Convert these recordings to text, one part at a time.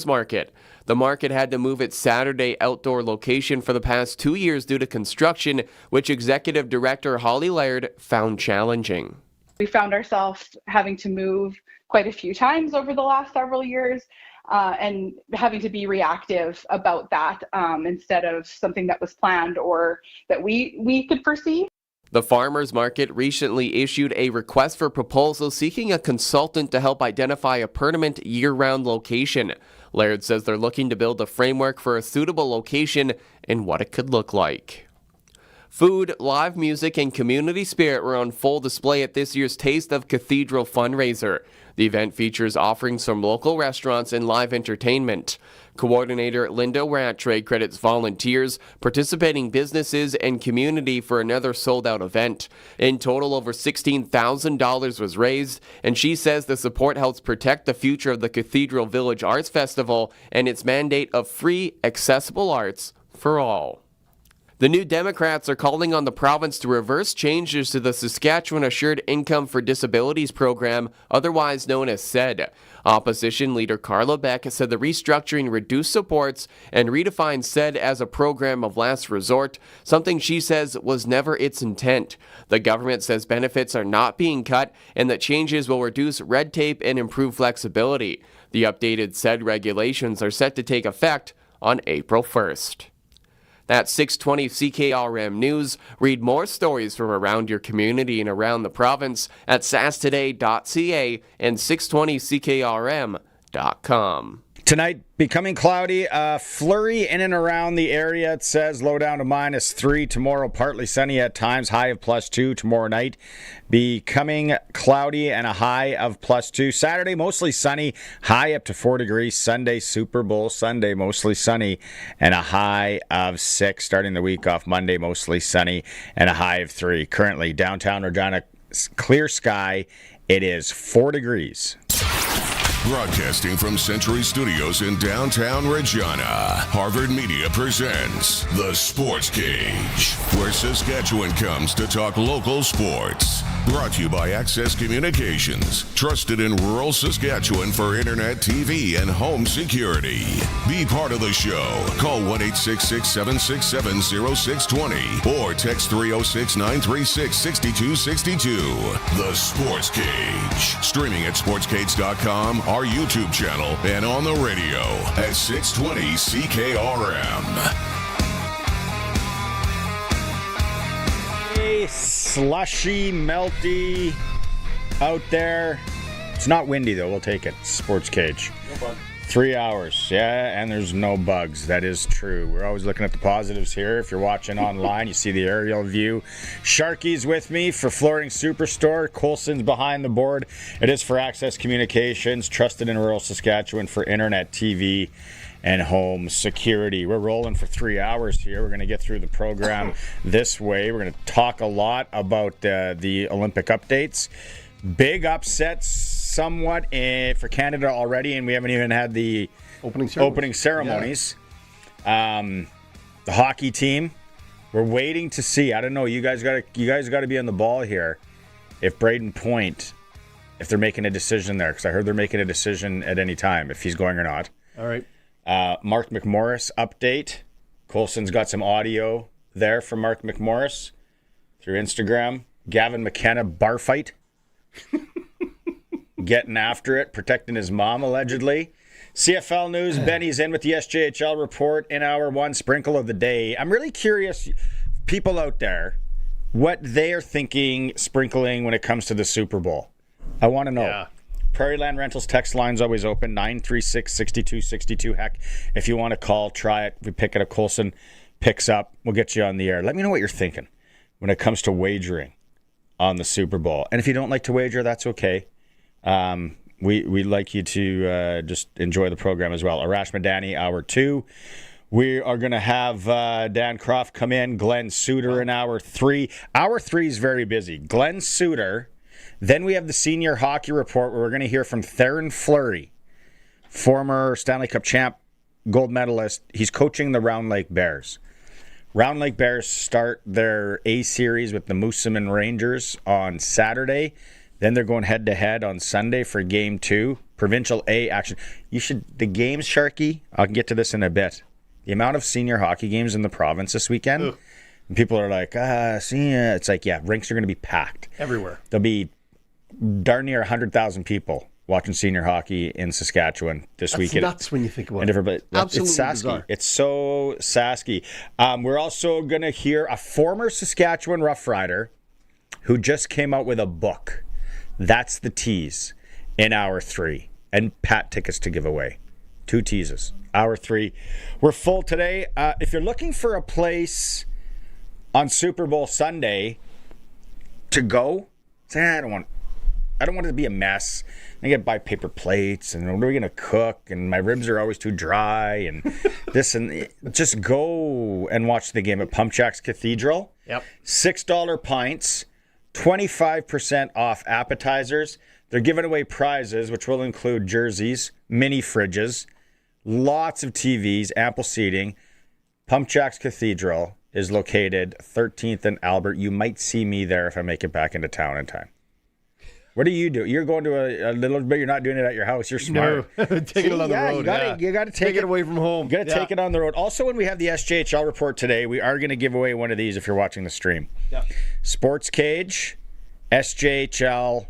Market. The market had to move its Saturday outdoor location for the past 2 years due to construction, which Executive Director Holly Laird found challenging. We found ourselves having to move quite a few times over the last several years and having to be reactive about that instead of something that was planned or that we could foresee. The farmers market recently issued a request for proposal seeking a consultant to help identify a permanent year-round location. Laird says they're looking to build a framework for a suitable location and what it could look like. Food, live music, and community spirit were on full display at this year's Taste of Cathedral fundraiser. The event features offerings from local restaurants and live entertainment. Coordinator Linda Rattray credits volunteers, participating businesses, and community for another sold-out event. In total, over $16,000 was raised, and she says the support helps protect the future of the Cathedral Village Arts Festival and its mandate of free, accessible arts for all. The New Democrats are calling on the province to reverse changes to the Saskatchewan Assured Income for Disabilities program, otherwise known as SED. Opposition leader Carla Beck said the restructuring reduced supports and redefined SED as a program of last resort, something she says was never its intent. The government says benefits are not being cut and that changes will reduce red tape and improve flexibility. The updated SED regulations are set to take effect on April 1st. That's 620 CKRM News. Read more stories from around your community and around the province at sastoday.ca and 620ckrm.com. Tonight, becoming cloudy, flurry in and around the area. It says low down to -3. Tomorrow, partly sunny at times, high of +2. Tomorrow night, becoming cloudy and a high of +2. Saturday, mostly sunny, high up to 4 degrees. Sunday, Super Bowl Sunday, mostly sunny and a high of 6. Starting the week off Monday, mostly sunny and a high of 3. Currently, downtown Regina, clear sky. It is 4 degrees. Broadcasting from Century Studios in downtown Regina, Harvard Media presents The Sportscage, where Saskatchewan comes to talk local sports. Brought to you by Access Communications, trusted in rural Saskatchewan for internet, TV, and home security. Be part of the show. Call 1-866-767-0620 or text 306-936-6262. The Sportscage. Streaming at sportscage.com, our YouTube channel, and on the radio at 620 CKRM. Slushy, melty out there. It's not windy, though. We'll take it. Sportscage. No bug. 3 hours. Yeah, and there's no bugs. That is true. We're always looking at the positives here. If you're watching online, you see the aerial view. Sharky's with me for Flooring Superstore. Colson's behind the board. It is for Access Communications, trusted in rural Saskatchewan for internet, TV, and home security. We're rolling for 3 hours here. We're going to get through the program this way. We're going to talk a lot about the Olympic updates. Big upsets somewhat for Canada already, and we haven't even had the opening ceremonies. The hockey team, we're waiting to see. I don't know. You guys got to be on the ball here. If Braden Point, if they're making a decision there, because I heard they're making a decision at any time if he's going or not. All right. Mark McMorris update. Colson's got some audio there from Mark McMorris through Instagram. Gavin McKenna bar fight. Getting after it, protecting his mom, allegedly. CFL news, Benny's in with the SJHL report in hour one, sprinkle of the day. I'm really curious, people out there, what they are thinking sprinkling when it comes to the Super Bowl. I want to know. Yeah. Prairie Land Rentals text line's always open, 936-6262. Heck, if you want to call, try it. If we pick it up, Colson picks up. We'll get you on the air. Let me know what you're thinking when it comes to wagering on the Super Bowl. And if you don't like to wager, that's okay. We'd like you to just enjoy the program as well. Arash Madani, hour 2. We are going to have Dan Croft come in, Glen Suitor in hour 3. Hour 3 is very busy. Glen Suitor. Then we have the senior hockey report where we're going to hear from Theron Fleury, former Stanley Cup champ, gold medalist. He's coaching the Round Lake Bears. Round Lake Bears start their A series with the Moosomin Rangers on Saturday. Then they're going head-to-head on Sunday for Game 2. Provincial A action. The games, Sharky, I'll get to this in a bit. The amount of senior hockey games in the province this weekend, and people are like, senior. It's like, yeah, rinks are going to be packed. Everywhere. There'll be darn near 100,000 people watching senior hockey in Saskatchewan this weekend. That's nuts when you think about it. Absolutely it's Sasky. Bizarre. It's so Sasky. We're also going to hear a former Saskatchewan Roughrider who just came out with a book. That's the tease in hour 3. And Pat tickets to give away. 2 teases. Hour 3. We're full today. If you're looking for a place on Super Bowl Sunday to go, say, I don't want it to be a mess. I got to buy paper plates, and what are we going to cook? And my ribs are always too dry, and this and just go and watch the game at Pump Jacks Cathedral. Yep. $6 pints, 25% off appetizers. They're giving away prizes, which will include jerseys, mini fridges, lots of TVs, ample seating. Pump Jacks Cathedral is located 13th and Albert. You might see me there if I make it back into town in time. What do you do? You're going to a little bit. You're not doing it at your house. You're smart. No, take it on the road. You got to take it away from home. You got to take it on the road. Also, when we have the SJHL report today, we are going to give away one of these if you're watching the stream. Yeah. Sportscage, SJHL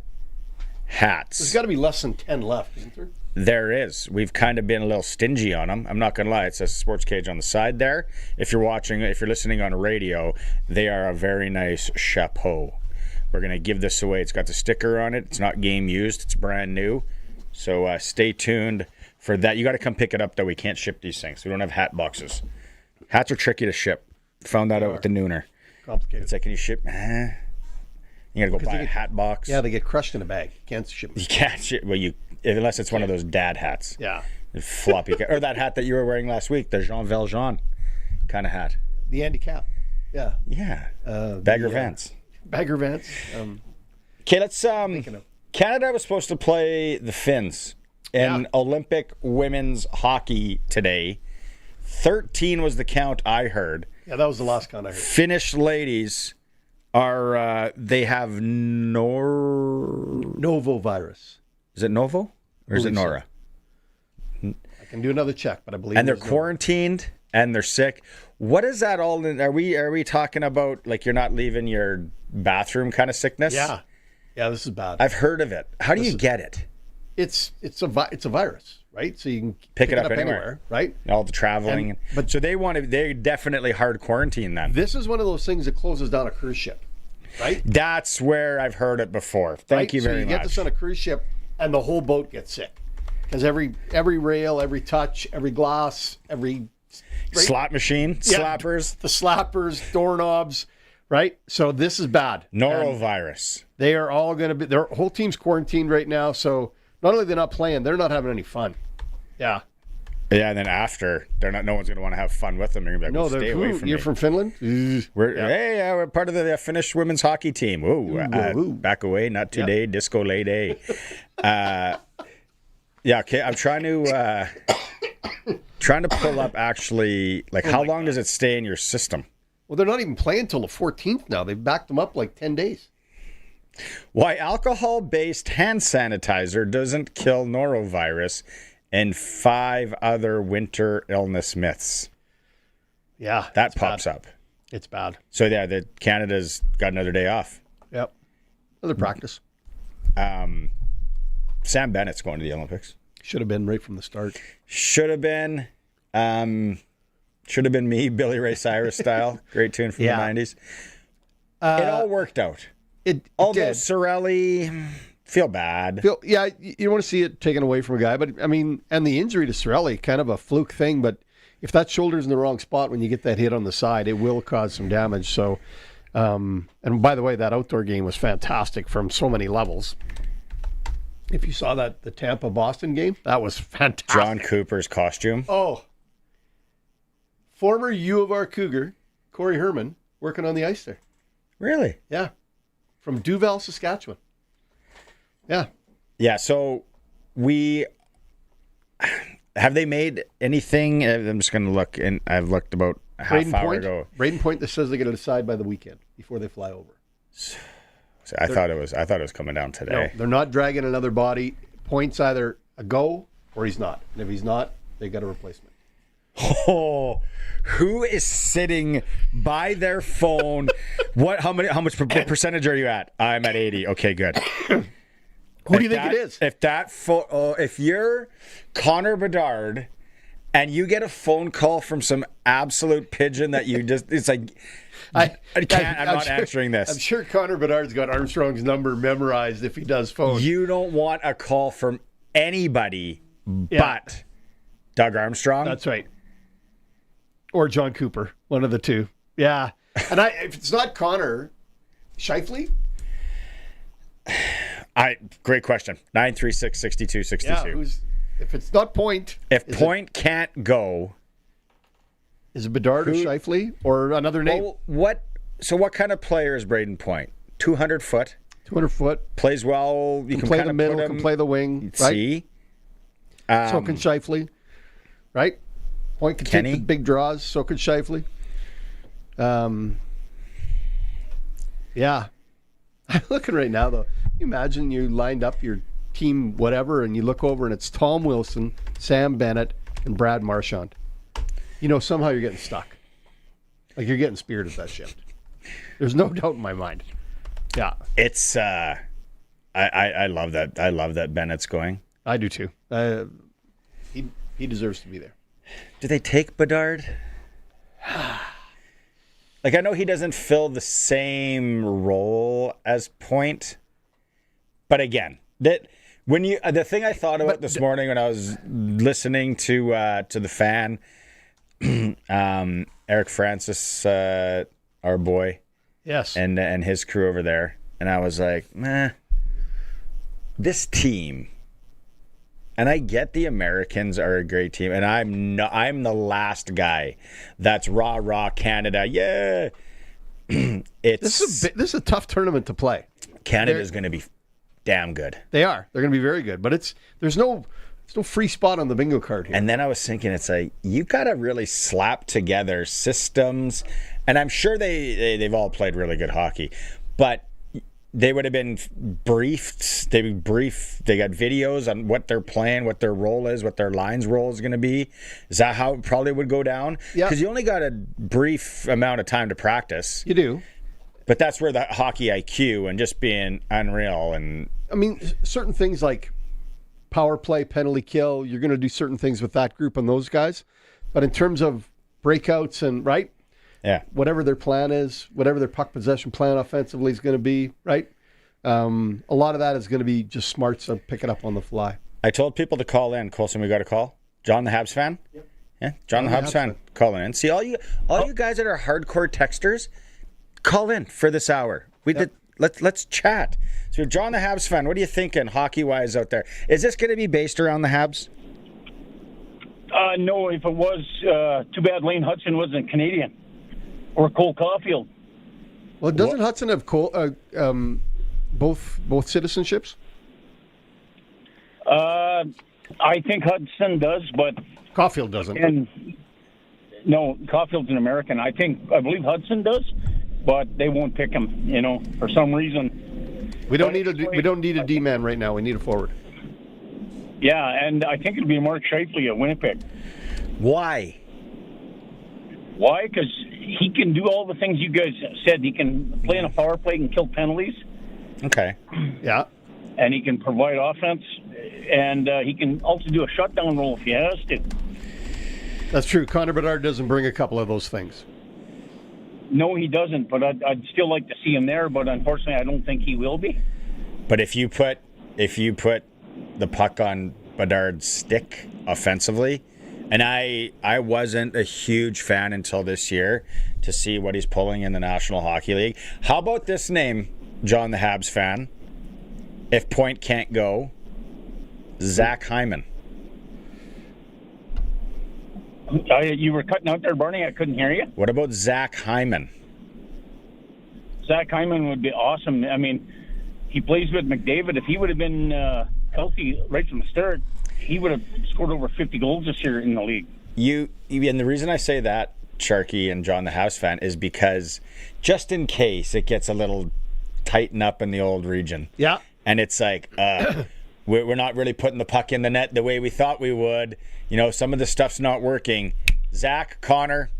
hats. There's got to be less than 10 left, isn't there? There is. We've kind of been a little stingy on them. I'm not going to lie. It says Sportscage on the side there. If you're listening on radio, they are a very nice chapeau. We're going to give this away. It's got the sticker on it. It's not game used. It's brand new. So stay tuned for that. You got to come pick it up, though. We can't ship these things. We don't have hat boxes. Hats are tricky to ship. Found that out with the nooner. Complicated. It's like, can you ship? You got to go buy a hat box. Yeah, they get crushed in a bag. You can't ship them. You can't ship. Well, unless it's one of those dad hats. Yeah. The floppy. Or that hat that you were wearing last week, the Jean Valjean kind of hat. The Andy Cap. Yeah. Yeah. Bagger Vance. Bagger Vance. Okay, let's. Canada was supposed to play the Finns in Olympic women's hockey today. 13 was the count I heard. Yeah, that was the last count I heard. Finnish ladies are. They have Novo virus. Is it Novo or is it Nora? I can do another check, but I believe. And they're quarantined and they're sick. What is that all? Are we talking about like you're not leaving your bathroom kind of sickness? Yeah, this is bad. I've heard of it. How do you get it? It's a virus, right? So you can pick it up anywhere, right? All the traveling, but so they definitely hard quarantine then. This is one of those things that closes down a cruise ship, right? That's where I've heard it before. Thank you very much. So you get this on a cruise ship, and the whole boat gets sick because every rail, every touch, every glass, every slot machine, slappers, the slappers, doorknobs, right? So this is bad. Norovirus. They are all going to be. Their whole team's quarantined right now. So not only they're not playing, they're not having any fun. Yeah. Yeah, and then after, no one's going to want to have fun with them. They're going to be like, stay away from me. You're from Finland? We're part of the Finnish women's hockey team. Back away, not today, disco lady. Okay, I'm trying to pull up actually, like how long does it stay in your system? Well, they're not even playing until the 14th now. They've backed them up like 10 days. Why alcohol-based hand sanitizer doesn't kill norovirus and 5 other winter illness myths. Yeah. That pops up. It's bad. So Canada's got another day off. Yep. Another practice. Sam Bennett's going to the Olympics. Should have been right from the start. Should have been. Should have been me, Billy Ray Cyrus style. Great tune from the 90s. It all worked out. Although Sorelli, feel bad. You want to see it taken away from a guy. But, I mean, and the injury to Sorelli, kind of a fluke thing. But if that shoulder's in the wrong spot when you get that hit on the side, it will cause some damage. So, and by the way, that outdoor game was fantastic from so many levels. If you saw the Tampa-Boston game, that was fantastic. John Cooper's costume. Oh. Former U of R Cougar, Corey Herman, working on the ice there. Really? Yeah. From Duval, Saskatchewan. Yeah. Yeah, so have they made anything? I'm just going to look, and I've looked about a half hour ago. Braden Point that says they're going to decide by the weekend before they fly over. shocked. I thought it was coming down today. No, they're not dragging another body. Point's either a go or he's not. And if he's not, they got a replacement. Oh, who is sitting by their phone? What much percentage are you at? I'm at 80. Okay, good. Who do you think it is? If you're Connor Bedard and you get a phone call from some absolute pigeon that you just, it's like, I'm not answering this. I'm sure Connor Bedard's got Armstrong's number memorized if he does phone. You don't want a call from anybody but Doug Armstrong. That's right. Or John Cooper, one of the two. Yeah. And if it's not Connor, Scheifele? Great question. 936-6262. Yeah, if it's not Point. If Point can't go. Is it Bedard or Scheifele or another name? Well, what kind of player is Braden Point? 200 foot. 200 foot. Plays well. You can play the middle, can play the wing. Right? See? So can Scheifele. Right? Point can take the big draws. So can Scheifele. Yeah. I'm looking right now, though. You imagine you lined up your team, whatever, and you look over and it's Tom Wilson, Sam Bennett, and Brad Marchand. Somehow you're getting stuck. Like you're getting speared at that shift. There's no doubt in my mind. Yeah. It's I love that. I love that Bennett's going. I do too. He deserves to be there. Do they take Bedard? Like, I know he doesn't fill the same role as Point, but again, the thing I thought about this morning when I was listening to the fan, Eric Francis, our boy, yes, and his crew over there, and I was like, this team. And I get the Americans are a great team, and I'm the last guy that's rah Canada, yeah. This is a tough tournament to play. Canada's going to be damn good. They are. They're going to be very good, but there's no free spot on the bingo card here. And then I was thinking, it's like you got to really slap together systems, and I'm sure they've all played really good hockey, but. They would have been briefed. They got videos on what they're playing, what their role is, what their line's role is going to be. Is that how it probably would go down? Yeah. Because you only got a brief amount of time to practice. You do. But that's where the hockey IQ and just being unreal. And I mean, certain things like power play, penalty kill, you're going to do certain things with that group and those guys. But in terms of breakouts and, right? Yeah. Whatever their plan is, whatever their puck possession plan offensively is going to be, right? A lot of that is going to be just smarts to pick it up on the fly. I told people to call in. Colson, we got a call? John the Habs fan? Yep. Yeah, John the Habs fan calling in. See, all you guys that are hardcore texters, call in for this hour. Let's chat. So John the Habs fan, what are you thinking hockey-wise out there? Is this going to be based around the Habs? No, if it was, too bad Lane Hudson wasn't Canadian. Or Cole Caulfield. Well, doesn't Hudson have both citizenships? I think Hudson does, but Caulfield doesn't. And no, Caulfield's an American. I believe Hudson does, but they won't pick him. For some reason. We don't need a D-man right now. We need a forward. Yeah, and I think it'll be Mark Scheifele at Winnipeg. Why? Why? Because he can do all the things you guys said. He can play in a power play and kill penalties. Okay. Yeah. And he can provide offense, and he can also do a shutdown role if he has to. That's true. Connor Bedard doesn't bring a couple of those things. No, he doesn't, but I'd still like to see him there, but unfortunately I don't think he will be. But if you put the puck on Bedard's stick offensively, and I wasn't a huge fan until this year to see what he's pulling in the National Hockey League. How about this name, John the Habs fan? If Point can't go, Zach Hyman. You were cutting out there, Barney. I couldn't hear you. What about Zach Hyman? Zach Hyman would be awesome. I mean, he plays with McDavid. If he would have been healthy right from the start, he would have scored over 50 goals this year in the league. And the reason I say that, Sharky and John the Habs fan, is because just in case it gets a little tighten up in the old region. Yeah. And it's like, we're not really putting the puck in the net the way we thought we would. You know, some of the stuff's not working. Zach, Connor,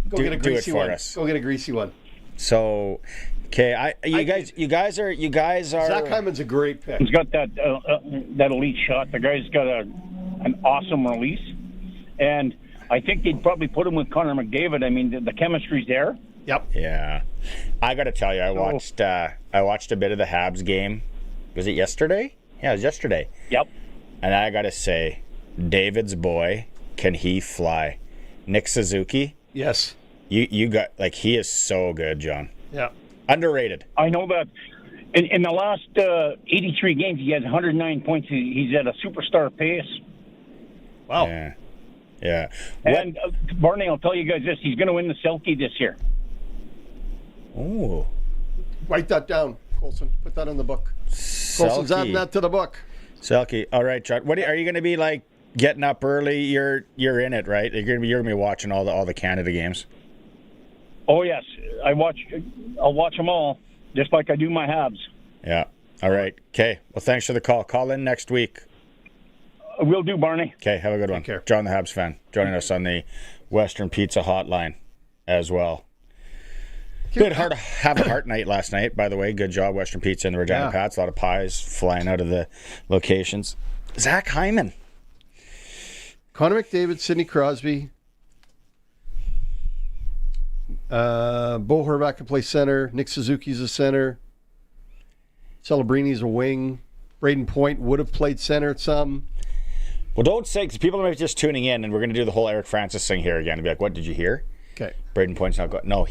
Go do get a it greasy for one. us. Go get a greasy one. So, okay, you guys are. Zach Hyman's a great pick. He's got that elite shot. The guy's got an awesome release, and I think they'd probably put him with Connor McDavid. I mean, the chemistry's there. Yep. Yeah, I got to tell you, I watched a bit of the Habs game. Was it yesterday? Yeah, it was yesterday. Yep. And I got to say, David's boy, can he fly? Nick Suzuki. Yes. You got he is so good, John. Yeah. Underrated. I know that. In the last 83 games, he has 109 points. He's at a superstar pace. Wow. Yeah. And Barney, I'll tell you guys this: he's going to win the Selke this year. Ooh. Write that down, Colson. Put that in the book. Colson's adding that to the book. Selke. All right, John. Are you going to be getting up early? You're in it, right? You're gonna be watching all the Canada games. Oh yes, I'll watch them all, just like I do my Habs. Yeah. All right. Okay. Well, thanks for the call. Call in next week. Will do, Barney. Okay. Have a good one. Take care. John the Habs fan joining us on the Western Pizza Hotline as well. Good have a heart night last night, by the way. Good job, Western Pizza and the Regina Pats. A lot of pies flying out of the locations. Zach Hyman. Connor McDavid, Sidney Crosby. Bo Horvath can play center. Nick Suzuki's a center. Celebrini's a wing. Braden Point would have played center at some. Well, don't say, because people might be just tuning in, and we're going to do the whole Eric Francis thing here again and be like, what did you hear? Okay. Braden Point's not going. No,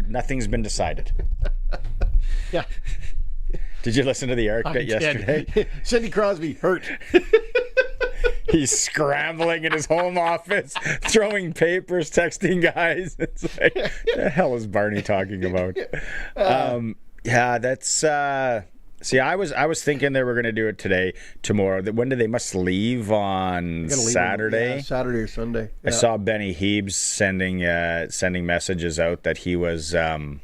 nothing's been decided. Yeah. Did you listen to the Eric bit yesterday? Sidney Crosby hurt. He's scrambling in his home office, throwing papers, texting guys. It's like, the hell is Barney talking about? Yeah, that's. See, I was thinking they were going to do it today, tomorrow. When do they must leave on Saturday? Saturday or Sunday. I saw Benny Heebs sending messages out that he was. The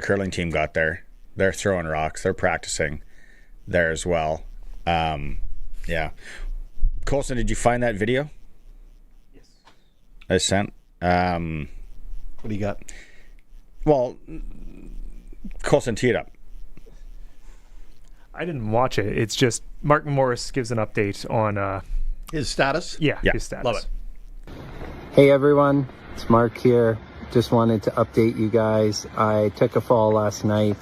curling team got there. They're throwing rocks. They're practicing there as well. Yeah. Colson, did you find that video? Yes. I sent. What do you got? Well, Colson, tee it up. I didn't watch it. It's just Martin Morris gives an update on His status? Yeah. his status. Love it. Hey everyone, it's Mark here. Just wanted to update you guys. I took a fall last night.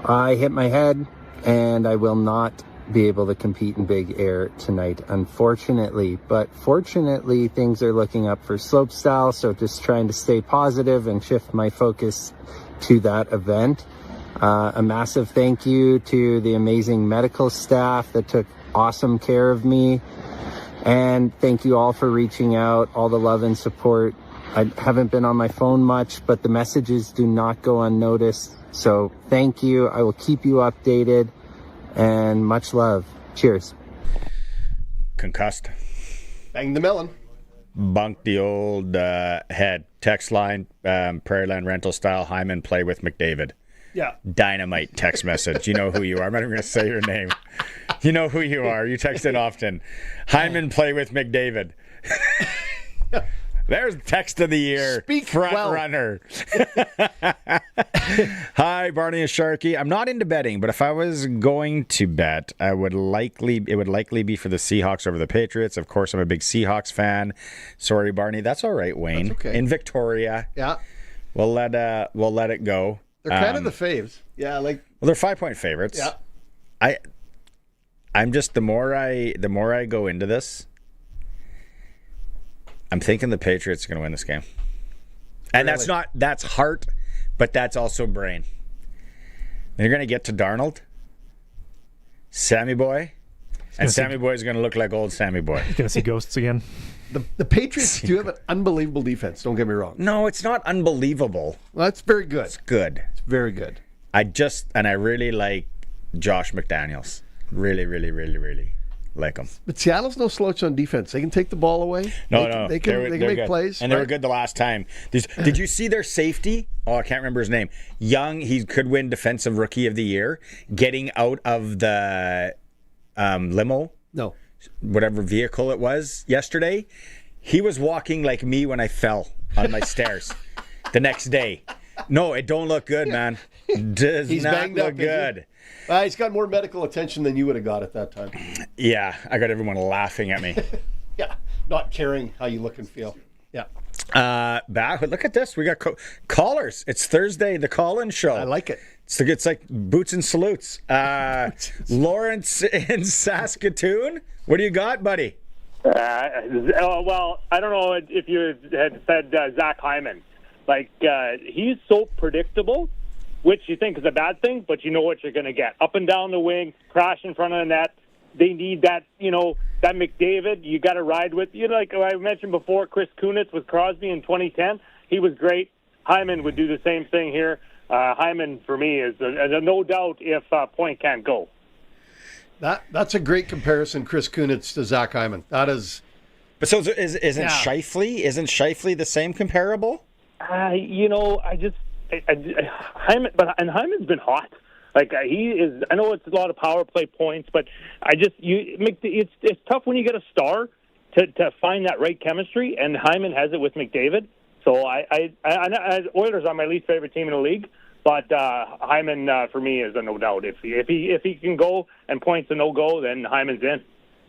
I hit my head and I will not be able to compete in big air tonight, unfortunately. But fortunately, things are looking up for slopestyle, so just trying to stay positive and shift my focus to that event. A massive thank you to the amazing medical staff that took awesome care of me. And thank you all for reaching out, all the love and support. I haven't been on my phone much, but the messages do not go unnoticed. So thank you. I will keep you updated, and much love. Cheers. Concussed. Bang the melon. Bunked the old head. Text line, Prairieland rental style, Hyman play with McDavid. Yeah. Dynamite text message. You know who you are. I'm not even going to say your name. You know who you are. You text it often. Hyman play with McDavid. There's text of the year. Speak front well. runner. Hi, Barney and Sharky. I'm not into betting, but if I was going to bet, it would likely be for the Seahawks over the Patriots. Of course, I'm a big Seahawks fan. Sorry, Barney. That's all right, Wayne. That's okay. In Victoria. Yeah. We'll let it go. They're kind of the faves. Yeah, well, they're 5-point favorites. Yeah. I'm just the more I go into this, I'm thinking the Patriots are going to win this game. And Really? that's heart, but that's also brain. They're going to get to Darnold, Sammy Boy, and Sammy Boy is going to look like old Sammy Boy. Going to see ghosts again. The Patriots do have an unbelievable defense, don't get me wrong. No, it's not unbelievable. Well, that's very good. It's good. It's very good. I really like Josh McDaniels. Really, really, really, really. Like them. But Seattle's no slouch on defense. They can take the ball away. No, They can make good. plays. And they were good the last time. Did you see their safety? Oh, I can't remember his name. Young, he could win Defensive Rookie of the Year. Getting out of the limo. No. Whatever vehicle it was yesterday. He was walking like me when I fell on my stairs the next day. No, it don't look good, man. Does He's not banged look up, isn't good. He's got more medical attention than you would have got at that time. Yeah, I got everyone laughing at me. Yeah, not caring how you look and feel. Yeah. Look at this. We got callers. It's Thursday, the call-in show. I like it. It's like boots and salutes. Lawrence in Saskatoon. What do you got, buddy? Well, I don't know if you had said Zach Hyman. Like, he's so predictable, which you think is a bad thing, but you know what you're going to get. Up and down the wing, crash in front of the net. They need that, that McDavid you got to ride with. Like I mentioned before, Chris Kunitz with Crosby in 2010. He was great. Hyman would do the same thing here. Hyman, for me, is a no doubt if Point can't go. That's a great comparison, Chris Kunitz to Zach Hyman. That is. But so isn't Scheifele the same comparable? Hyman's been hot. Like he is. I know it's a lot of power play points, but it's tough when you get a star to find that right chemistry, and Hyman has it with McDavid. So I Oilers are my least favorite team in the league, but Hyman for me is a no doubt. If he can go and Point's a no go, then Hyman's in.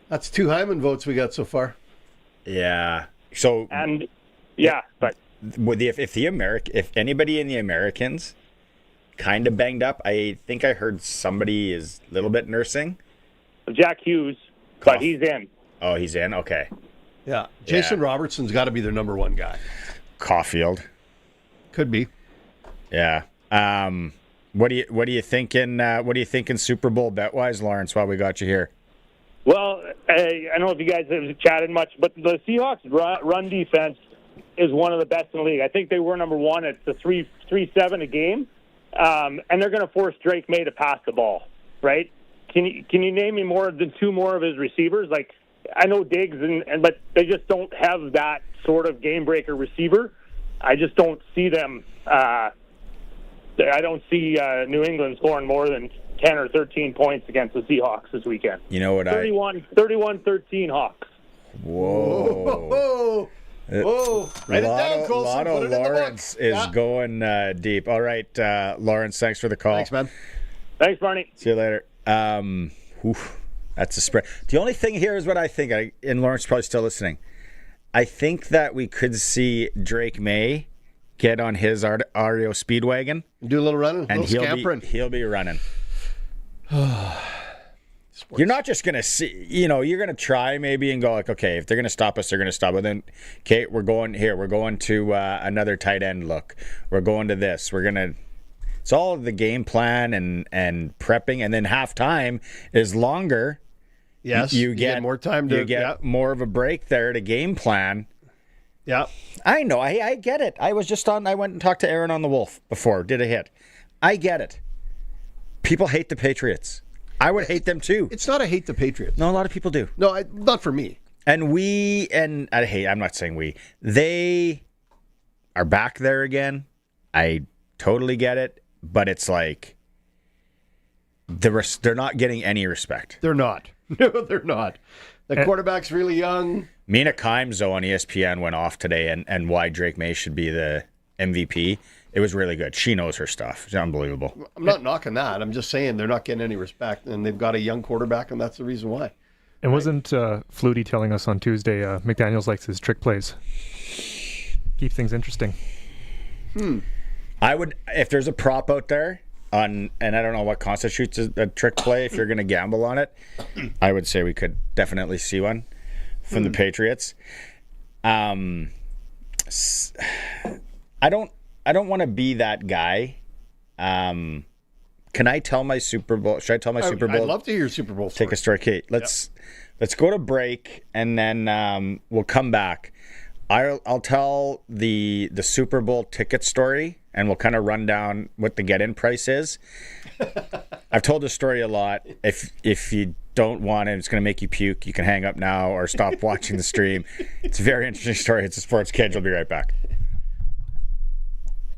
That's 2 Hyman votes we got so far. Yeah. So but if anybody in the Americans kind of banged up, I think I heard somebody is a little bit nursing. Jack Hughes, but he's in. Oh, he's in. Okay. Yeah. Jason Robertson's got to be their number 1 guy. Caulfield could be. Yeah. What are you thinking? What are you thinking Super Bowl bet wise, Lawrence? While we got you here. Well, I don't know if you guys have chatted much, but the Seahawks run defense is one of the best in the league. I think they were number 1 at the 3.7 a game, and they're going to force Drake May to pass the ball. Right? Can you name me more than 2 more of his receivers? Like I know Diggs, but they just don't have that sort of game breaker receiver. I just don't see them. I don't see New England scoring more than 10 or 13 points against the Seahawks this weekend. You know what? 31-13 Hawks. Whoa. Whoa. Write it down, Colson. A lot of Lawrence is going deep. All right, Lawrence, thanks for the call. Thanks, man. Thanks, Barney. See you later. That's a spread. The only thing here is what I think, and Lawrence is probably still listening. I think that we could see Drake May get on his REO Speedwagon. Do a little running, and he'll be running. You're not just going to see, you're going to try maybe and go like, okay, if they're going to stop us, they're going to stop. But then, okay, we're going to another tight end look. We're going to this. It's all the game plan and prepping. And then halftime is longer. Yes, you get more time to more of a break there to game plan. Yeah. I know. I get it. I went and talked to Aaron on the Wolf before, did a hit. I get it. People hate the Patriots. I would hate them too. It's not a hate the Patriots. No, a lot of people do. No, not for me. And I'm not saying we. They are back there again. I totally get it. But it's like they're not getting any respect. They're not. No, they're not. The quarterback's really young. Mina Kimes, though, on ESPN went off today and why Drake May should be the MVP. It was really good. She knows her stuff. It's unbelievable. I'm not knocking that. I'm just saying they're not getting any respect, and they've got a young quarterback, and that's the reason why. And wasn't Flutie telling us on Tuesday McDaniels likes his trick plays? Keep things interesting. I would, if there's a prop out there, and I don't know what constitutes a trick play, if you're going to gamble on it, I would say we could definitely see one from the Patriots. I don't want to be that guy. Can I tell my Super Bowl? Should I tell my Super Bowl? I'd love to hear your Super Bowl story. Take a story, Kate. Let's go to break, and then we'll come back. I'll tell the Super Bowl ticket story, and we'll kind of run down what the get-in price is. I've told this story a lot. If you don't want it. It's going to make you puke. You can hang up now or stop watching the stream. It's a very interesting story. It's a Sportscage. We'll be right back.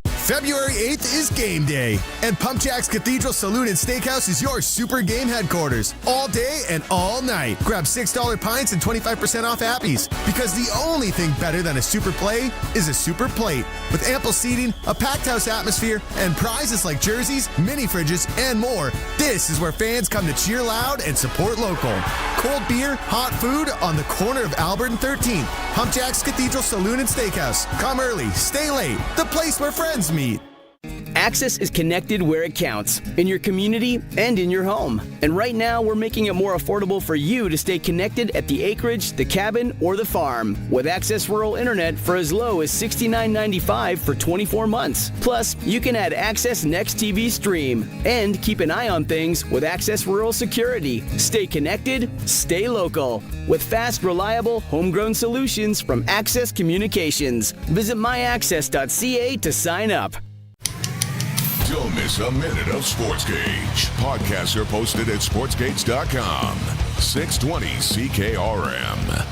February 8th is game day, and Pump Jack's Cathedral Saloon and Steakhouse is your super game headquarters. All day and all night. Grab $6 pints and 25% off appies, because the only thing better than a super play is a super plate. With ample seating, a packed house atmosphere, and prizes like jerseys, mini fridges, and more, this is where fans come to cheer loud and support local. Cold beer, hot food on the corner of Albert and 13th. Pump Jack's Cathedral Saloon and Steakhouse. Come early, stay late. The place where friends meet. Access is connected where it counts, in your community and in your home. And right now, we're making it more affordable for you to stay connected at the acreage, the cabin, or the farm. With Access Rural Internet for as low as $69.95 for 24 months. Plus, you can add Access Next TV Stream and keep an eye on things with Access Rural Security. Stay connected, stay local. With fast, reliable, homegrown solutions from Access Communications. Visit myaccess.ca to sign up. Don't miss a minute of Sportscage. Podcasts are posted at sportscage.com. 620 CKRM.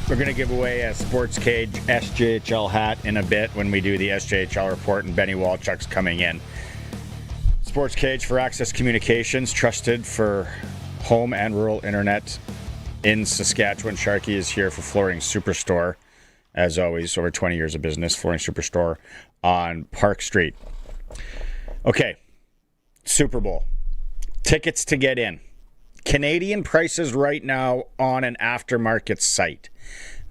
We're going to give away a Sportscage SJHL hat in a bit when we do the SJHL report, and Benny Walchuk's coming in. Sportscage for Access Communications, trusted for home and rural internet in Saskatchewan. Sharky is here for Flooring Superstore. As always, over 20 years of business, Flooring Superstore on Park Street. Okay, Super Bowl. Tickets to get in. Canadian prices right now on an aftermarket site.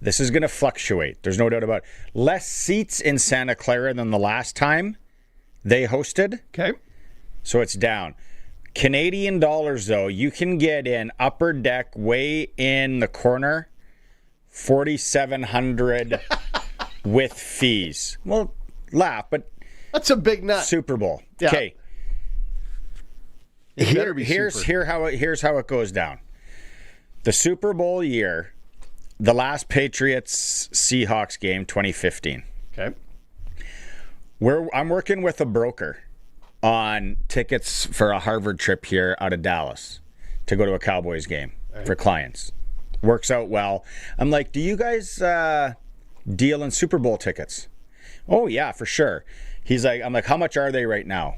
This is going to fluctuate. There's no doubt about it. Less seats in Santa Clara than the last time they hosted. Okay. So it's down. Canadian dollars, though, you can get in upper deck way in the corner, $4,700 with fees. Well, laugh, but that's a big nut. Super Bowl. Yeah. Okay. Here's how it goes down. The Super Bowl year, the last Patriots Seahawks game, 2015. Okay. I'm working with a broker on tickets for a Harvard trip here out of Dallas to go to a Cowboys game for clients. Works out well. I'm like, do you guys deal in Super Bowl tickets? Oh, yeah, for sure. I'm like, how much are they right now?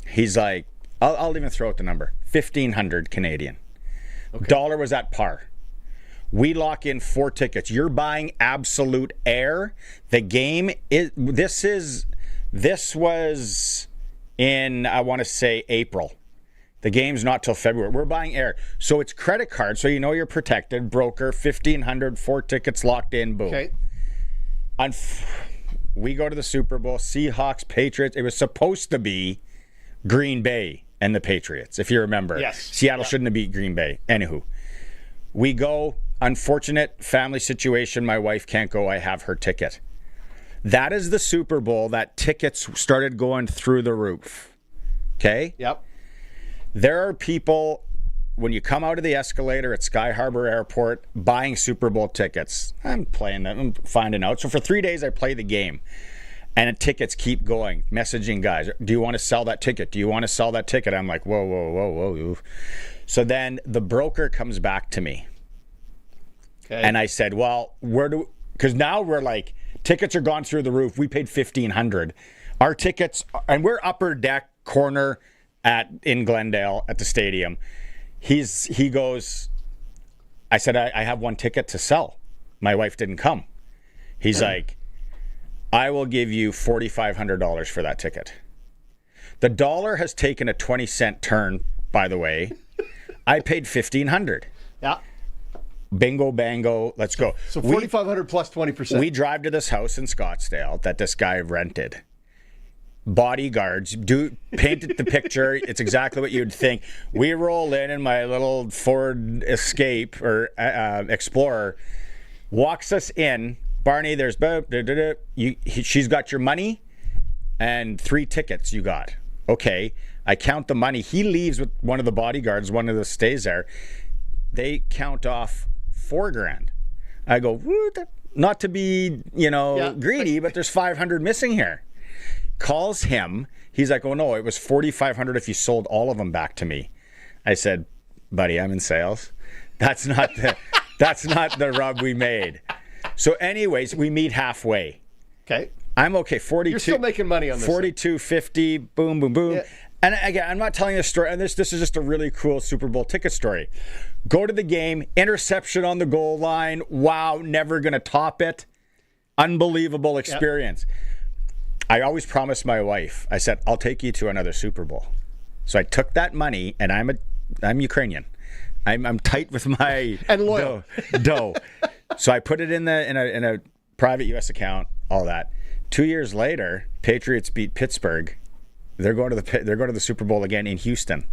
He's like, I'll even throw out the number, 1,500 Canadian. Okay. Dollar was at par. We lock in 4 tickets. You're buying absolute air. The game this was in, I want to say, April. The game's not till February. We're buying air. So it's credit card, so you know you're protected. Broker, 1,500, 4 tickets locked in, boom. Okay. We go to the Super Bowl, Seahawks, Patriots. It was supposed to be Green Bay and the Patriots, if you remember. Yes. Seattle shouldn't have beat Green Bay. Anywho, we go. Unfortunate family situation. My wife can't go. I have her ticket. That is the Super Bowl that tickets started going through the roof. Okay? Yep. There are people, when you come out of the escalator at Sky Harbor Airport, buying Super Bowl tickets. I'm playing them. I'm finding out. So for 3 days, I play the game. And tickets keep going. Messaging guys. Do you want to sell that ticket? Do you want to sell that ticket? I'm like, whoa. So then the broker comes back to me. Okay. And I said, well, because now we're like, tickets are gone through the roof. We paid $1,500. Our tickets, and we're upper deck corner in Glendale at the stadium. He goes, I said, I have 1 ticket to sell. My wife didn't come. He's like, I will give you $4,500 for that ticket. The dollar has taken a 20-cent turn, by the way. I paid $1,500. Yeah. Bingo, bango, let's go. So $4,500 plus 20%. We drive to this house in Scottsdale that this guy rented. Bodyguards painted the picture. It's exactly what you'd think. We roll in my little Ford Escape or Explorer, walks us in. Barney, there's she's got your money and 3 tickets you got. Okay, I count the money. He leaves with one of the bodyguards. One of the stays there. They count off $4,000. I go, not to be greedy, but there's 500 missing here. Calls him. He's like, oh no, it was $4,500 if you sold all of them back to me. I said, buddy, I'm in sales. That's not the rub we made. So anyways, we meet halfway. Okay. I'm okay. 42. You're still making money on this. 42.50. Boom, boom, boom. Yeah. And again, I'm not telling a story. And this is just a really cool Super Bowl ticket story. Go to the game, interception on the goal line. Wow, never gonna top it. Unbelievable experience. Yep. I always promised my wife. I said, I'll take you to another Super Bowl. So I took that money, and I'm Ukrainian. I'm tight with my and loyal dough. So I put it in a private U.S. account. All that. 2 years later, Patriots beat Pittsburgh. They're going to the Super Bowl again in Houston.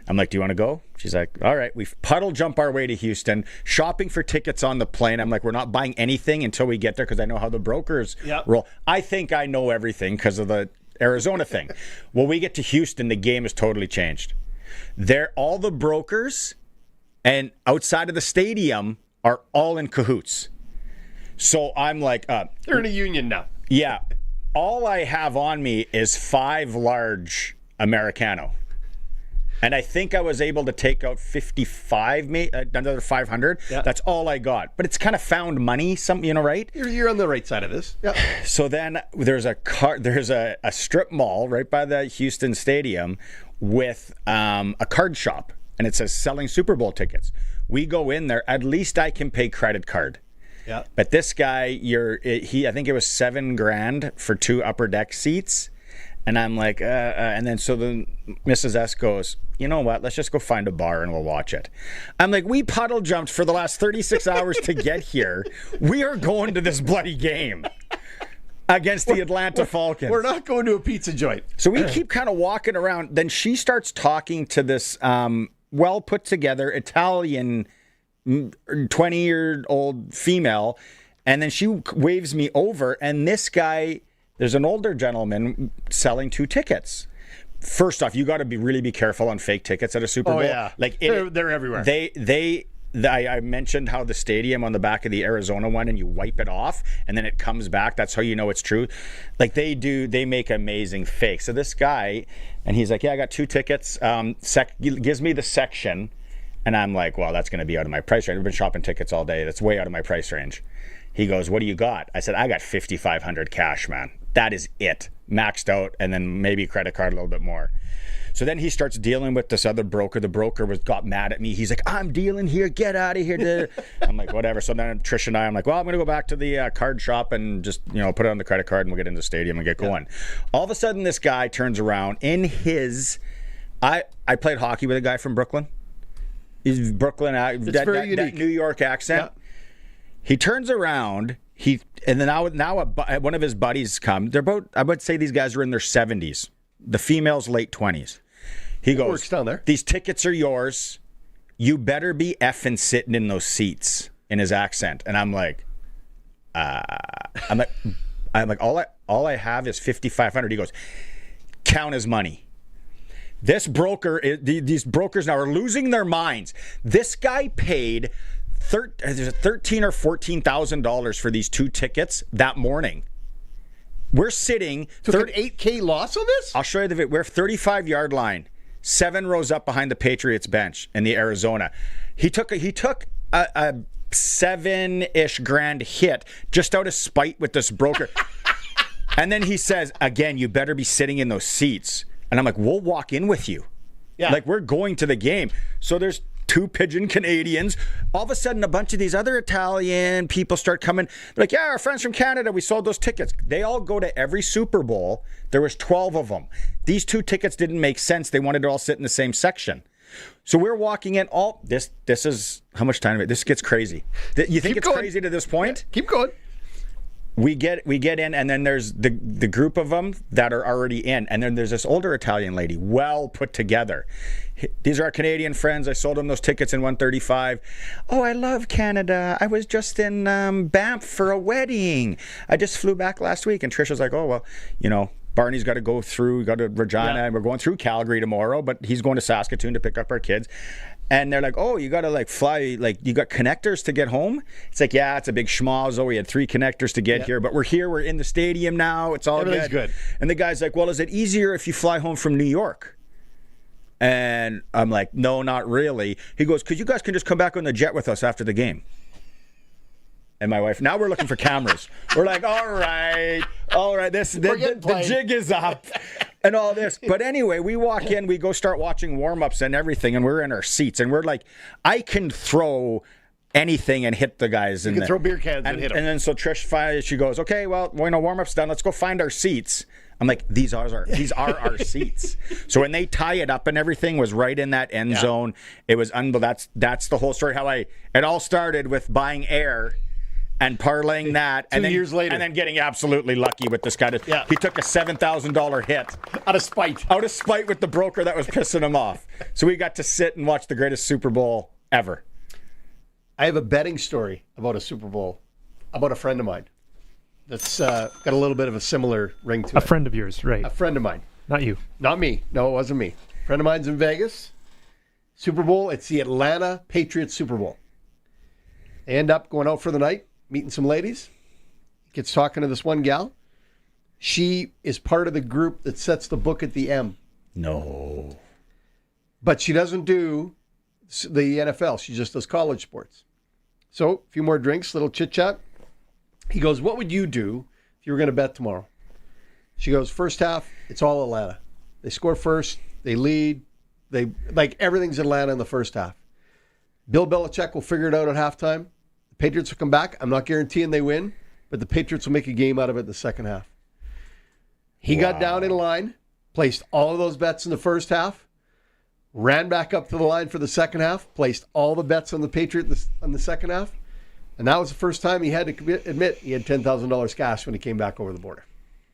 I'm like, do you want to go? She's like, all right. We puddle jump our way to Houston, shopping for tickets on the plane. I'm like, we're not buying anything until we get there because I know how the brokers roll. I think I know everything because of the Arizona thing. Well, we get to Houston, the game has totally changed. All the brokers and outside of the stadium are all in cahoots. So I'm like, they're in a union now. Yeah. All I have on me is 5 large Americano. And I think I was able to take out 55, another 500. Yeah. That's all I got. But it's kind of found money, right? You're on the right side of this. Yeah. So then there's a strip mall right by the Houston Stadium with a card shop. And it says selling Super Bowl tickets. We go in there. At least I can pay credit card. Yeah. But this guy, I think it was $7,000 for 2 upper deck seats. And I'm like, and then so the Mrs. S goes, you know what? Let's just go find a bar and we'll watch it. I'm like, we puddle jumped for the last 36 hours to get here. We are going to this bloody game against the Atlanta Falcons. We're not going to a pizza joint. So we keep kind of walking around. Then she starts talking to this well put together Italian 20-year-old female, and then she waves me over, and this guy, there's an older gentleman selling 2 tickets. First off, you got to really be careful on fake tickets at a Super Bowl. Oh yeah, like they're everywhere. I mentioned how the stadium on the back of the Arizona one, and you wipe it off, and then it comes back. That's how you know it's true. Like they make amazing fakes. So this guy, and he's like, yeah, I got 2 tickets. Gives me the section. And I'm like, well, that's going to be out of my price range. I've been shopping tickets all day. That's way out of my price range. He goes, what do you got? I said, I got $5,500 cash, man. That is it. Maxed out, and then maybe credit card a little bit more. So then he starts dealing with this other broker. The broker got mad at me. He's like, I'm dealing here. Get out of here. I'm like, whatever. So then Trish and I'm like, well, I'm going to go back to the card shop and just, put it on the credit card, and we'll get into the stadium and get going. All of a sudden, this guy turns around in his... I played hockey with a guy from Brooklyn. He's Brooklyn, that New York accent. Yeah. He turns around, and then now one of his buddies come. They're about, I would say these guys are in their 70s. The female's late 20s. He goes, works down there. These tickets are yours. You better be effing sitting in those seats, in his accent. And I'm like, all I have is $5,500. He goes, count as money. This broker, these brokers now are losing their minds. This guy paid $13,000 or $14,000 for these 2 tickets that morning. We're sitting... Took an $8K loss on this? I'll show you the video. We're 35-yard line, 7 rows up behind the Patriots bench in the Arizona. He took a 7-ish grand hit just out of spite with this broker. And then he says, again, you better be sitting in those seats. And I'm like, we'll walk in with you. Yeah. Like, we're going to the game. So there's 2 pigeon Canadians. All of a sudden, a bunch of these other Italian people start coming. They're like, yeah, our friends from Canada, we sold those tickets. They all go to every Super Bowl. There was 12 of them. These 2 tickets didn't make sense. They wanted to all sit in the same section. So we're walking in. This is, how much time? This gets crazy. You think it's crazy to this point? Yeah, keep going. We get in, and then there's the group of them that are already in, and then there's this older Italian lady, well put together. These are our Canadian friends. I sold them those tickets in 135. Oh, I love Canada. I was just in Banff for a wedding. I just flew back last week. And Trisha's like, oh, well, Barney's got to go through, got to Regina, and we're going through Calgary tomorrow, but he's going to Saskatoon to pick up our kids. And they're like, oh, you got to fly, you got connectors to get home? It's like, yeah, it's a big schmozzle. We had 3 connectors to get here, but we're here. We're in the stadium now. It's all Everything's good. And the guy's like, well, is it easier if you fly home from New York? And I'm like, no, not really. He goes, because you guys can just come back on the jet with us after the game. And my wife, now we're looking for cameras. We're like, all right, the jig is up and all this. But anyway, we walk in, we go start watching warm-ups and everything, and we're in our seats. And we're like, I can throw anything and hit the guys. You can throw beer cans and hit them. And then so Trish, she goes, okay, well, warm-up's done. Let's go find our seats. I'm like, these are our seats. So when they tie it up and everything was right in that end zone, it was unbelievable. That's the whole story. It all started with buying air and parlaying that, and then 2 years later, and then getting absolutely lucky with this guy. Yeah. He took a $7,000 hit out of spite with the broker that was pissing him off. So we got to sit and watch the greatest Super Bowl ever. I have a betting story about a Super Bowl, about a friend of mine that's got a little bit of a similar ring to it. A friend of yours, right? A friend of mine. Not you. Not me. No, it wasn't me. A friend of mine's in Vegas. Super Bowl. It's the Atlanta Patriots Super Bowl. They end up going out for the night, meeting some ladies. Gets talking to this one gal. She is part of the group that sets the book at the M. No. But she doesn't do the NFL. She just does college sports. So, a few more drinks, little chit-chat. He goes, what would you do if you were going to bet tomorrow? She goes, first half, it's all Atlanta. They score first, they lead. Everything's Atlanta in the first half. Bill Belichick will figure it out at halftime. The Patriots will come back. I'm not guaranteeing they win, but the Patriots will make a game out of it in the second half. He got down in line, placed all of those bets in the first half, ran back up to the line for the second half, placed all the bets on the Patriots on the second half, and that was the first time he had to admit he had $10,000 cash when he came back over the border.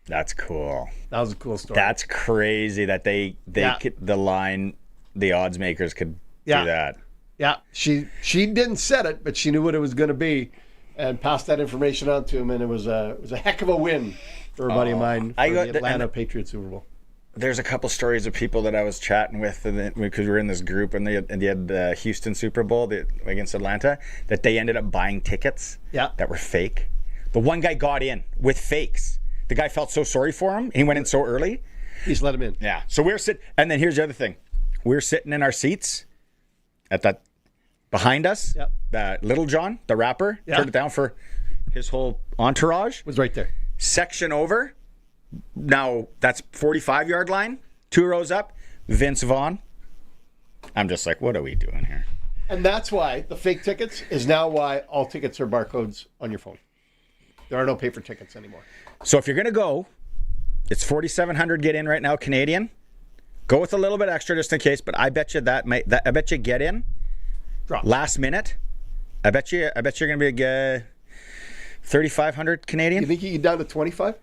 That's cool. That was a cool story. That's crazy that they the odds makers could do that. Yeah, she didn't set it, but she knew what it was going to be, and passed that information on to him, and it was a heck of a win for a buddy of mine for the Atlanta Patriots Super Bowl. There's a couple stories of people that I was chatting with because we were in this group, and they had the Houston Super Bowl against Atlanta, that they ended up buying tickets that were fake. The one guy got in with fakes. The guy felt so sorry for him. He went in so early. He just let him in. Yeah. So we're sitting, and then here's the other thing. We're sitting in our seats at that behind us. That Little John, the rapper, turned it down for his whole entourage. Was right there. Section over. Now that's 45-yard line. 2 rows up. Vince Vaughn. I'm just like, what are we doing here? And that's why the fake tickets is now why all tickets are barcodes on your phone. There are no paper tickets anymore. So if you're going to go, it's $4,700 get in right now, Canadian. Go with a little bit extra just in case, but I bet you I bet you get in. Drop. Last minute. I bet you're going to be a $3,500 Canadian. You think you get down to 25?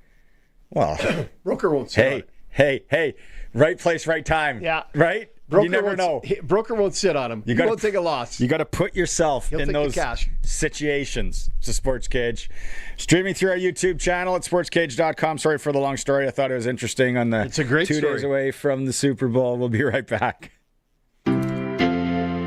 Well, broker won't sit on it. Hey, right place, right time. Yeah. Right? Broker you never know. Broker won't sit on him. You won't take a loss. You got to put yourself in those situations. It's a Sportscage. Streaming through our YouTube channel at sportscage.com. Sorry for the long story. I thought it was interesting on the it's a great 2 story. days away from the Super Bowl. We'll be right back.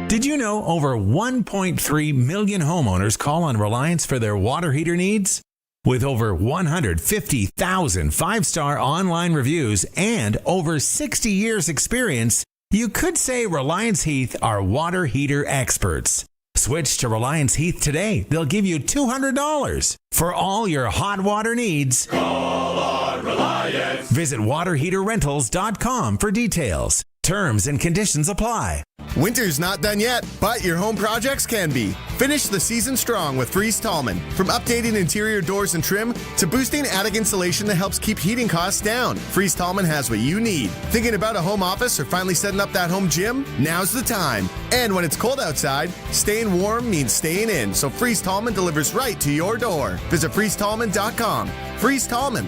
Did you know over 1.3 million homeowners call on Reliance for their water heater needs? With over 150,000 5-star online reviews and over 60 years experience, you could say Reliance Heath are water heater experts. Switch to Reliance Heath today. They'll give you $200 for all your hot water needs. Call on Reliance. Visit waterheaterrentals.com for details. Terms and conditions apply. Winter's not done yet, but your home projects can be. Finish the season strong with Freeze Tallman. From updating interior doors and trim to boosting attic insulation that helps keep heating costs down, Freeze Tallman has what you need. Thinking about a home office or finally setting up that home gym? Now's the time. And when it's cold outside, staying warm means staying in, so Freeze Tallman delivers right to your door. Visit freezetallman.com. Freeze Tallman.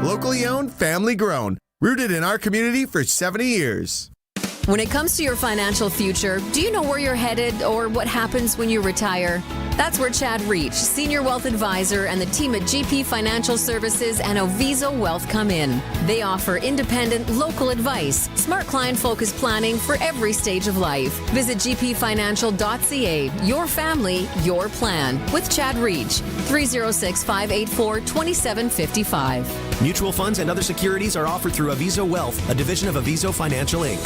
Locally owned, family grown. Rooted in our community for 70 years. When it comes to your financial future, do you know where you're headed or what happens when you retire? That's where Chad Reach, Senior Wealth Advisor, and the team at GP Financial Services and Oviso Wealth come in. They offer independent, local advice, smart client-focused planning for every stage of life. Visit gpfinancial.ca. Your family, your plan. With Chad Reach, 306-584-2755. Mutual funds and other securities are offered through Oviso Wealth, a division of Oviso Financial Inc.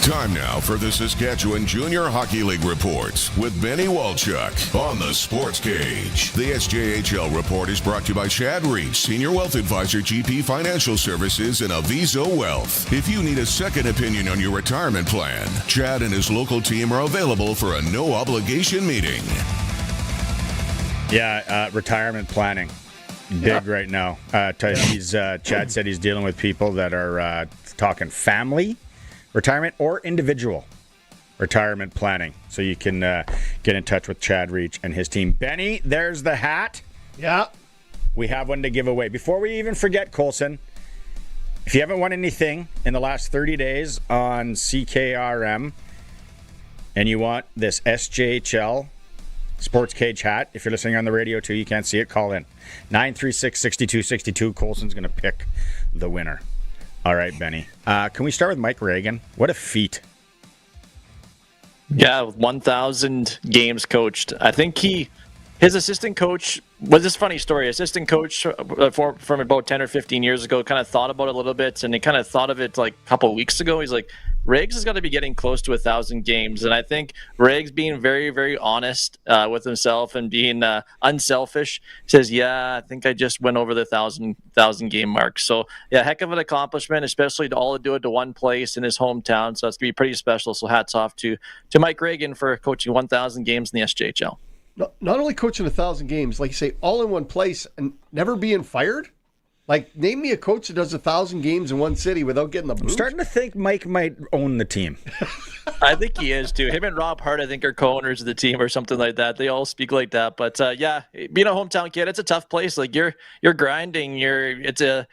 Time now for the Saskatchewan Junior Hockey League reports with Benny Walchuk on the Sportscage. The SJHL report is brought to you by Chad Reach, Senior Wealth Advisor, GP Financial Services, and Oviso Wealth. If you need a second opinion on your retirement plan, Chad and his local team are available for a no-obligation meeting. Yeah, retirement planning. Big right now. Chad said he's dealing with people that are talking family retirement or individual retirement planning. So you can get in touch with Chad Reach and his team. Benny, there's the hat. Yeah. We have one to give away. Before we even forget, Colson, if you haven't won anything in the last 30 days on CKRM and you want this SJHL Sportscage hat, if you're listening on the radio too, you can't see it, call in. 936-6262. Colson's going to pick the winner. All right, Benny. Can we start with Mike Reagan? What a feat. Yeah, 1,000 games coached. I think his assistant coach was this funny story. Assistant coach from about 10 or 15 years ago kind of thought about it a little bit, and he kind of thought of it like a couple of weeks ago. He's like, Riggs has got to be getting close to 1,000 games. And I think Riggs being very, very honest with himself and being unselfish says, yeah, I think I just went over the 1,000 game mark. So, yeah, heck of an accomplishment, especially to all do it to one place in his hometown. So it's going to be pretty special. So hats off to Mike Reagan for coaching 1,000 games in the SJHL. Not only coaching 1,000 games, like you say, all in one place and never being fired? Like, name me a coach that does 1,000 games in one city without getting the boot. I'm starting to think Mike might own the team. I think he is, too. Him and Rob Hart, I think, are co-owners of the team or something like that. They all speak like that. But, yeah, being a hometown kid, it's a tough place. Like, you're grinding. It's a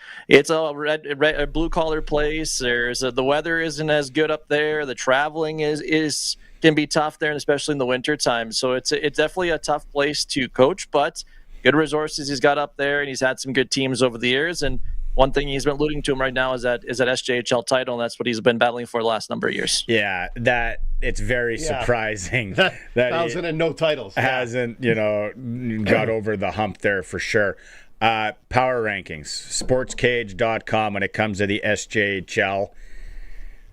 red blue-collar place. The weather isn't as good up there. The traveling can be tough there, and especially in the winter time. So it's definitely a tough place to coach, but good resources he's got up there, and he's had some good teams over the years. And one thing he's been alluding to him right now is that SJHL title, and that's what he's been battling for the last number of years. Yeah, that it's very surprising that 1,000 and no titles hasn't got over the hump there for sure. Power rankings, sportscage.com when it comes to the SJHL.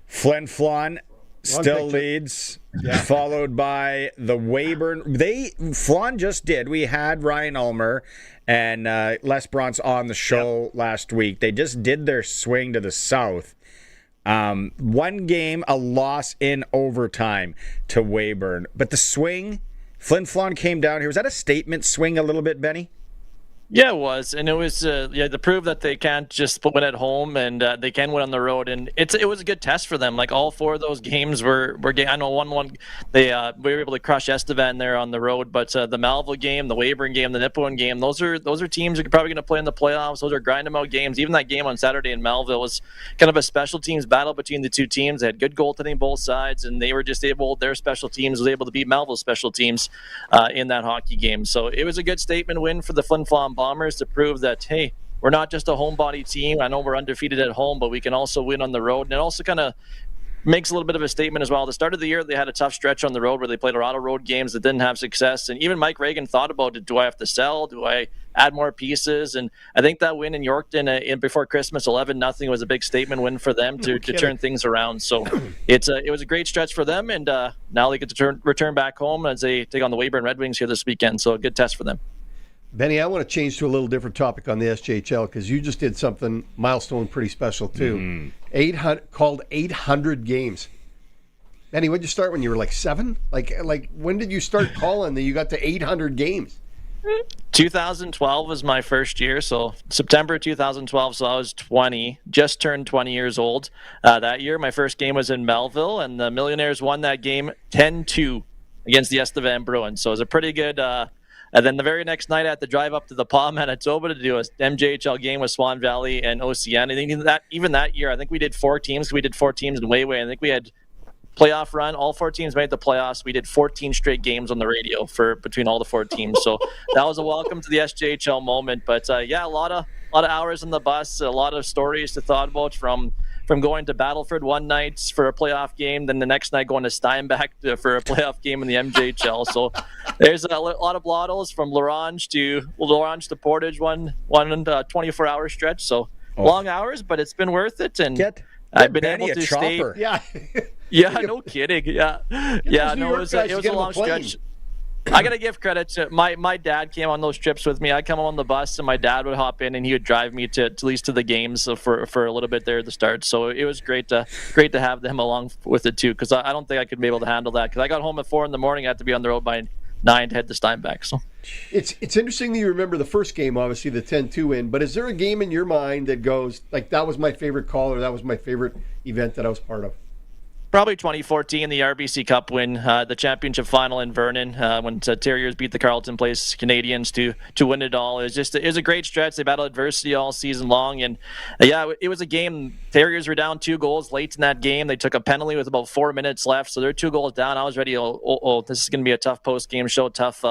Flin Flon still leads, followed by the Weyburn. Flon just did. We had Ryan Ulmer and Les Bronze on the show last week. They just did their swing to the south. One game, a loss in overtime to Weyburn. But the swing, Flin Flon came down here. Was that a statement swing a little bit, Benny? Yeah, it was, and it was to prove that they can't just win at home and they can win on the road, and it was a good test for them. Like all four of those games were I know 1-1 we were able to crush Estevan there on the road, but the Melville game, the Weyburn game, the Nipawin game, those are teams that are probably going to play in the playoffs. Those are grind them out games. Even that game on Saturday in Melville was kind of a special teams battle between the two teams. They had good goaltending both sides, and they were just their special teams was able to beat Melville's special teams in that hockey game. So it was a good statement win for the Flin Flon Bombers to prove that, hey, we're not just a homebody team. I know we're undefeated at home, but we can also win on the road. And it also kind of makes a little bit of a statement as well. At the start of the year, they had a tough stretch on the road where they played a lot of road games that didn't have success. And even Mike Reagan thought about it. Do I have to sell? Do I add more pieces? And I think that win in Yorkton before Christmas, 11-0, was a big statement win for them to turn things around. So it was a great stretch for them. And now they get to return back home as they take on the Weyburn Red Wings here this weekend. So a good test for them. Benny, I want to change to a little different topic on the SJHL because you just did something milestone pretty special too. 800 games. Benny, when did you start? When you were like 7? Like when did you start calling that you got to 800 games? 2012 was my first year, so September 2012, so I was 20, just turned 20 years old that year. My first game was in Melville, and the Millionaires won that game 10-2 against the Estevan Bruins, so it was a pretty good and then the very next night I had to drive up to the Pas, Manitoba to do a MJHL game with Swan Valley and OCN. And even that year, I think we did 4 teams. We did 4 teams in Wayway. I think we had playoff run. All 4 teams made the playoffs. We did 14 straight games on the radio between all the 4 teams. So that was a welcome to the SJHL moment. But a lot of hours on the bus, a lot of stories to thought about from going to Battleford one night for a playoff game, then the next night going to Steinbach for a playoff game in the MJHL. So there's a lot of blottles from L'Orange to Portage, one 24-hour stretch. So long hours, but it's been worth it. And I've been able to stay. Yeah. Yeah, no kidding. Yeah. No, it was a long stretch. I got to give credit to my dad came on those trips with me. I'd come on the bus and my dad would hop in and he would drive me to at least to the games for a little bit there at the start. So it was great to have them along with it too, because I don't think I could be able to handle that, because I got home at 4 a.m. I had to be on the road by 9 to head to Steinbach. So it's interesting that you remember the first game, obviously the 10-2 win, but is there a game in your mind that goes like that was my favorite call or that was my favorite event that I was part of? Probably 2014, the RBC Cup win, the championship final in Vernon, when Terriers beat the Carleton Place Canadians to win it all. It was a great stretch. They battled adversity all season long, and it was a game. Terriers were down 2 goals late in that game. They took a penalty with about 4 minutes left, so they're 2 goals down. I was ready. This is going to be a tough post-game show, tough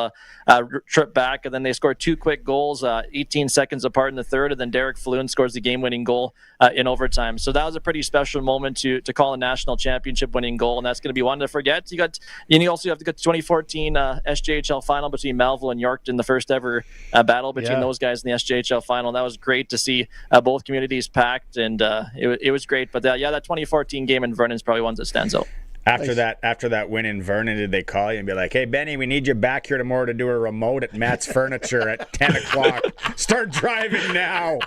trip back, and then they scored 2 quick goals, 18 seconds apart in the third, and then Derek Falloon scores the game-winning goal in overtime. So that was a pretty special moment to call a national championship winning goal, and that's going to be one to forget. You also have to get the 2014 SJHL final between Melville and Yorkton, the first ever battle between those guys in the SJHL final. That was great to see both communities packed, and it was great. But that 2014 game in Vernon is probably one that stands out. After that win in Vernon, did they call you and be like, "Hey Benny, we need you back here tomorrow to do a remote at Matt's Furniture at 10 o'clock. Start driving now."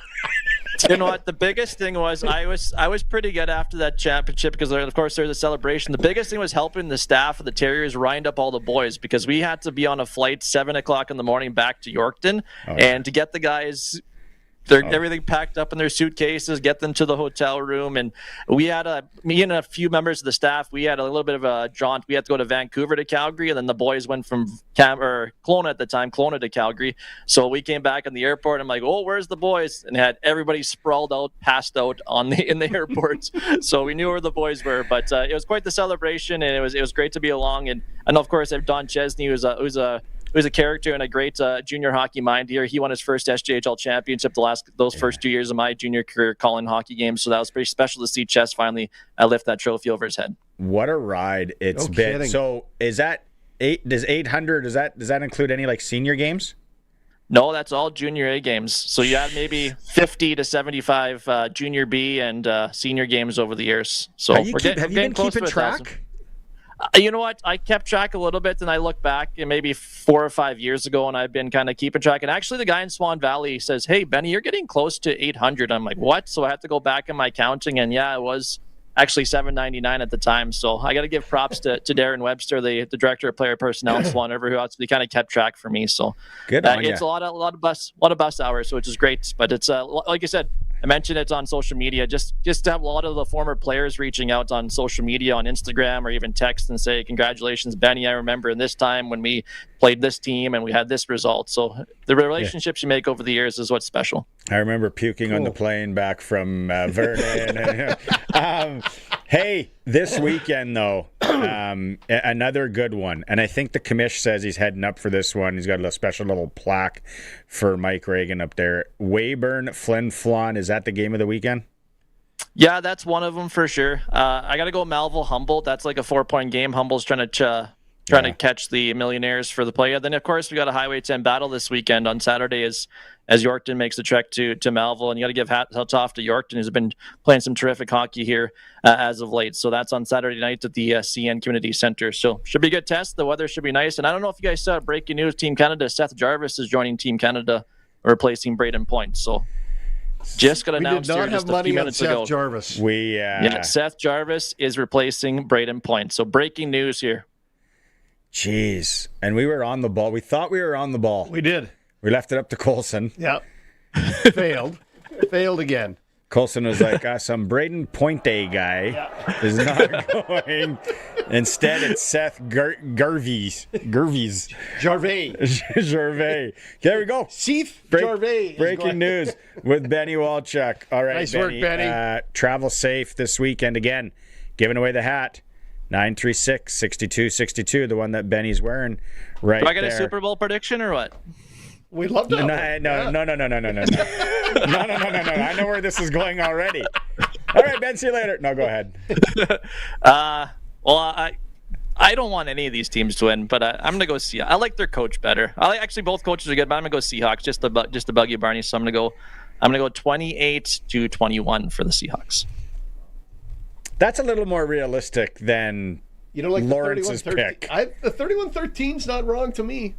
You know what? The biggest thing was I was pretty good after that championship, because of course there's a celebration. The biggest thing was helping the staff of the Terriers wind up all the boys, because we had to be on a flight 7 o'clock in the morning back to Yorkton, and to get the guys everything packed up in their suitcases, get them to the hotel room. And we had me and a few members of the staff, we had a little bit of a jaunt. We had to go to Vancouver to Calgary, and then the boys went from Kelowna at the time, Kelowna to Calgary. So we came back in the airport. I'm like, "Oh, where's the boys?" And had everybody sprawled out, passed out in the airport. So we knew where the boys were. But it was quite the celebration, and it was great to be along. And of course, Don Chesney, who's a character and a great junior hockey mind here. He won his first SJHL championship those first 2 years of my junior career calling hockey games. So that was pretty special to see Chess finally lift that trophy over his head. What a ride it's been. Kidding. So is that 800? Does that include any like senior games? No, that's all junior A games. So you had maybe 50 to 75 junior B and senior games over the years. So have you been keeping track? You know what? I kept track a little bit, and I look back and maybe 4 or 5 years ago, and I've been kind of keeping track. And actually, the guy in Swan Valley says, "Hey, Benny, you're getting close to 800." I'm like, "What?" So I had to go back in my counting, and it was actually 799 at the time. So I got to give props to Darren Webster, the director of player personnel in Swan River, who actually kind of kept track for me. So good on it's a lot of bus hours, which is great. But it's like I said, I mentioned it on social media, just to have a lot of the former players reaching out on social media, on Instagram, or even text and say, "Congratulations, Benny. I remember in this time when we played this team and we had this result." So the relationships you make over the years is what's special. I remember puking on the plane back from Vernon. Hey, this weekend, though, another good one. And I think the commish says he's heading up for this one. He's got a special little plaque for Mike Reagan up there. Weyburn, Flin Flon, is that the game of the weekend? Yeah, that's one of them for sure. I got to go Melville Humboldt. That's like a 4-point game. Humble's trying to catch the Millionaires for the play. And then, of course, we got a Highway 10 battle this weekend on Saturday as Yorkton makes the trek to Melville. And you got to give hats off to Yorkton, who's been playing some terrific hockey here as of late. So that's on Saturday night at the CN Community Center. So should be a good test. The weather should be nice. And I don't know if you guys saw breaking news, Team Canada, Seth Jarvis is joining Team Canada, replacing Braden Point. So just got announced here just a few minutes ago. Jarvis. Seth Jarvis is replacing Braden Point. So breaking news here. Jeez. And we were on the ball. We thought we were on the ball. We did. We left it up to Colson. Yep. Failed. Failed again. Colson was like, some Braden Pointe guy is not going. Instead, it's Seth Gervais. Gervais. There we go. Seth Gervais. Breaking news with Benny Walchuk. All right, nice work, Benny. Travel safe this weekend again. Giving away the hat. 936-6262, the one that Benny's wearing right Do I get there. a Super Bowl prediction or what? We'd love to. No. I know where this is going already. All right, Ben, see you later. No, go ahead. I don't want any of these teams to win, but I'm going to go Seahawks. I like their coach better. Actually, both coaches are good, but I'm going to go Seahawks just to bug you, Barney. So I'm going to go 28-21 for the Seahawks. That's a little more realistic than Lawrence's pick. The 31-13's not wrong to me.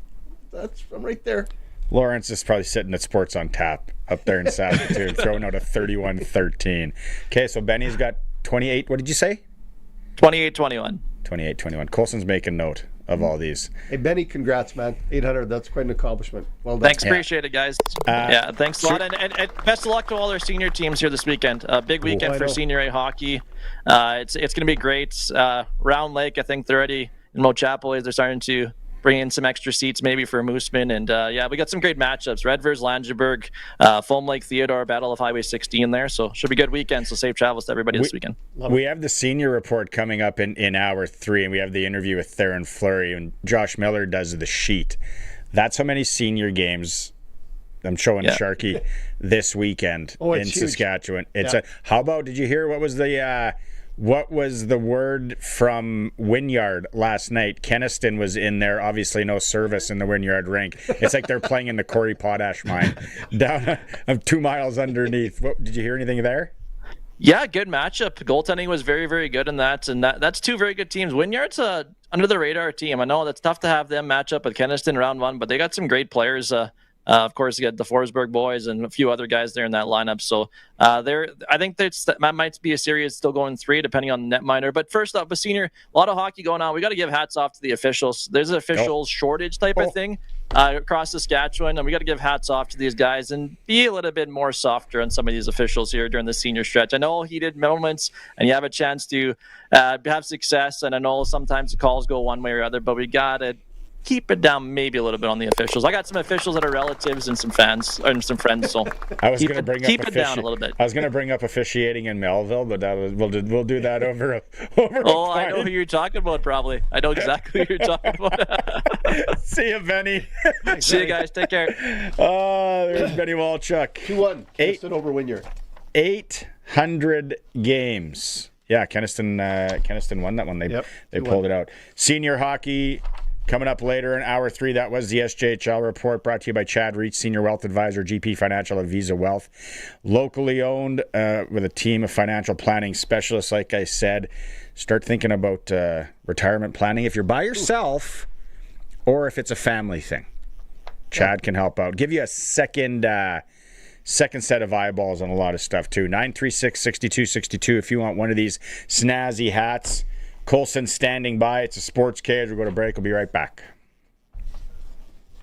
I'm right there. Lawrence is probably sitting at Sports on Tap up there in Saskatoon, throwing out a 31-13. Okay, so Benny's got 28. What did you say? 28-21. 28-21. Colson's making note of all these. Hey, Benny, congrats, man. 800, that's quite an accomplishment. Well done. Thanks, appreciate it, guys. Thanks a lot. And best of luck to all our senior teams here this weekend. Big weekend for Senior A hockey. It's going to be great. Round Lake, I think they're already in Mo Chapel. They're starting to bring in some extra seats maybe for Mooseman. And we got some great matchups. Red vs. Langeberg, Foam Lake Theodore, Battle of Highway 16 there. So should be a good weekend. So safe travels to everybody this weekend. We have the senior report coming up in hour 3, and we have the interview with Theron Fleury, and Josh Miller does the sheet. That's how many senior games I'm showing Sharky this weekend in Saskatchewan. How about, did you hear what was the word from Wynyard last night? Kenniston was in there. Obviously no service in the Wynyard rink. It's like they're playing in the Corey Potash mine down 2 miles underneath. Did you hear anything there? Yeah, good matchup. Goaltending was very, very good in that. And that's two very good teams. Wynyard's a under-the-radar team. I know that's tough to have them match up with Kenniston round 1, but they got some great players. Of course, you got the Forsberg boys and a few other guys there in that lineup. So I think that might be a series still going 3, depending on the netminder. But first up, a senior, a lot of hockey going on. We got to give hats off to the officials. There's an officials shortage type of thing across Saskatchewan, and we got to give hats off to these guys and be a little bit more softer on some of these officials here during the senior stretch. I know heated moments, and you have a chance to have success, and I know sometimes the calls go one way or other, but we got to keep it down maybe a little bit on the officials. I got some officials that are relatives and some fans and some friends, so keep it down a little bit. I was going to bring up officiating in Melville, but we'll do that over I know who you're talking about, probably. I know exactly who you're talking about. See you, Benny. See you guys. Take care. There's Benny Walchuk. 2-1. Keniston over Wynyard. 800 games. Yeah, Keniston won that one. They pulled it out. Senior hockey coming up later in hour 3. That was the SJHL report, brought to you by Chad Reach, Senior Wealth Advisor, GP Financial at Visa Wealth. Locally owned with a team of financial planning specialists, like I said. Start thinking about retirement planning if you're by yourself or if it's a family thing. Chad can help out. Give you a second set of eyeballs on a lot of stuff, too. 936-6262 if you want one of these snazzy hats. Colson standing by. It's a Sports Cage. We'll go to break. We'll be right back.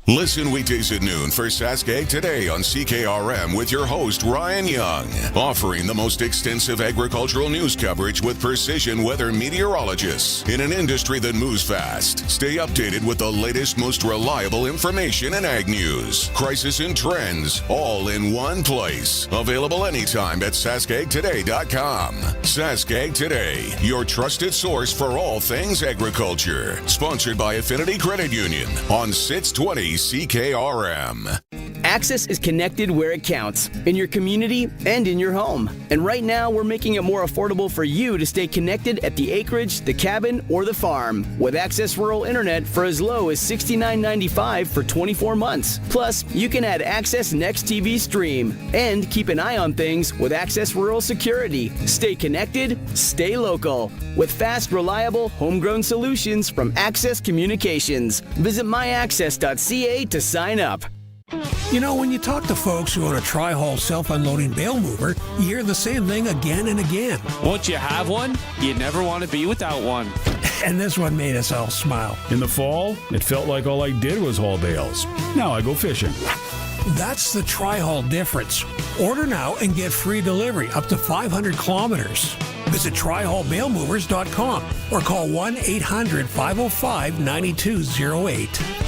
Listen weekdays at noon for Saskatchewan Today on CKRM with your host, Ryan Young, offering the most extensive agricultural news coverage with precision weather meteorologists in an industry that moves fast. Stay updated with the latest, most reliable information in ag news, crisis and trends, all in one place. Available anytime at saskagtoday.com. Saskag Today, your trusted source for all things agriculture. Sponsored by Affinity Credit Union on 620 CKRM. Access is connected where it counts, in your community and in your home. And right now, we're making it more affordable for you to stay connected at the acreage, the cabin, or the farm. With Access Rural Internet for as low as $69.95 for 24 months. Plus, you can add Access Next TV Stream and keep an eye on things with Access Rural Security. Stay connected, stay local. With fast, reliable, homegrown solutions from Access Communications. Visit myaccess.ca to sign up. You know, when you talk to folks who own a tri-haul self-unloading bale mover, you hear the same thing again and again. Once you have one, you never want to be without one. And this one made us all smile. In the fall, it felt like all I did was haul bales. Now I go fishing. That's the tri-haul difference. Order now and get free delivery up to 500 kilometers. Visit trihaulbalemovers.com or call 1-800-505-9208.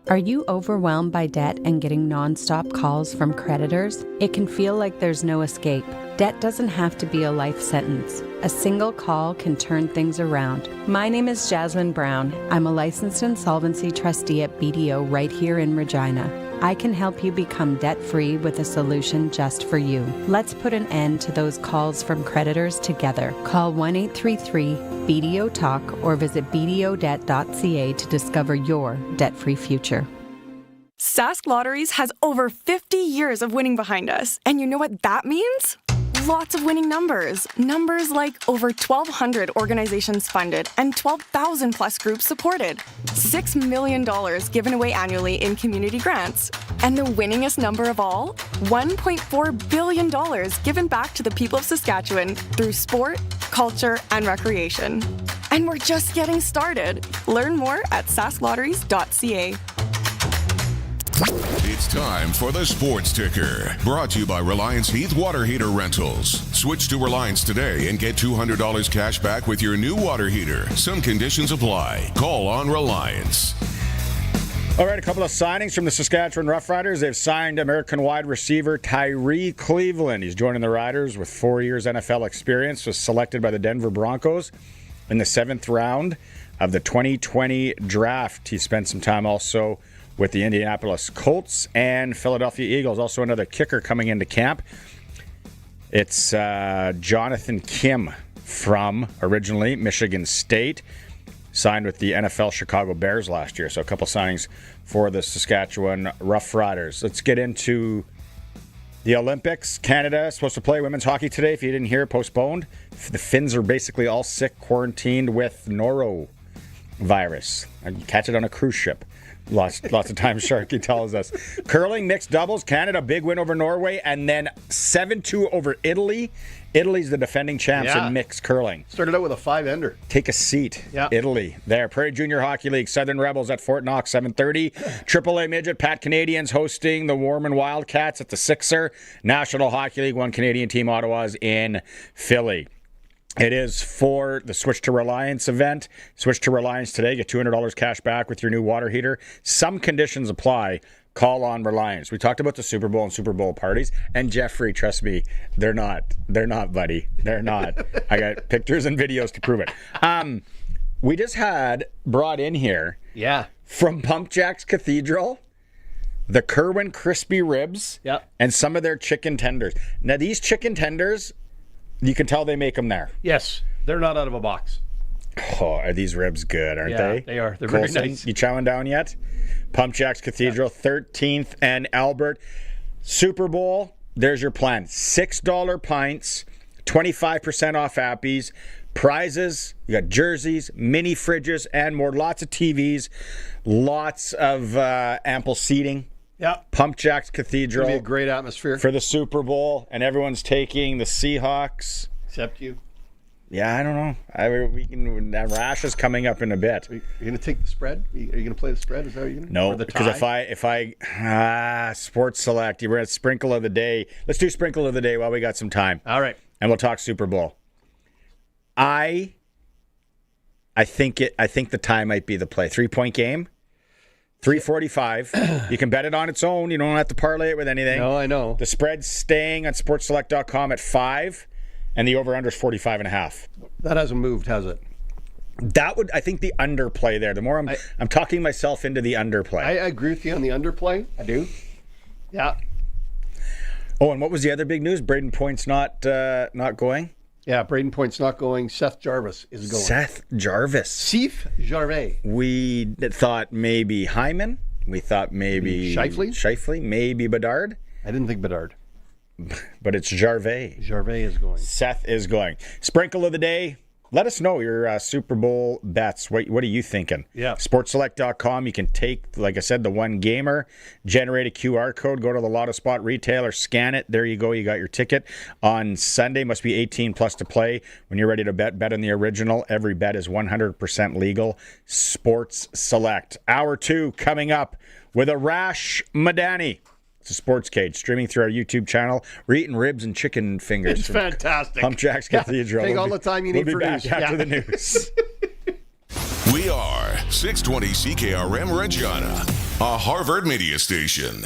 Are you overwhelmed by debt and getting nonstop calls from creditors? It can feel like there's no escape. Debt doesn't have to be a life sentence. A single call can turn things around. My name is Jasmine Brown. I'm a licensed insolvency trustee at BDO right here in Regina. I can help you become debt-free with a solution just for you. Let's put an end to those calls from creditors together. Call 1-833-BDO-TALK or visit bdodebt.ca to discover your debt-free future. Sask Lotteries has over 50 years of winning behind us. And you know what that means? Lots of winning numbers. Numbers like over 1,200 organizations funded and 12,000 plus groups supported. $6 million given away annually in community grants. And the winningest number of all? $1.4 billion given back to the people of Saskatchewan through sport, culture, and recreation. And we're just getting started. Learn more at sasklotteries.ca. It's time for the Sports Ticker, brought to you by Reliance Heath Water Heater Rentals. Switch to Reliance today and get $200 cash back with your new water heater. Some conditions apply. Call on Reliance. All right, a couple of signings from the Saskatchewan Roughriders. They've signed American wide receiver Tyree Cleveland. He's joining the Riders with 4 years NFL experience. Was selected by the Denver Broncos in the 7th round of the 2020 draft. He spent some time also with the Indianapolis Colts and Philadelphia Eagles. Also another kicker coming into camp. It's Jonathan Kim from, originally, Michigan State. Signed with the NFL Chicago Bears last year. So a couple signings for the Saskatchewan Roughriders. Let's get into the Olympics. Canada is supposed to play women's hockey today. If you didn't hear, postponed. The Finns are basically all sick, quarantined with norovirus. You catch it on a cruise ship. Lots of times, Sharky tells us. Curling, mixed doubles, Canada, big win over Norway, and then 7-2 over Italy. Italy's the defending champs in mixed curling. Started out with a 5-ender. Take a seat. Italy there. Prairie Junior Hockey League, Southern Rebels at Fort Knox, 7:30. AAA Midget, Pat Canadians hosting the Warman Wildcats at the Sixer. National Hockey League, one Canadian team, Ottawa's in Philly. It is for the Switch to Reliance event. Switch to Reliance today. Get $200 cash back with your new water heater. Some conditions apply. Call on Reliance. We talked about the Super Bowl and Super Bowl parties. And Jeffrey, trust me, they're not. They're not, buddy. They're not. I got pictures and videos to prove it. We just had brought in here from Pump Jacks Cathedral the Kerwin crispy ribs and some of their chicken tenders. Now, these chicken tenders, you can tell they make them there. Yes, they're not out of a box. Oh, are these ribs good, aren't they? They are. They're Colson, very nice. You chowing down yet? Pump Jacks Cathedral, 13th and Albert. Super Bowl, there's your plan. $6 pints, 25% off Appies, prizes, you got jerseys, mini fridges, and more. Lots of TVs, lots of ample seating. Pump Jacks Cathedral. It'll be a great atmosphere for the Super Bowl, and everyone's taking the Seahawks. Except you. Yeah, I don't know. We can. Arash is coming up in a bit. Are you going to take the spread? Are you going to play the spread? Is that what you're going to? No, because if I Sports Select, we're at Sprinkle of the Day. Let's do Sprinkle of the Day while we got some time. All right, and we'll talk Super Bowl. I think the tie might be the play. 3-point game. 3:45. You can bet it on its own. You don't have to parlay it with anything. No, I know. The spread's staying on sportselect.com at 5, and the over-under is 45.5. That hasn't moved, has it? That would, I think, the underplay there. The more I'm talking myself into the underplay. I agree with you on the underplay. I do. Yeah. Oh, and what was the other big news? Braden Point's not going. Yeah, Braden Point's not going. Seth Jarvis is going. Seth Jarvis. Seth Jarvis. We thought maybe Hyman. We thought maybe Shifley. Maybe Bedard. I didn't think Bedard. But it's Jarvis. Jarvis is going. Seth is going. Sprinkle of the Day. Let us know your Super Bowl bets. What are you thinking? Yeah. Sportselect.com. You can take, like I said, the one gamer, generate a QR code, go to the Lotto Spot retailer, scan it. There you go. You got your ticket. On Sunday, must be 18 plus to play. When you're ready to bet on the original. Every bet is 100% legal. Sports Select. Hour 2 coming up with Arash Madani. It's a Sportscage, streaming through our YouTube channel. We're eating ribs and chicken fingers. It's fantastic. Pump Jacks Cathedral. Take all the time you need for news. We'll be back after the news. We are 620 CKRM Regina, a Harvard media station.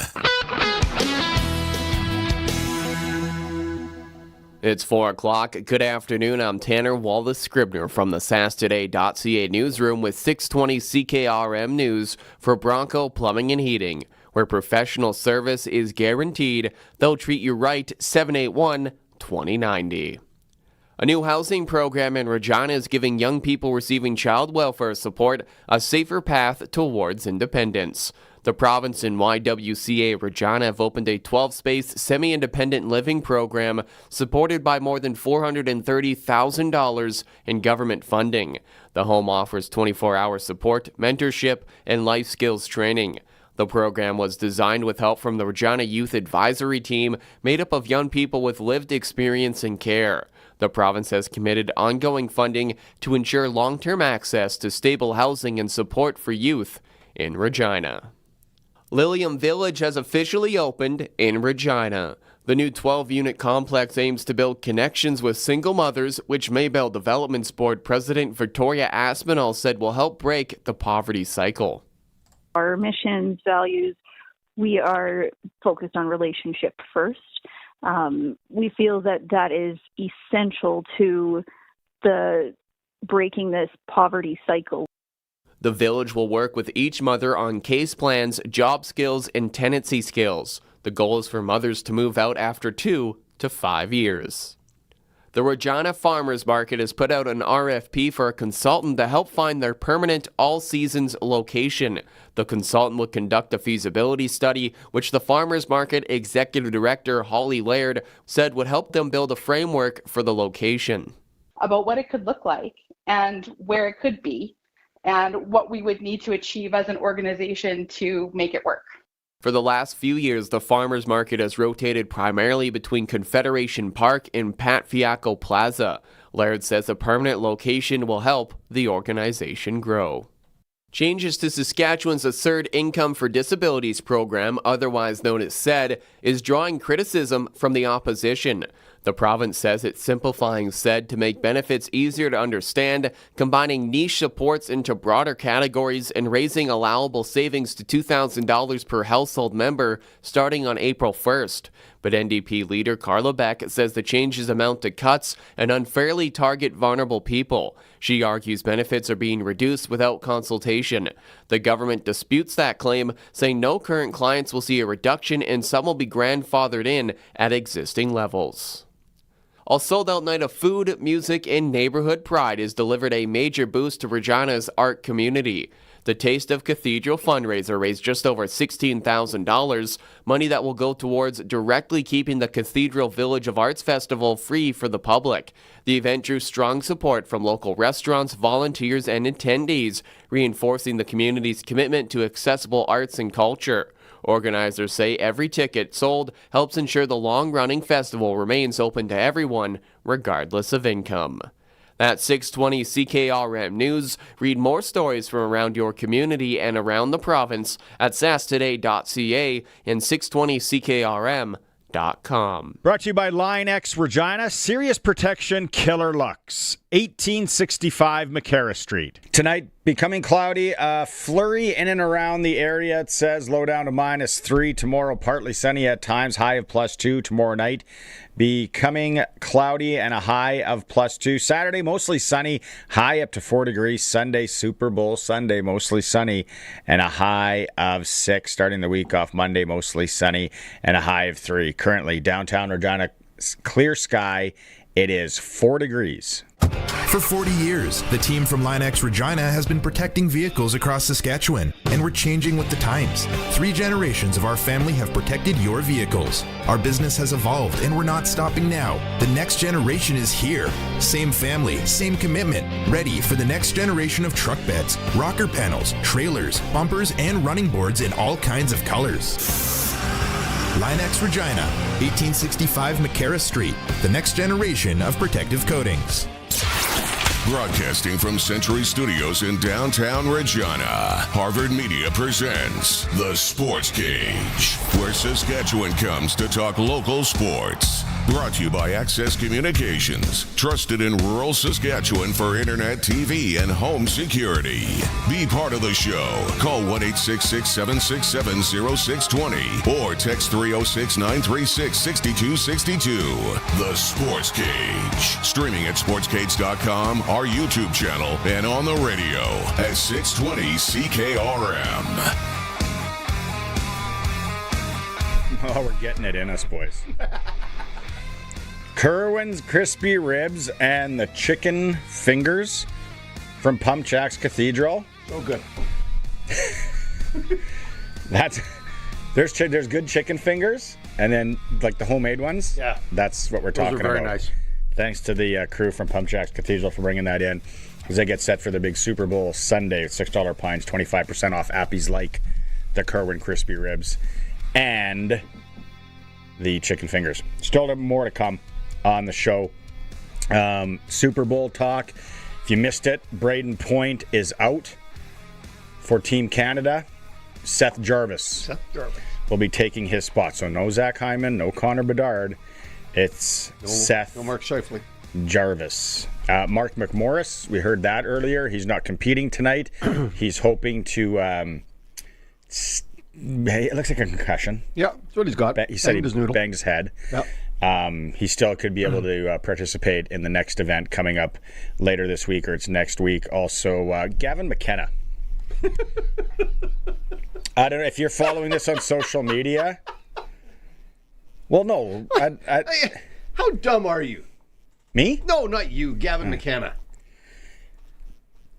It's 4 o'clock. Good afternoon. I'm Tanner Wallace-Scribner from the SaskToday.ca newsroom with 620 CKRM News for Bronco Plumbing and Heating, where professional service is guaranteed. They'll treat you right. 781-2090. A new housing program in Regina is giving young people receiving child welfare support a safer path towards independence. The province and YWCA Regina have opened a 12-space semi-independent living program supported by more than $430,000 in government funding. The home offers 24-hour support, mentorship, and life skills training. The program was designed with help from the Regina Youth Advisory Team, made up of young people with lived experience in care. The province has committed ongoing funding to ensure long-term access to stable housing and support for youth in Regina. Lilium Village has officially opened in Regina. The new 12-unit complex aims to build connections with single mothers, which Maybell Developments Board President Victoria Aspinall said will help break the poverty cycle. Our missions, values, we are focused on relationship first. We feel that is essential to the breaking this poverty cycle. The village will work with each mother on case plans, job skills, and tenancy skills. The goal is for mothers to move out after 2 to 5 years. The Regina Farmers Market has put out an RFP for a consultant to help find their permanent all-seasons location. The consultant will conduct a feasibility study, which the Farmers Market Executive Director Holly Laird said would help them build a framework for the location. About what it could look like and where it could be, and what we would need to achieve as an organization to make it work. For the last few years, the farmers market has rotated primarily between Confederation Park and Pat Fiacco Plaza. Laird says a permanent location will help the organization grow. Changes to Saskatchewan's Assured Income for Disabilities program, otherwise known as SED, is drawing criticism from the opposition. The province says it's simplifying SED to make benefits easier to understand, combining niche supports into broader categories and raising allowable savings to $2,000 per household member starting on April 1st. But NDP leader Carla Beck says the changes amount to cuts and unfairly target vulnerable people. She argues benefits are being reduced without consultation. The government disputes that claim, saying no current clients will see a reduction and some will be grandfathered in at existing levels. A sold-out night of food, music, and neighborhood pride has delivered a major boost to Regina's art community. The Taste of Cathedral fundraiser raised just over $16,000, money that will go towards directly keeping the Cathedral Village of Arts Festival free for the public. The event drew strong support from local restaurants, volunteers, and attendees, reinforcing the community's commitment to accessible arts and culture. Organizers say every ticket sold helps ensure the long-running festival remains open to everyone, regardless of income. That's 620 CKRM News. Read more stories from around your community and around the province at sasktoday.ca and 620CKRM.com. Brought to you by Line X Regina, Serious Protection Killer Lux, 1865 McCarra Street. Tonight, becoming cloudy, flurry in and around the area. It says low down to -3. Tomorrow, partly sunny at times, high of +2 tomorrow night. Becoming cloudy and a high of +2. Saturday, mostly sunny, high up to 4 degrees. Sunday, Super Bowl Sunday, mostly sunny and a high of 6. Starting the week off Monday, mostly sunny and a high of 3. Currently, downtown Regina, clear sky. It is 4 degrees. For 40 years, the team from Line X Regina has been protecting vehicles across Saskatchewan, and we're changing with the times. 3 generations of our family have protected your vehicles. Our business has evolved, and we're not stopping now. The next generation is here. Same family, same commitment. Ready for the next generation of truck beds, rocker panels, trailers, bumpers, and running boards in all kinds of colors. Line X Regina, 1865 McCarra Street, the next generation of protective coatings. Broadcasting from Century Studios in downtown Regina, Harvard Media presents The Sports Cage, where Saskatchewan comes to talk local sports. Brought to you by Access Communications, trusted in rural Saskatchewan for internet, TV, and home security. Be part of the show. Call 1-866-767-0620 or text 306-936-6262. The Sports Cage. Streaming at sportscage.com, our YouTube channel, and on the radio at 620 CKRM. Oh, we're getting it in us, boys. Kerwin's Crispy Ribs and the Chicken Fingers from Pump Jack's Cathedral. So good. There's good chicken fingers, and then like the homemade ones. Yeah, that's what we're talking about. Those are very nice. Thanks to the crew from Pump Jack's Cathedral for bringing that in, as they get set for the big Super Bowl Sunday. $6 pints, 25% off Appies like the Kerwin Crispy Ribs and the chicken fingers. Still more to come on the show. Super Bowl talk. If you missed it, Braden Point is out for Team Canada. Seth Jarvis will be taking his spot. So no Zach Hyman, no Connor Bedard. It's Seth. No Mark Scheifele. Jarvis. Mark McMorris, we heard that earlier. He's not competing tonight. He's hoping to... it looks like a concussion. Yeah, that's what he's got. He said he banged his head. Yep. He still could be able to participate in the next event coming up later this week, or it's next week. Also, Gavin McKenna. I don't know if you're following this on social media. Well, no. How dumb are you? Me? No, not you. Gavin McKenna.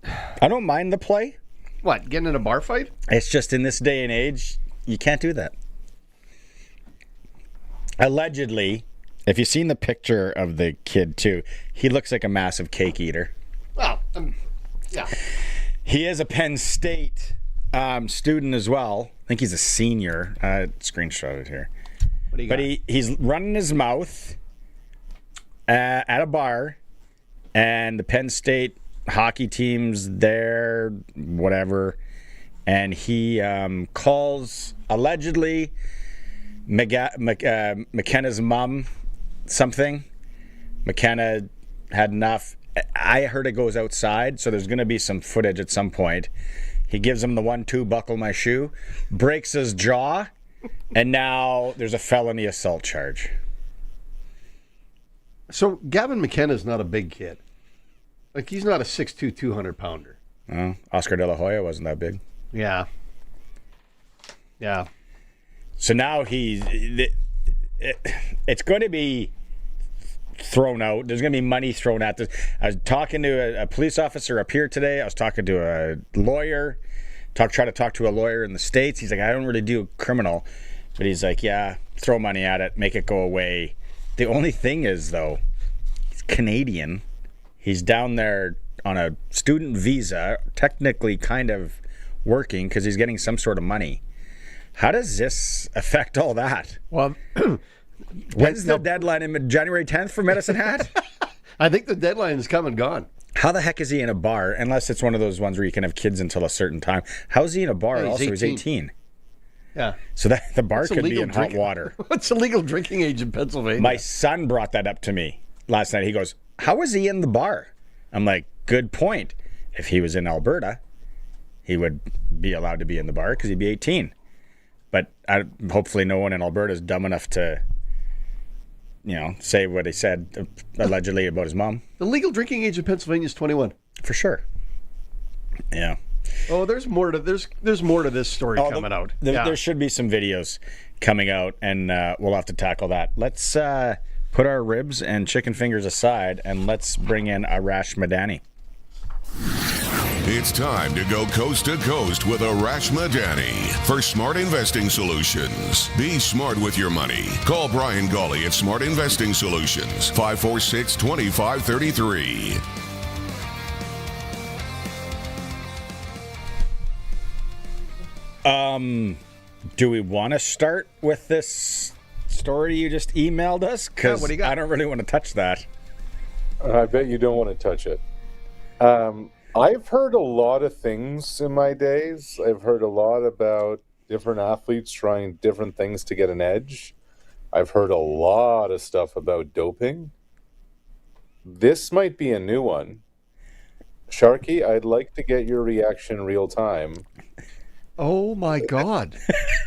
I don't mind the play. What, getting in a bar fight? It's just in this day and age, you can't do that. Allegedly, if you've seen the picture of the kid too, he looks like a massive cake eater. Well, yeah. He is a Penn State student as well. I think he's a senior. Screenshot it here. What do you got? But he's running his mouth at a bar, and the Penn State hockey team's there, whatever, and he calls allegedly McKenna's mom something. McKenna had enough. I heard it goes outside, so there's going to be some footage at some point. He gives him the 1-2, buckle my shoe, breaks his jaw, and now there's a felony assault charge. So Gavin McKenna's not a big kid. Like, he's not a 6'2", 200-pounder. Oh, Oscar De La Hoya wasn't that big. Yeah. Yeah. So now it's going to be thrown out. There's going to be money thrown at this. I was talking to a police officer up here today. I was talking to a lawyer. Try to talk to a lawyer in the States. He's like, I don't really do criminal. But he's like, yeah, throw money at it, make it go away. The only thing is, though, he's Canadian. He's down there on a student visa, technically kind of working because he's getting some sort of money. How does this affect all that? Well, when's the deadline? In January 10th for Medicine Hat? I think the deadline is come and gone. How the heck is he in a bar? Unless it's one of those ones where you can have kids until a certain time. How is he in a bar? Yeah, he's 18. Yeah. So that the bar could be in hot water. What's the legal drinking age in Pennsylvania? My son brought that up to me last night. He goes, how is he in the bar? I'm like, good point. If he was in Alberta, he would be allowed to be in the bar because he'd be 18. But hopefully no one in Alberta is dumb enough to, say what he said allegedly about his mom. The legal drinking age in Pennsylvania is 21. For sure. Yeah. Oh, there's more to this story coming out. There should be some videos coming out, and we'll have to tackle that. Let's put our ribs and chicken fingers aside, and let's bring in Arash Madani. It's time to go coast to coast with Arash Madani for Smart Investing Solutions. Be smart with your money. Call Brian Gawley at Smart Investing Solutions, 546-2533. Do we want to start with this story you just emailed us? Because what do you got? I don't really want to touch that. I bet you don't want to touch it. I've heard a lot of things in my days. I've heard a lot about different athletes trying different things to get an edge. I've heard a lot of stuff about doping. This might be a new one. Sharky, I'd like to get your reaction real time. Oh my God.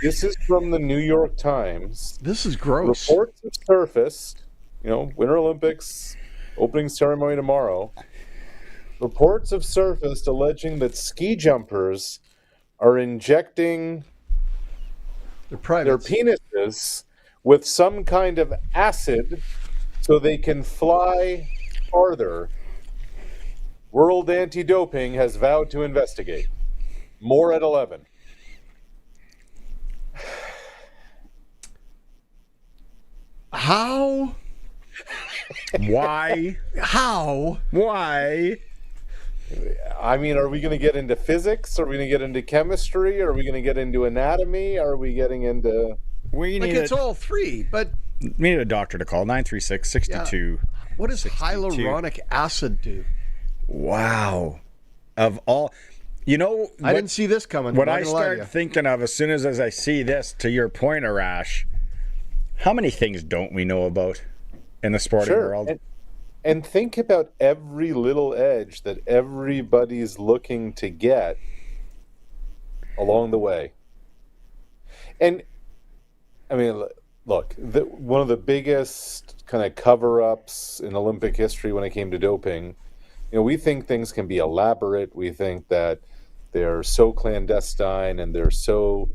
This is from the New York Times. This is gross. Reports have surfaced, Winter Olympics, opening ceremony tomorrow. Reports have surfaced alleging that ski jumpers are injecting their penises with some kind of acid so they can fly farther. World Anti-Doping has vowed to investigate. More at 11. How? Why? How? Why? I mean, are we going to get into physics? Are we going to get into chemistry? Are we going to get into anatomy? Are we getting into... It's all three, but... We need a doctor to call, 936-62. What does hyaluronic acid do? Wow. Of all... I didn't see this coming. What I start thinking of as soon as I see this, to your point, Arash, how many things don't we know about in the sporting world? And think about every little edge that everybody's looking to get along the way. And, I mean, look, one of the biggest kind of cover-ups in Olympic history when it came to doping, we think things can be elaborate. We think that they're so clandestine and they're so,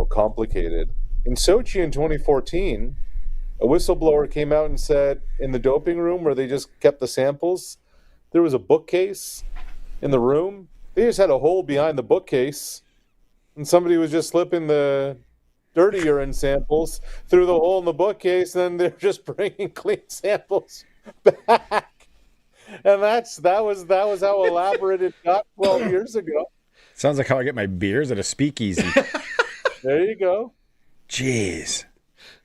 complicated. In Sochi in 2014, a whistleblower came out and said in the doping room where they just kept the samples, there was a bookcase in the room. They just had a hole behind the bookcase, and somebody was just slipping the dirty urine samples through the hole in the bookcase, and then they're just bringing clean samples back. And that was how elaborate it got 12 years ago. Sounds like how I get my beers at a speakeasy. There you go. Jeez.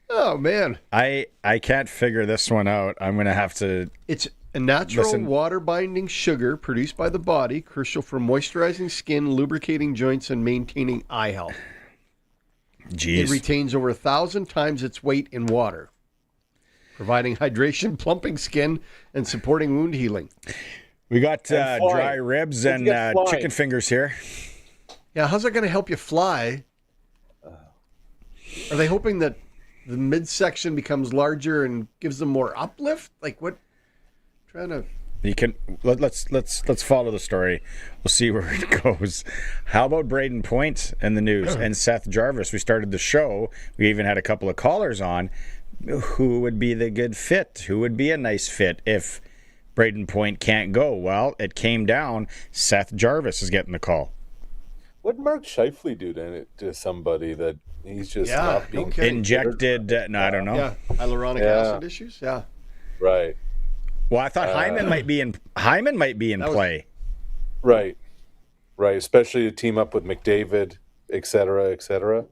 Oh, man. I can't figure this one out. I'm going to have to... It's a natural water-binding sugar produced by the body, crucial for moisturizing skin, lubricating joints, and maintaining eye health. Jeez. It retains over 1,000 times its weight in water, providing hydration, plumping skin, and supporting wound healing. We got dry ribs and chicken fingers here. Yeah, how's that going to help you fly? Are they hoping that the midsection becomes larger and gives them more uplift? Like what? Trying to. You can let's follow the story. We'll see where it goes. How about Braden Point in the news and Seth Jarvis? We started the show. We even had a couple of callers on. Who would be the good fit? Who would be a nice fit if Braden Point can't go? Well, it came down. Seth Jarvis is getting the call. What did Mark Scheifele do to somebody that he's just not being injected? No, I don't know. Yeah, hyaluronic acid issues. Yeah, right. Well, I thought Hyman might be in play. Right. Especially to team up with McDavid, et cetera, et cetera.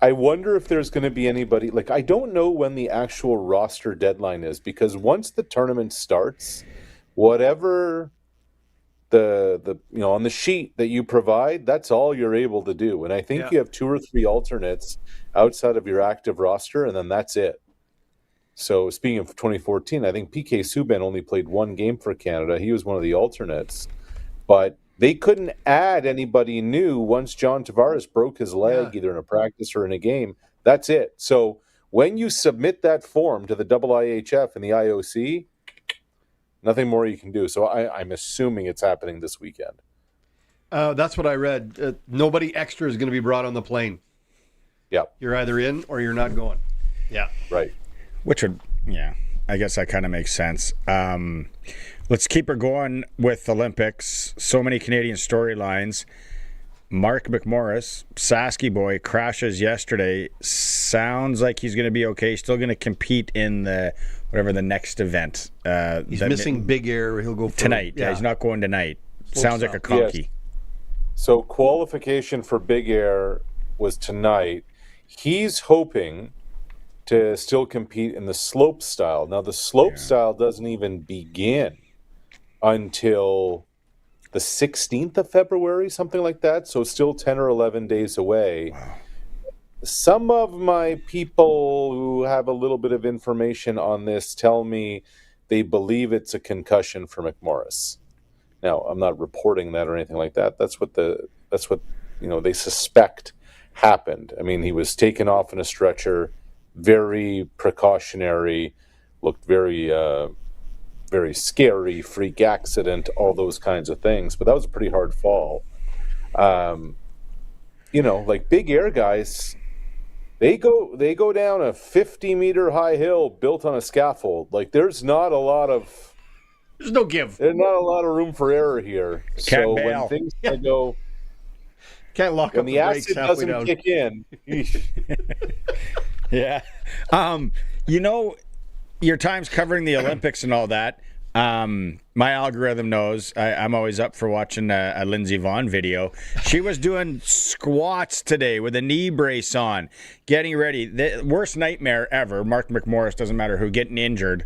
I wonder if there's going to be anybody, I don't know when the actual roster deadline is, because once the tournament starts, whatever the on the sheet that you provide, that's all you're able to do. And I think you have 2 or 3 alternates outside of your active roster, and then that's it. So speaking of 2014, I think PK Subban only played 1 game for Canada. He was one of the alternates. But they couldn't add anybody new once John Tavares broke his leg, either in a practice or in a game. That's it. So when you submit that form to the IIHF and the IOC, nothing more you can do. So I'm assuming it's happening this weekend. That's what I read. Nobody extra is going to be brought on the plane. Yeah. You're either in or you're not going. Yeah. Right. Which would, I guess that kind of makes sense. Let's keep her going with Olympics. So many Canadian storylines. Mark McMorris, Sasky boy, crashes yesterday. Sounds like he's going to be okay. Still going to compete in the next event. He's missing Big Air. He'll go tonight. Yeah, he's not going tonight. Sounds like a conky. Yes. So qualification for Big Air was tonight. He's hoping to still compete in the slope style. Now the slope style doesn't even begin until the 16th of February, something like that. So still 10 or 11 days away. Wow. Some of my people who have a little bit of information on this tell me they believe it's a concussion for McMorris. Now, I'm not reporting that or anything like that. That's what they suspect happened. I mean, he was taken off in a stretcher, very precautionary, looked very very scary, freak accident, all those kinds of things. But that was a pretty hard fall. Like big air guys, they go down a 50-meter high hill built on a scaffold. Like there's no give. There's not a lot of room for error here. Can't bail. When things go, can't lock when up the the brakes acid halfway doesn't down. kick in. Yeah. Your time's covering the Olympics and all that. My algorithm knows I'm always up for watching a Lindsey Vonn video. She was doing squats today with a knee brace on, getting ready. The worst nightmare ever. Mark McMorris, doesn't matter who, getting injured.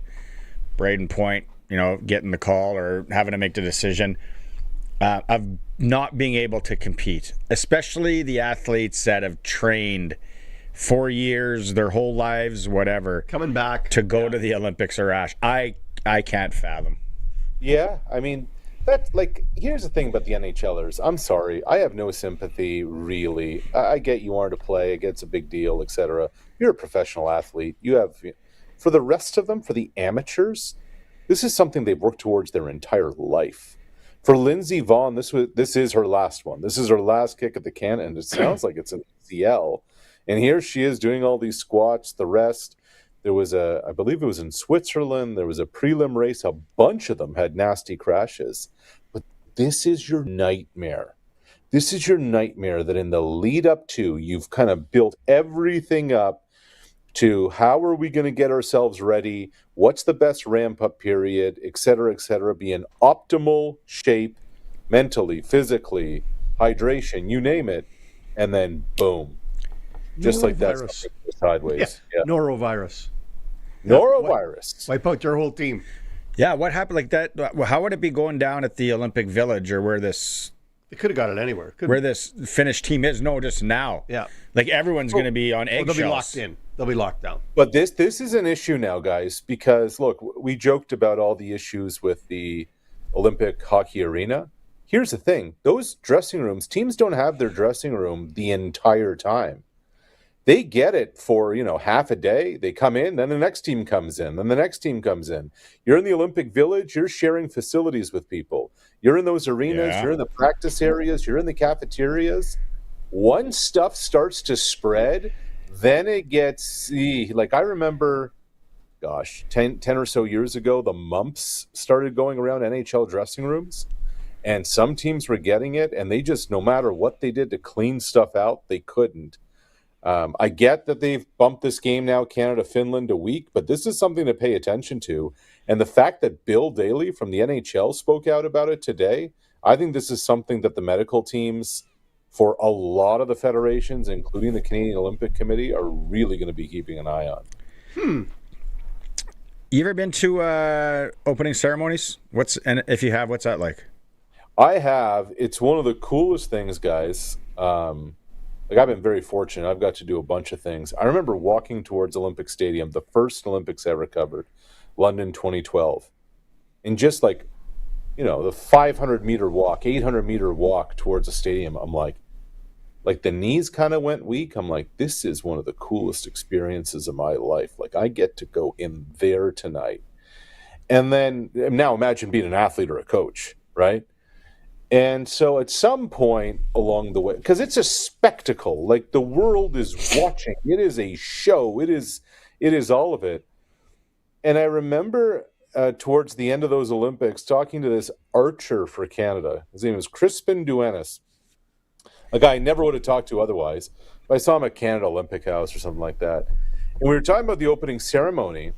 Braden Point, getting the call or having to make the decision of not being able to compete, especially the athletes that have trained 4 years, their whole lives, whatever, coming back to go to the Olympics or Arash. I can't fathom. Yeah, I mean, that's like, here's the thing about the NHLers. I'm sorry, I have no sympathy, really. I get you want to play, I get it's a big deal, etc. You're a professional athlete. You have, for the rest of them, for the amateurs, this is something they've worked towards their entire life. For Lindsey Vonn, this is her last one. This is her last kick at the can, and it sounds like it's an ACL. And here she is doing all these squats, the rest. There was I believe it was in Switzerland, there was a prelim race. A bunch of them had nasty crashes. But this is your nightmare. This is your nightmare that in the lead up to, you've kind of built everything up to how are we going to get ourselves ready? What's the best ramp up period, et cetera, be in optimal shape, mentally, physically, hydration, you name it. And then boom. Just like that, sideways. Yeah. Norovirus. Norovirus. Wipe out your whole team. Yeah, what happened like that? How would it be going down at the Olympic Village or where this... They could have got it anywhere. Where this Finnish team is? No, just now. Yeah. Like everyone's going to be on eggshells. They'll be locked in. They'll be locked down. But this is an issue now, guys, because, look, we joked about all the issues with the Olympic hockey arena. Here's the thing. Those dressing rooms, teams don't have their dressing room the entire time. They get it for, half a day. They come in, then the next team comes in, then the next team comes in. You're in the Olympic Village, you're sharing facilities with people. You're in those arenas, You're in the practice areas, you're in the cafeterias. Once stuff starts to spread, then it gets, like I remember, 10 or so years ago, the mumps started going around NHL dressing rooms. And some teams were getting it, and they just, no matter what they did to clean stuff out, they couldn't. I get that they've bumped this game now, Canada-Finland, a week, but this is something to pay attention to. And the fact that Bill Daly from the NHL spoke out about it today, I think this is something that the medical teams for a lot of the federations, including the Canadian Olympic Committee, are really going to be keeping an eye on. You ever been to opening ceremonies? And if you have, what's that like? I have. It's one of the coolest things, guys. I've been very fortunate. I've got to do a bunch of things. I remember walking towards Olympic Stadium, the first Olympics ever covered, London 2012. And just the 500-meter walk, 800-meter walk towards the stadium, I'm like the knees kind of went weak. I'm like, this is one of the coolest experiences of my life. Like, I get to go in there tonight. And then, now imagine being an athlete or a coach, right? And so at some point along the way, because it's a spectacle, like the world is watching. It is a show. It is all of it. And I remember towards the end of those Olympics talking to this archer for Canada. His name was Crispin Duenas, a guy I never would have talked to otherwise. But I saw him at Canada Olympic House or something like that. And we were talking about the opening ceremony.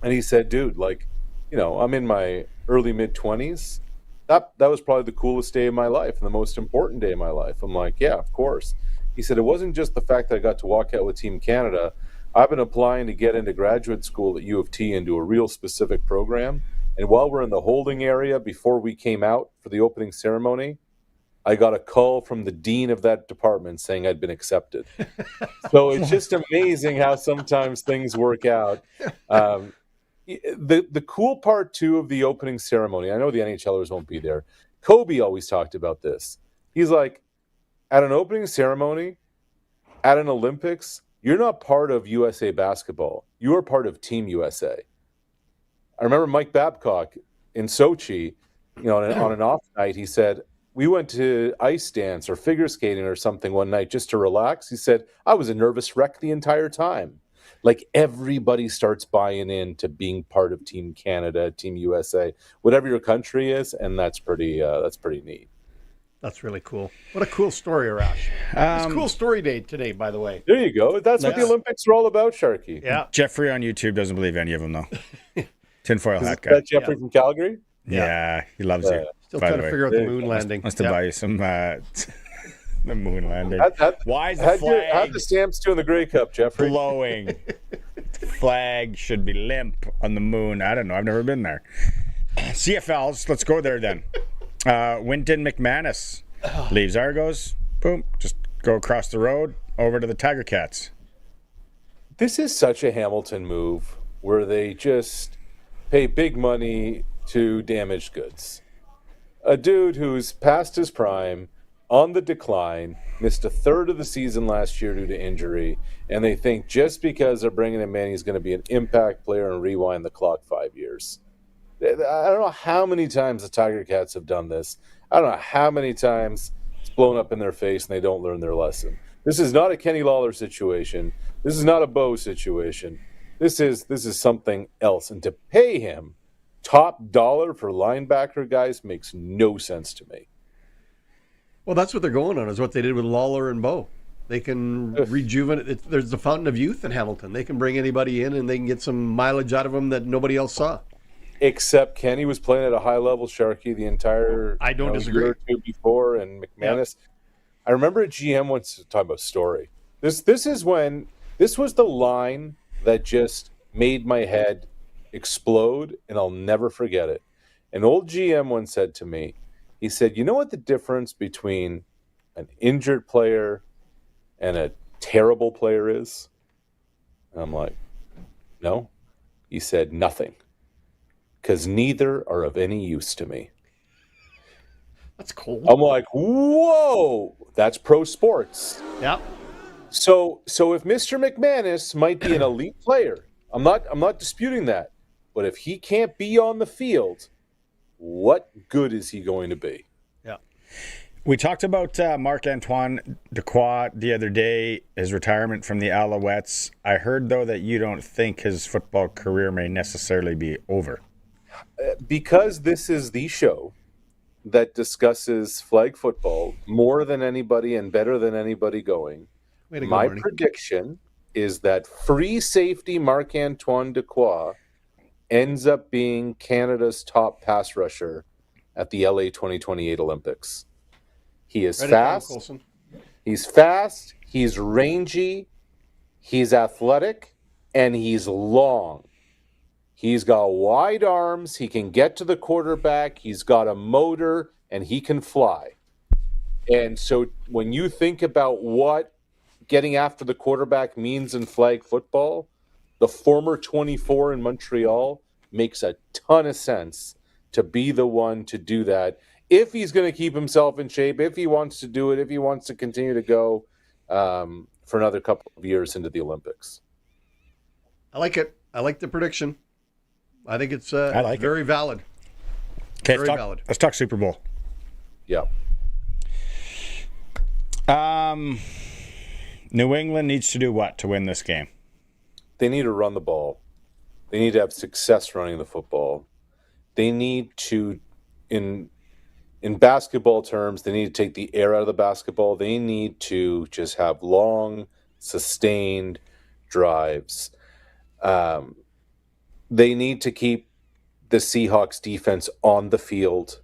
And he said, dude, I'm in my early mid-20s. That was probably the coolest day of my life and the most important day of my life. I'm like, yeah, of course. He said, it wasn't just the fact that I got to walk out with Team Canada. I've been applying to get into graduate school at U of T and do a real specific program. And while we're in the holding area, before we came out for the opening ceremony, I got a call from the dean of that department saying I'd been accepted. So it's just amazing how sometimes things work out. The cool part, too, of the opening ceremony, I know the NHLers won't be there. Kobe always talked about this. He's like, at an opening ceremony, at an Olympics, you're not part of USA basketball. You are part of Team USA. I remember Mike Babcock in Sochi, on an off night, he said, we went to ice dance or figure skating or something one night just to relax. He said, I was a nervous wreck the entire time. Like, everybody starts buying in to being part of Team Canada, Team USA, whatever your country is, and that's pretty neat. That's really cool. What a cool story, Arash. It's a cool story day today, by the way. There you go. That's what the Olympics are all about, Sharky. Yeah. Jeffrey on YouTube doesn't believe any of them, though. Tinfoil hat guy. Is that Jeffrey from Calgary? Yeah, he loves you. Still trying to figure out the moon landing. Wants to buy you some the moon landing. Why is the How'd flag the Stamps do in the Grey Cup, Jeffrey? blowing? Flag should be limp on the moon. I don't know. I've never been there. CFLs, let's go there then. Winton McManus leaves Argos. Boom. Just go across the road over to the Tiger Cats. This is such a Hamilton move where they just pay big money to damaged goods. A dude who's past his prime, on the decline, missed a third of the season last year due to injury, and they think just because they're bringing him in, he's going to be an impact player and rewind the clock 5 years. I don't know how many times the Tiger Cats have done this. I don't know how many times it's blown up in their face and they don't learn their lesson. This is not a Kenny Lawler situation. This is not a Bo situation. This is something else. And to pay him top dollar for linebacker guys makes no sense to me. Well, that's what they're going on, is what they did with Lawler and Bo. They can rejuvenate. There's the fountain of youth in Hamilton. They can bring anybody in and they can get some mileage out of them that nobody else saw. Except Kenny was playing at a high level, Sharky, the entire I don't disagree. year or two before, and McManus. Yeah. I remember a GM once talking about Story. This was the line that just made my head explode, and I'll never forget it. An old GM once said to me, he said, you know what the difference between an injured player and a terrible player is? And I'm like, no. He said, nothing. Because neither are of any use to me. That's cool. I'm like, whoa, that's pro sports. Yep. So if Mr. McManus might be an elite player, I'm not disputing that. But if he can't be on the field, what good is he going to be? Yeah. We talked about Marc-Antoine Dequoy the other day, his retirement from the Alouettes. I heard, though, that you don't think his football career may necessarily be over. Because this is the show that discusses flag football more than anybody and better than anybody going, my prediction is that free safety Marc-Antoine Dequoy ends up being Canada's top pass rusher at the LA 2028 Olympics. He is fast. He's fast. He's rangy. He's athletic. And he's long. He's got wide arms. He can get to the quarterback. He's got a motor. And he can fly. And so when you think about what getting after the quarterback means in flag football, the former 24 in Montreal makes a ton of sense to be the one to do that. If he's going to keep himself in shape, if he wants to do it, if he wants to continue to go for another couple of years into the Olympics. I like it. I like the prediction. I think it's very valid. Okay, let's talk Super Bowl. Yeah. New England needs to do what to win this game? They need to run the ball. They need to have success running the football. They need to, in basketball terms, they need to take the air out of the basketball. They need to just have long, sustained drives. They need to keep the Seahawks defense on the field.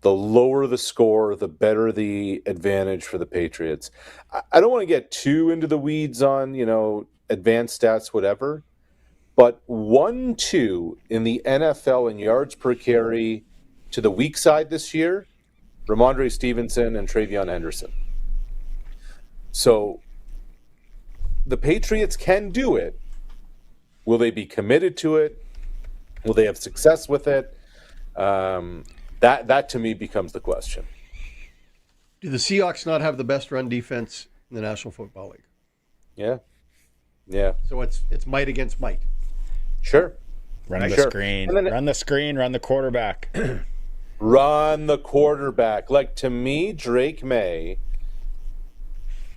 The lower the score, the better the advantage for the Patriots. I don't want to get too into the weeds on, advanced stats, whatever. but 1-2 in the NFL in yards per carry to the weak side this year, Ramondre Stevenson and Travion Henderson. So the Patriots can do it. Will they be committed to it? Will they have success with it? That to me becomes the question. Do the Seahawks not have the best run defense in the National Football League? Yeah. Yeah. So it's might against might. Sure. Run the Sure. screen. And then- Run the screen. Run the quarterback. Run the quarterback. Like, to me, Drake May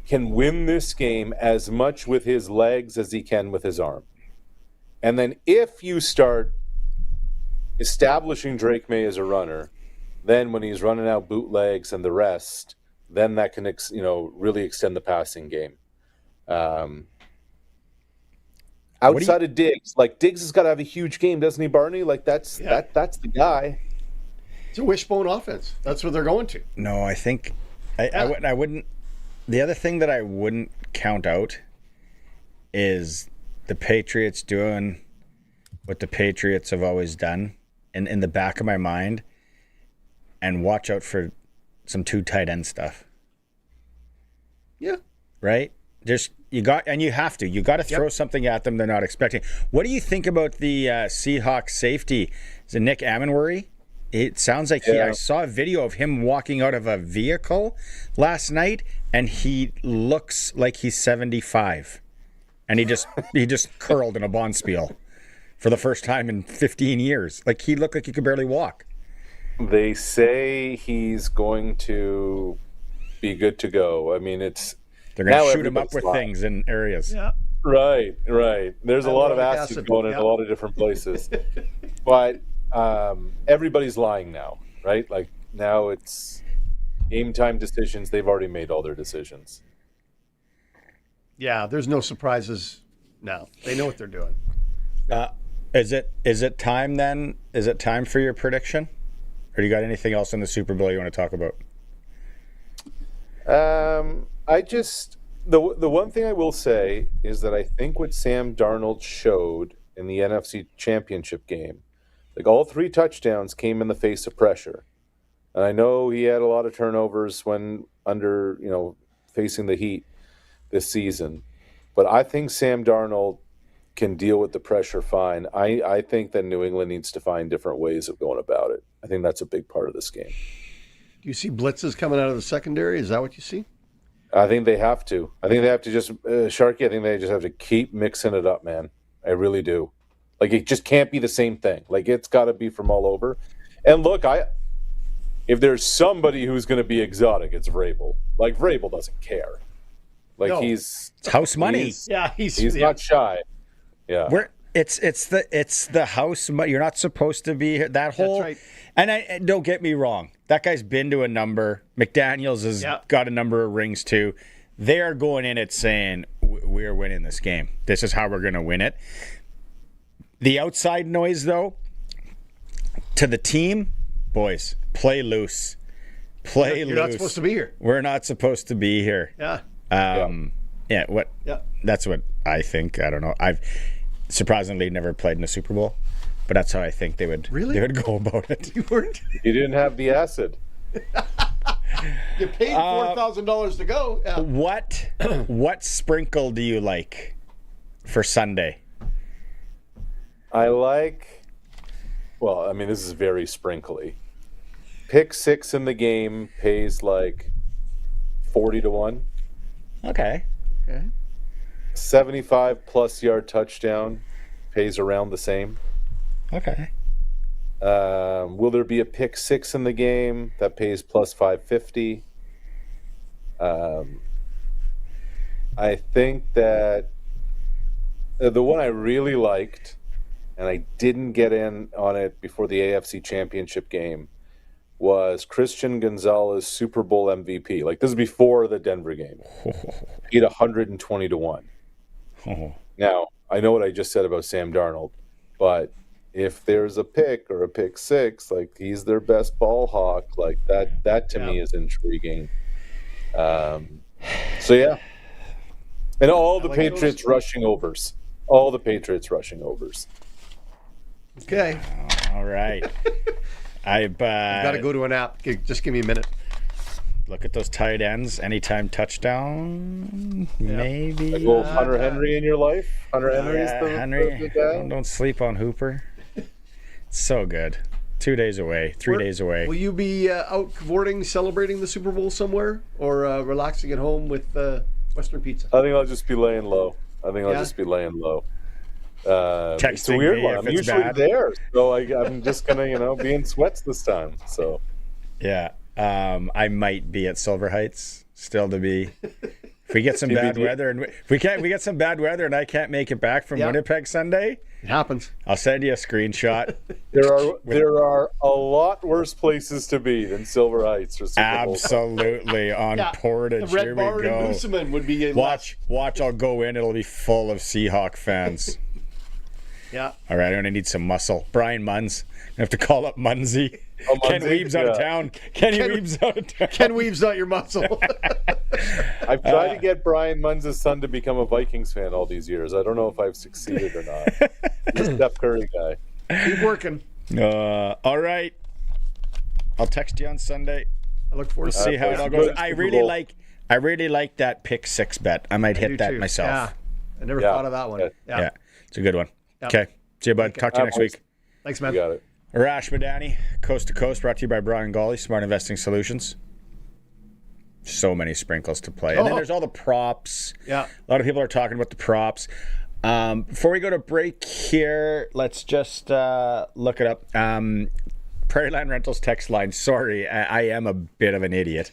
can win this game as much with his legs as he can with his arm. And then if you start establishing Drake May as a runner, then when he's running out bootlegs and the rest, then that can really extend the passing game. Outside of Diggs, like Diggs has got to have a huge game, doesn't he, Barney? Like that's the guy. It's a wishbone offense. That's what they're going to. No, I think I wouldn't. The other thing that I wouldn't count out is the Patriots doing what the Patriots have always done, and in the back of my mind, and watch out for some 2 tight end stuff. Yeah. Right? You got to throw something at them they're not expecting. What do you think about the Seahawks safety? Is it Nick Amenworry? It sounds like I saw a video of him walking out of a vehicle last night, and he looks like he's 75, and he just curled in a bonspiel for the first time in 15 years. Like, he looked like he could barely walk. They say he's going to be good to go. I mean, they're going to shoot him up with things in areas. Yeah. Right. There's a lot of acid going in a lot of different places. But everybody's lying now, right? Like, now it's game time decisions. They've already made all their decisions. Yeah, there's no surprises now. They know what they're doing. Is it time then? Is it time for your prediction? Or do you got anything else in the Super Bowl you want to talk about? The one thing I will say is that I think what Sam Darnold showed in the NFC Championship game, like, all 3 touchdowns came in the face of pressure. And I know he had a lot of turnovers when under, facing the Heat this season. But I think Sam Darnold can deal with the pressure fine. I think that New England needs to find different ways of going about it. I think that's a big part of this game. Do you see blitzes coming out of the secondary? Is that what you see? I think they have to. I think they have to just, Sharky, I think they just have to keep mixing it up, man. I really do. Like, it just can't be the same thing. Like, it's got to be from all over. And look, if there's somebody who's going to be exotic, it's Vrabel. Like, Vrabel doesn't care. Like, no. It's house money. He's not shy. Yeah. It's the house money. You're not supposed to be here. That whole. That's right. And don't get me wrong. That guy's been to a number. McDaniels has got a number of rings too. They are going in it saying, we're winning this game. This is how we're going to win it. The outside noise, though, to the team, boys, play loose. Play loose. You're not supposed to be here. We're not supposed to be here. Yeah. That's what I think. I don't know. I've surprisingly never played in a Super Bowl, but that's how I think they would go about it. You weren't? You didn't have the acid. You paid $4,000 to go. Yeah. What sprinkle do you like for Sunday? I like, well, I mean, this is very sprinkly. Pick 6 in the game pays like 40-1. Okay. 75+ yard touchdown pays around the same. Okay. Will there be a pick 6 in the game that pays plus 550? I think that the one I really liked, and I didn't get in on it before the AFC Championship game, was Christian Gonzalez Super Bowl MVP. Like, this is before the Denver game. Paid 120-1. Now, I know what I just said about Sam Darnold, but if there's a pick or a pick 6, like, he's their best ball hawk, like that to me is intriguing. So yeah. And all the Patriots rushing overs. All the Patriots rushing overs. Okay. All right. I've got to go to an app. Just give me a minute. Look at those tight ends. Anytime touchdown, maybe. A little Hunter Henry in your life? Hunter Henry's Henry. the guy? Don't sleep on Hooper. It's so good. 2 days away, 3 days away. Will you be out cavorting, celebrating the Super Bowl somewhere, or relaxing at home with Western Pizza? I think I'll just be laying low. It's a weird one. I'm usually there, so I'm just gonna, be in sweats this time. So, yeah, I might be at Silver Heights still to be. If we get some bad weather, and we get some bad weather, and I can't make it back from Winnipeg Sunday. It happens. I'll send you a screenshot. There are a lot worse places to be than Silver Heights or Super Bowl. Absolutely on Portage. The Red Here Bar we go. in Moosomin would be Watch. I'll go in. It'll be full of Seahawk fans. Yeah. All right, I'm going to need some muscle. Brian Munns. I have to call up Munsey. Ken Weeb's out of town. Ken Weeb's out of town. Ken Weeb's not your muscle. I've tried to get Brian Munns' son to become a Vikings fan all these years. I don't know if I've succeeded or not. He's a Steph Curry guy. Keep working. All right. I'll text you on Sunday. I look forward to see how it all goes. I really like that pick 6 bet. I might hit that too. myself. Yeah. I never thought of that one. Yeah. It's a good one. Yeah. Okay. See you, bud. Talk to you next week. Thanks, man. You got it. Arash Madani, Coast to Coast, brought to you by Brian Golly, Smart Investing Solutions. So many sprinkles to play. And then there's all the props. Yeah. A lot of people are talking about the props. Before we go to break here, let's just look it up. Prairie Land Rentals text line. Sorry, I am a bit of an idiot.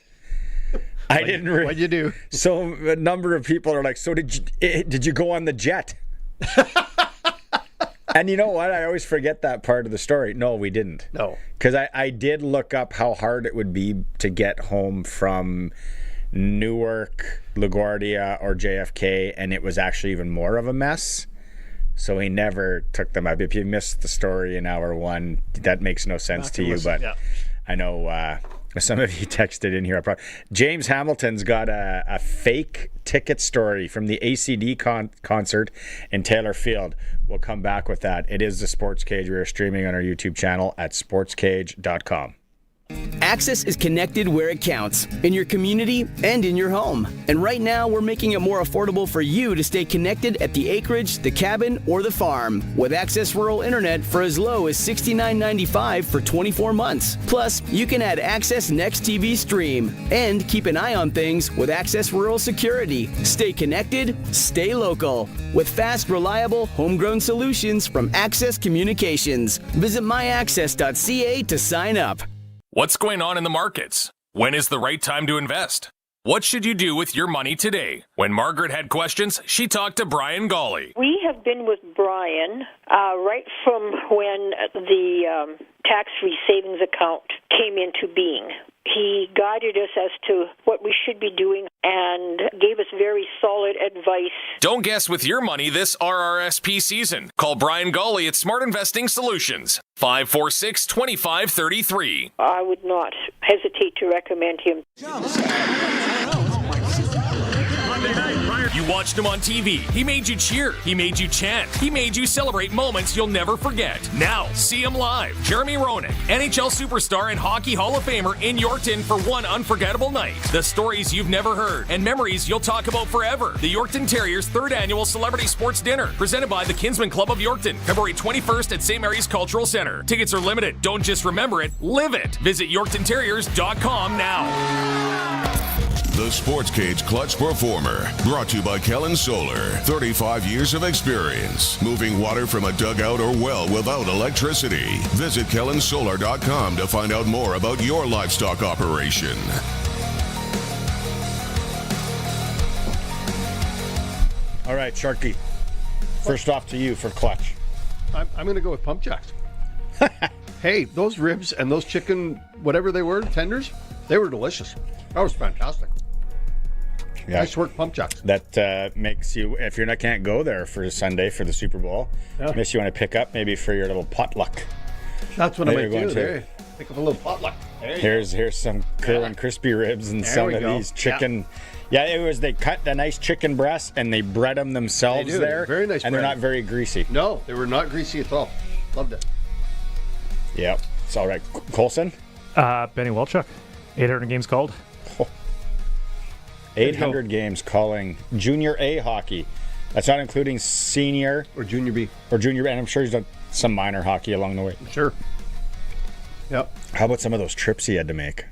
What'd you do? So a number of people are like, so did you go on the jet? And you know what? I always forget that part of the story. No, we didn't. No. Because I did look up how hard it would be to get home from Newark, LaGuardia, or JFK, and it was actually even more of a mess. So he never took them up. If you missed the story in hour 1, that makes no sense to you, but I know some of you texted in here. James Hamilton's got a fake ticket story from the ACD concert in Taylor Field. We'll come back with that. It is the Sports Cage. We are streaming on our YouTube channel at sportscage.com. Access is connected where it counts, in your community and in your home. And right now, we're making it more affordable for you to stay connected at the acreage, the cabin, or the farm. With Access Rural Internet for as low as $69.95 for 24 months. Plus, you can add Access Next TV Stream and keep an eye on things with Access Rural Security. Stay connected, stay local. With fast, reliable, homegrown solutions from Access Communications. Visit myaccess.ca to sign up. What's going on in the markets? When is the right time to invest? What should you do with your money today? When Margaret had questions, she talked to Brian Golly. We have been with Brian right from when the tax-free savings account came into being. He guided us as to what we should be doing and gave us very solid advice. Don't guess with your money this RRSP season. Call Brian Golly at Smart Investing Solutions, 546-2533. I would not hesitate to recommend him. You watched him on TV. He made you cheer. He made you chant. He made you celebrate moments you'll never forget. Now, see him live. Jeremy Roenick, NHL superstar and Hockey Hall of Famer in Yorkton for one unforgettable night. The stories you've never heard and memories you'll talk about forever. The Yorkton Terriers' 3rd Annual Celebrity Sports Dinner, presented by the Kinsman Club of Yorkton, February 21st at St. Mary's Cultural Center. Tickets are limited. Don't just remember it, live it. Visit YorktonTerriers.com now. The Sports Cage Clutch Performer, brought to you by Kellen Solar. 35 years of experience, moving water from a dugout or well without electricity. Visit KellenSolar.com to find out more about your livestock operation. All right, Sharky. First off to you for clutch. I'm going to go with pump jacks. Hey, those ribs and those chicken, whatever they were, tenders, they were delicious. That was fantastic. Yeah. Nice work, pump jacks. That makes you, if you can't go there for Sunday for the Super Bowl, makes you want to pick up maybe for your little potluck. That's what I might do. Pick up a little potluck. Here's some curling crispy ribs and some of these chicken. Yeah, it was, they cut the nice chicken breasts and they bread them themselves there. Very nice and bread. They're not very greasy. No, they were not greasy at all. Loved it. Yep. It's all right. Colson? Benny Walchuk. 800 games called. 800 games calling Junior A hockey. That's not including senior. Or Junior B. Or Junior B. And I'm sure he's done some minor hockey along the way. Sure. Yep. How about some of those trips he had to make?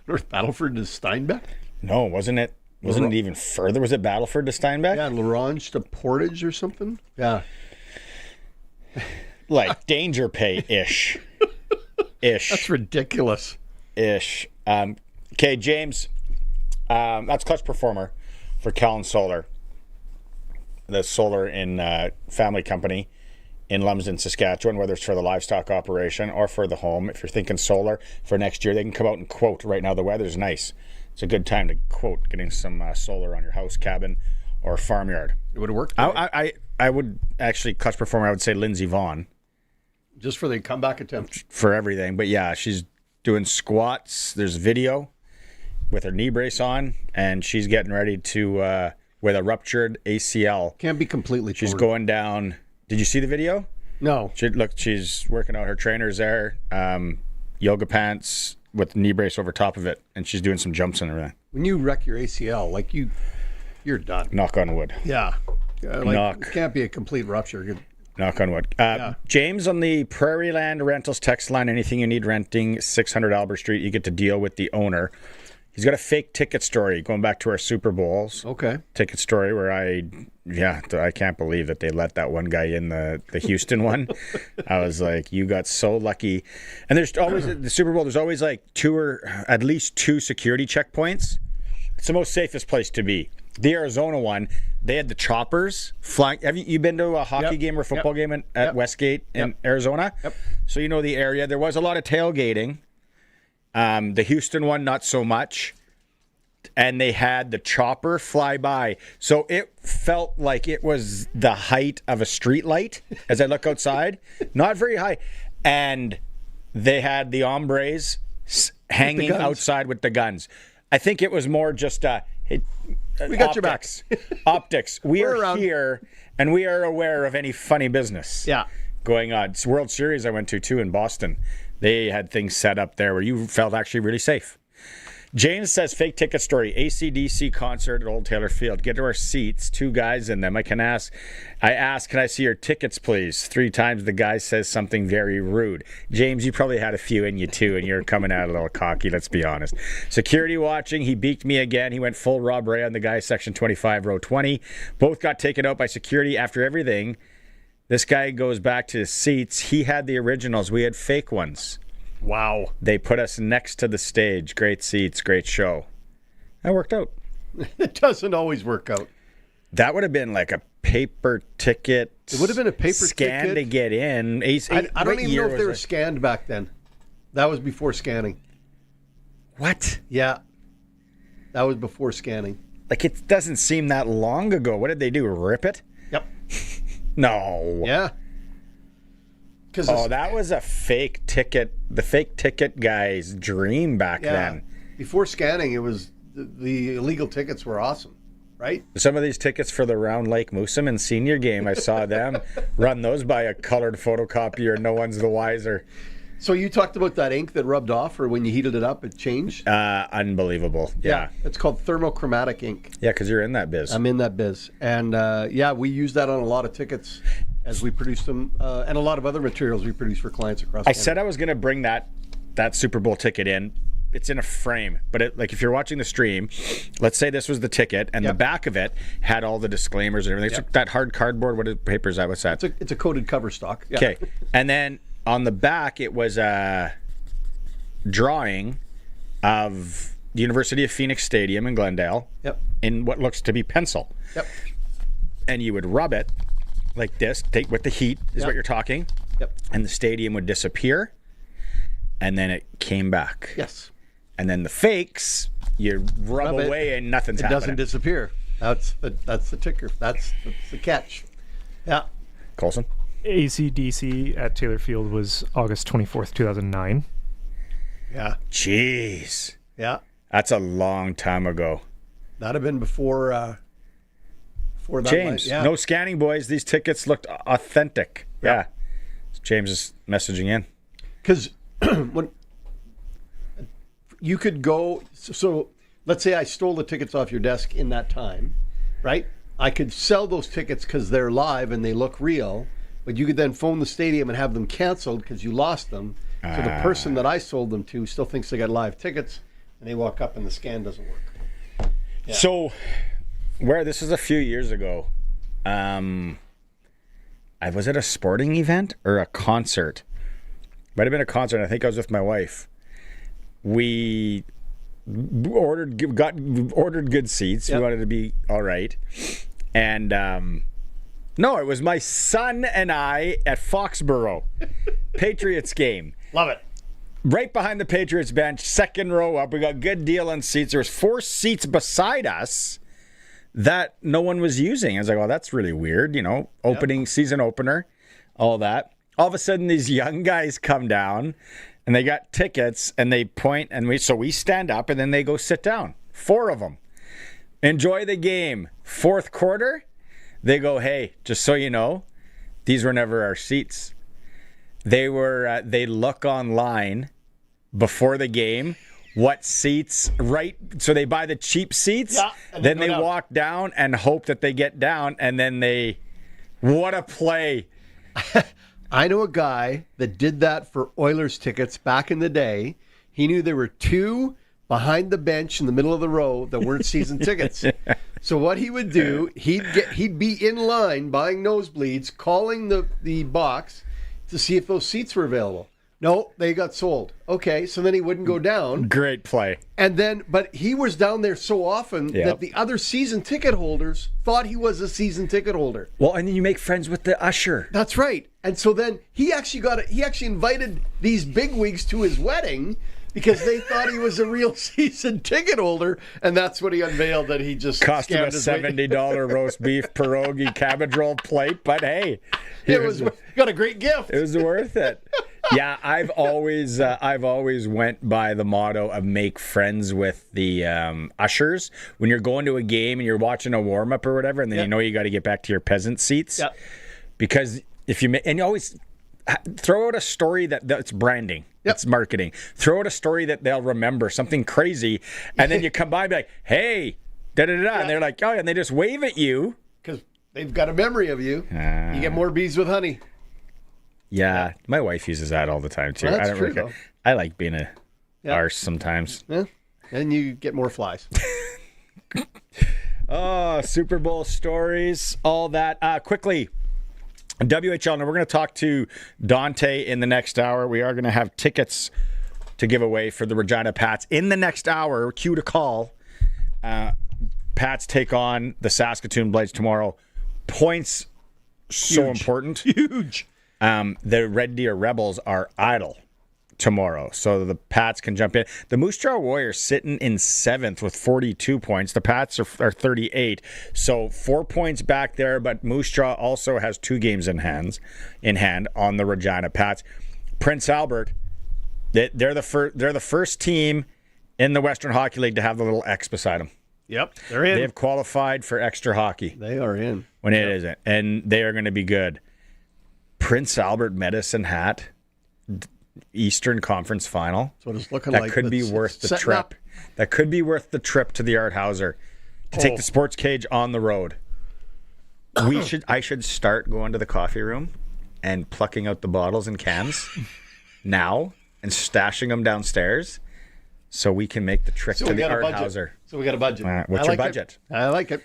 North Battleford to Steinbeck? No, wasn't it even further? Was it Battleford to Steinbeck? Yeah, Larange to Portage or something? Yeah. Like danger pay-ish. Ish. That's ridiculous. Ish. Okay, James. That's Clutch Performer for Callan Solar. The solar in family company in Lumsden, Saskatchewan, whether it's for the livestock operation or for the home. If you're thinking solar for next year, they can come out and quote. Right now, the weather's nice. It's a good time to quote getting some solar on your house, cabin, or farmyard. It would have worked. I would actually, Clutch Performer, I would say Lindsey Vaughn. Just for the comeback attempt. For everything. But yeah, she's doing squats. There's video with her knee brace on, and she's getting ready to, with a ruptured ACL. Can't be completely torn. She's going down. Did you see the video? No. She's working out. Her trainer's there, yoga pants with knee brace over top of it, and she's doing some jumps and everything. When you wreck your ACL, like you're done. Knock on wood. Yeah. It can't be a complete rupture. Knock on wood. James on the Prairie Land Rentals text line. Anything you need renting, 600 Albert Street. You get to deal with the owner. He's got a fake ticket story going back to our Super Bowls. Okay. Ticket story where I can't believe that they let that one guy in the Houston one. I was like, you got so lucky. And there's always, the Super Bowl, there's always like at least two security checkpoints. It's the most safest place to be. The Arizona one, they had the choppers flying. Have you been to a hockey game or a football game at Westgate in Arizona? Yep. So you know the area. There was a lot of tailgating. The Houston one, not so much. And they had the chopper fly by. So it felt like it was the height of a street light as I look outside. Not very high. And they had the hombres hanging outside with the guns. I think it was more just we got your backs. Optics. We are here, and we are aware of any funny business going on. It's World Series I went to, too, in Boston. They had things set up there where you felt actually really safe. James says, fake ticket story, AC/DC concert at Old Taylor Field. Get to our seats, 2 guys in them. I ask, can I see your tickets, please? 3 times the guy says something very rude. James, you probably had a few in you, too, and you're coming out a little cocky, let's be honest. Security watching, he beaked me again. He went full Rob Ray on the guy, section 25, row 20. Both got taken out by security after everything. This guy goes back to his seats. He had the originals. We had fake ones. Wow. They put us next to the stage. Great seats, great show. That worked out. It doesn't always work out. That would have been like a paper ticket. It would have been a paper scan ticket. to get in. I don't even know if they were scanned back then. That was before scanning. What? Yeah. That was before scanning. Like, it doesn't seem that long ago. What did they do? Rip it? Yep. No. Yeah. That was a fake ticket. The fake ticket guy's dream back then. Before scanning, it was the illegal tickets were awesome, right? Some of these tickets for the Round Lake Moosomin senior game, I saw them run those by a colored photocopier. No one's the wiser. So you talked about that ink that rubbed off, or when you heated it up, it changed? Unbelievable. Yeah. It's called thermochromatic ink. Yeah, because you're in that biz. I'm in that biz. And we use that on a lot of tickets as we produce them, and a lot of other materials we produce for clients across Canada. I said I was going to bring that Super Bowl ticket in. It's in a frame, but if you're watching the stream, let's say this was the ticket, and the back of it had all the disclaimers and everything. It's that hard cardboard. What paper is that? What's that? It's a coated cover stock. Yeah. Okay, and then on the back it was a drawing of the University of Phoenix Stadium in Glendale. Yep. In what looks to be pencil. Yep. And you would rub it like this, take with the heat is what you're talking. Yep. And the stadium would disappear, and then it came back. Yes. And then the fakes, you rub away and nothing's happening. It doesn't disappear. That's the ticker. That's the catch. Yeah. Colson? AC/DC at Taylor Field was August 24th, 2009. Yeah. Jeez. Yeah. That's a long time ago. That'd have been before that. James, no scanning, boys. These tickets looked authentic. Yeah. James is messaging in. Because when you could go, so let's say I stole the tickets off your desk in that time, right? I could sell those tickets because they're live and they look real, but you could then phone the stadium and have them canceled because you lost them. So the person that I sold them to still thinks they got live tickets, and they walk up and the scan doesn't work. Yeah. So, this was a few years ago. Was it a sporting event or a concert? Might have been a concert. I think I was with my wife. We ordered good seats. Yep. We wanted to be all right. And no, it was my son and I at Foxborough Patriots game. Love it. Right behind the Patriots bench, second row up. We got good deal on seats. There was 4 seats beside us that no one was using. I was like, well, that's really weird. Season opener, all that. All of a sudden, these young guys come down, and they got tickets, and they point, and we stand up, and then they go sit down. 4 of them. Enjoy the game. 4th quarter, they go, hey, just so you know, these were never our seats. They look online before the game what seats, right? So they buy the cheap seats, then they walk down and hope that they get down, and then what a play. I know a guy that did that for Oilers tickets back in the day. He knew there were 2 behind the bench in the middle of the row that weren't season tickets. So what he would do, he'd be in line buying nosebleeds, calling the box to see if those seats were available. No, they got sold. Okay, so then he wouldn't go down. Great play. But he was down there so often that the other season ticket holders thought he was a season ticket holder. Well, and then you make friends with the usher. That's right. And so then he actually invited these bigwigs to his wedding because they thought he was a real season ticket holder, and that's what he unveiled, that he just cost him a $70 roast beef pierogi cabbage roll plate, but hey, got a great gift. It was worth it. Yeah, I've always went by the motto of make friends with the ushers when you're going to a game and you're watching a warm up or whatever, and then you got to get back to your peasant seats. Yeah. Because if you always throw out a story that's branding. It's marketing. Throw out a story that they'll remember, something crazy, and then you come by and be like, hey, da-da-da-da, and they're like, oh, and they just wave at you. Because they've got a memory of you. You get more bees with honey. Yeah, my wife uses that all the time, too. Well, that's true, though. I like being a arse sometimes. Yeah, and you get more flies. Oh, Super Bowl stories, all that. Quickly, WHL, now we're going to talk to Dante in the next hour. We are going to have tickets to give away for the Regina Pats. In the next hour, cue to call. Pats take on the Saskatoon Blades tomorrow. Points, so important. Huge. The Red Deer Rebels are idle tomorrow, so the Pats can jump in. The Moose Jaw Warriors sitting in 7th with 42 points. The Pats are 38, so 4 points back there, but Moose Jaw also has 2 games in hand on the Regina Pats. Prince Albert, they're the first team in the Western Hockey League to have the little X beside them. Yep, they're in. They have qualified for extra hockey. They are in. When it isn't, and they are going to be good. Prince Albert Medicine Hat Eastern Conference Final. That's what it's looking like. That could be worth the trip. Up. That could be worth the trip to the Art Hauser to take the Sports Cage on the road. I should start going to the coffee room and plucking out the bottles and cans now and stashing them downstairs so we can make the trip to the Art Hauser. So we got a budget. What's your budget? I like it.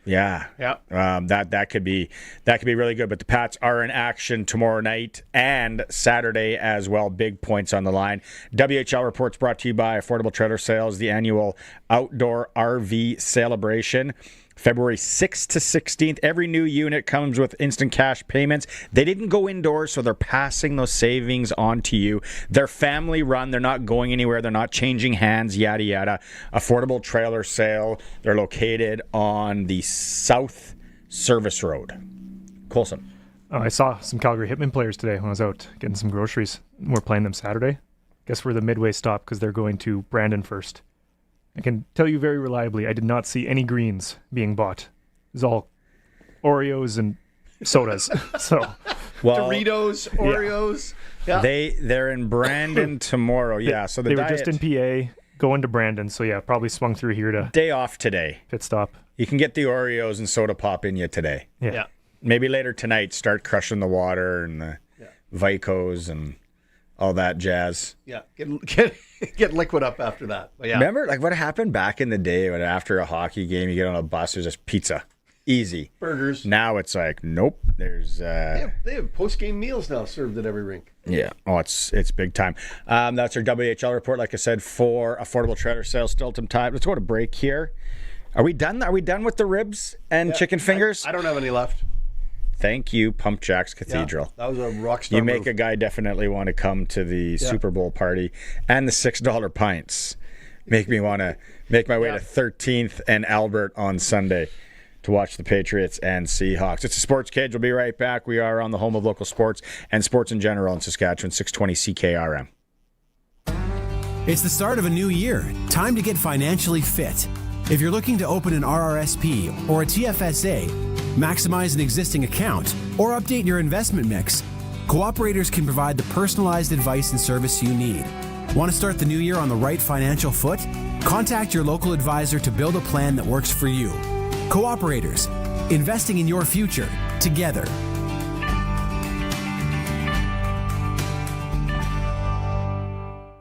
Yeah. That could be really good. But the Pats are in action tomorrow night and Saturday as well. Big points on the line. WHL reports brought to you by Affordable Trailer Sales, the annual outdoor RV celebration. February 6th to 16th. Every new unit comes with instant cash payments. They didn't go indoors, so they're passing those savings on to you. They're family run. They're not going anywhere. They're not changing hands, yada, yada. Affordable Trailer Sale. They're located on the South Service Road. Coulson. I saw some Calgary Hitmen players today when I was out getting some groceries. We're playing them Saturday. Guess we're the midway stop because they're going to Brandon first. I can tell you very reliably, I did not see any greens being bought. It was all Oreos and sodas. So, Doritos, Oreos. Yeah. They're in Brandon tomorrow. Yeah, so they were just in PA, going to Brandon. So yeah, probably swung through here to day off today. Pit stop. You can get the Oreos and soda pop in you today. Yeah. Maybe later tonight, start crushing the water and the Vicos and all that jazz. Yeah, get liquid up after that. But Remember, like what happened back in the day when after a hockey game, you get on a bus, there's just pizza, easy burgers. Now it's like, nope. There's they have post-game meals now served at every rink. Yeah. Oh, it's big time. That's our WHL report. Like I said, for affordable trailer sales, still some time. Let's go to break here. Are we done? Are we done with the ribs and chicken fingers? I don't have any left. Thank you, Pump Jacks Cathedral. That was a rock star You make move. a guy definitely want to come to the Super Bowl party. And the $6 pints make me want to make my way to 13th and Albert on Sunday to watch the Patriots and Seahawks. It's the Sportscage. We'll be right back. We are on the home of local sports and sports in general in Saskatchewan, 620 CKRM. It's the start of a new year. Time to get financially fit. If you're looking to open an RRSP or a TFSA, maximize an existing account, or update your investment mix, Cooperators can provide the personalized advice and service you need. Want to start the new year on the right financial foot? Contact your local advisor to build a plan that works for you. Cooperators, investing in your future together.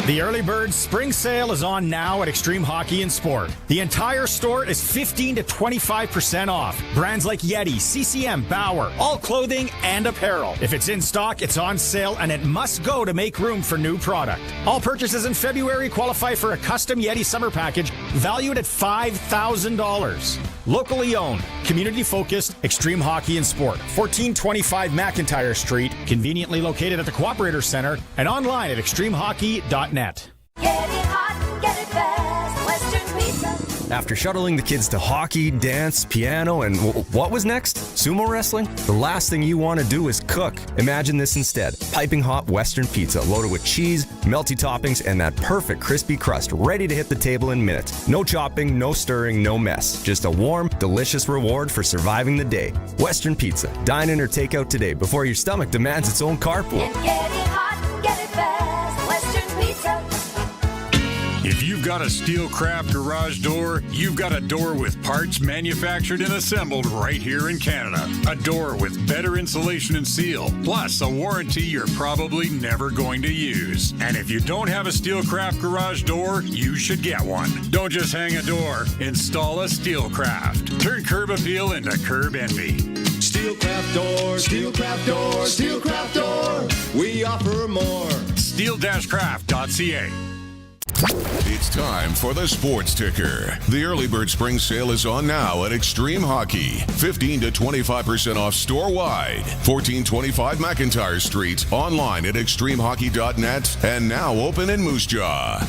The Early Bird Spring Sale is on now at Extreme Hockey and Sport. The entire store is 15 to 25% off. Brands like Yeti, CCM, Bauer, all clothing and apparel. If it's in stock, it's on sale, and it must go to make room for new product. All purchases in February qualify for a custom Yeti summer package valued at $5,000. Locally owned, community-focused Extreme Hockey and Sport. 1425 McIntyre Street, conveniently located at the Cooperator Center, and online at extremehockey.net. Get it hot and get it fast, Western Pizza. After shuttling the kids to hockey, dance, piano, and what was next? Sumo wrestling? The last thing you want to do is cook. Imagine this instead. Piping hot Western pizza loaded with cheese, melty toppings, and that perfect crispy crust ready to hit the table in minutes. No chopping, no stirring, no mess. Just a warm, delicious reward for surviving the day. Western Pizza. Dine in or take out today before your stomach demands its own carpool. And get it hot and get it fast, Western Pizza. If you've got a Steelcraft garage door, you've got a door with parts manufactured and assembled right here in Canada. A door with better insulation and seal, plus a warranty you're probably never going to use. And if you don't have a Steelcraft garage door, you should get one. Don't just hang a door, install a Steelcraft. Turn curb appeal into curb envy. Steelcraft door, Steelcraft door, Steelcraft door. We offer more. Steel-craft.ca. It's time for the Sports Ticker. The Early Bird Spring Sale is on now at Extreme Hockey. 15 to 25% off store-wide. 1425 McIntyre Street. Online at extremehockey.net. And now open in Moose Jaw.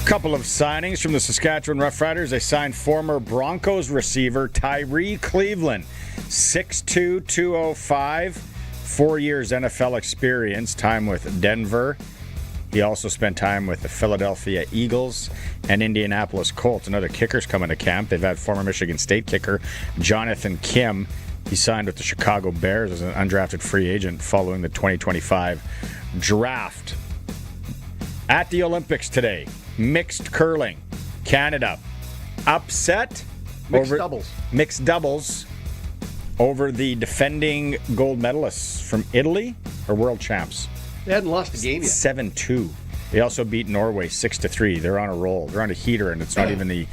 Couple of signings from the Saskatchewan Roughriders. They signed former Broncos receiver Tyree Cleveland. 6'2", 205. 4 years NFL experience. Time with Denver. He also spent time with the Philadelphia Eagles and Indianapolis Colts. Another kicker's coming to camp. They've had former Michigan State kicker Jonathan Kim. He signed with the Chicago Bears as an undrafted free agent following the 2025 draft. At the Olympics today, mixed curling. Canada upset mixed doubles over the defending gold medalists from Italy, or world champs. They hadn't lost a game yet. 7-2. They also beat Norway 6-3. They're on a roll. They're on a heater, and it's not even the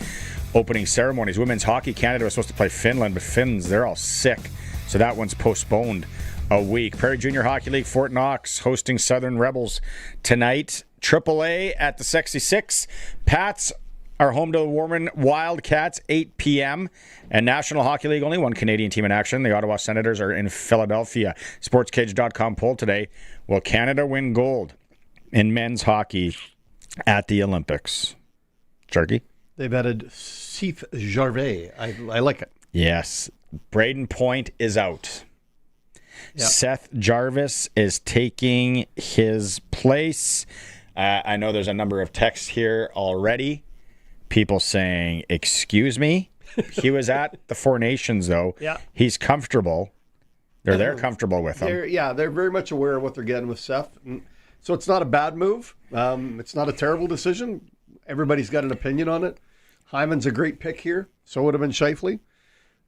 opening ceremonies. Women's hockey, Canada was supposed to play Finland, but Finns, they're all sick. So that one's postponed a week. Prairie Junior Hockey League, Fort Knox hosting Southern Rebels tonight. AAA at the Sexy Six. Pats are home to the Warman Wildcats, 8 p.m. And National Hockey League, only one Canadian team in action. The Ottawa Senators are in Philadelphia. Sportscage.com poll today. Will Canada win gold in men's hockey at the Olympics? Sharky? They've added Seth Jarvet. I like it. Yes. Braden Point is out. Yep. Seth Jarvis is taking his place. I know there's a number of texts here already. People saying, excuse me. He was at the Four Nations, though. Yeah. He's comfortable. They're comfortable with him. They're very much aware of what they're getting with Seth. So it's not a bad move. It's not a terrible decision. Everybody's got an opinion on it. Hyman's a great pick here. So would have been Scheifele.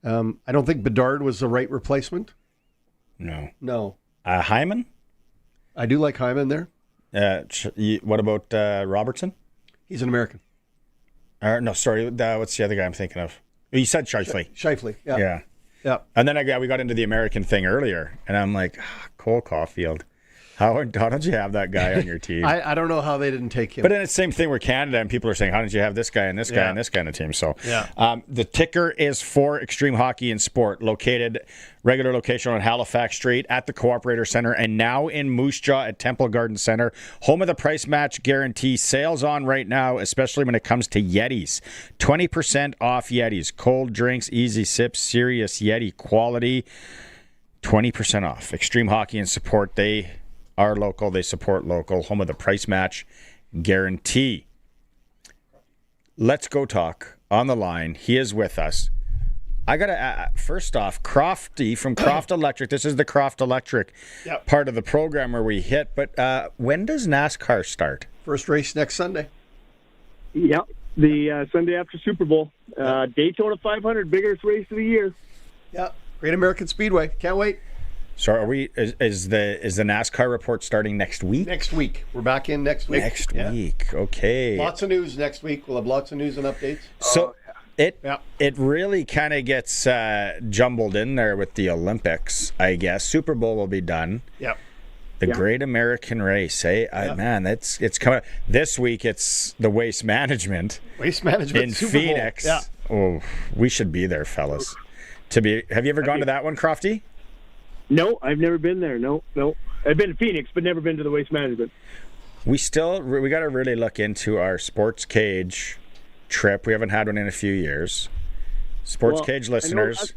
I don't think Bedard was the right replacement. No. Hyman? I do like Hyman there. What about Robertson? He's an American. No, sorry. What's the other guy I'm thinking of? You said Scheifele. Scheifele, yeah. Yeah. And then we got into the American thing earlier, and I'm like, Cole Caulfield. How don't you have that guy on your team? I don't know how they didn't take him. But then it's the same thing with Canada, and people are saying, how did you have this guy and this guy and this guy on the team? So the ticker is for Extreme Hockey and Sport, located regular location on Halifax Street at the Cooperator Center, and now in Moose Jaw at Temple Garden Center. Home of the price match guarantee. Sales on right now, especially when it comes to Yetis. 20% off Yetis. Cold drinks, easy sips, serious Yeti quality. 20% off. Extreme Hockey and Support. They are local. They support local. Home of the price match guarantee. Let's go talk on the line. He is with us. I got to, first off, Crofty from Croft Electric. This is the Croft Electric part of the program where we hit. But when does NASCAR start? First race next Sunday. Yep. The Sunday after Super Bowl. Daytona 500, biggest race of the year. Yeah. Great American Speedway. Can't wait. So are we? Is the NASCAR report starting next week? Next week. We're back in next week. Next week. Okay. Lots of news next week. We'll have lots of news and updates. So it really kind of gets jumbled in there with the Olympics, I guess. Super Bowl will be done. Yep. The Great American Race, man, it's coming. This week it's the Waste Management. Waste Management in Super Phoenix. Bowl. Yeah. Oh, we should be there, fellas. Have you ever gone to that one, Crofty? No, I've never been there. No. I've been to Phoenix, but never been to the Waste Management. We got to really look into our Sportscage trip. We haven't had one in a few years. Sportscage listeners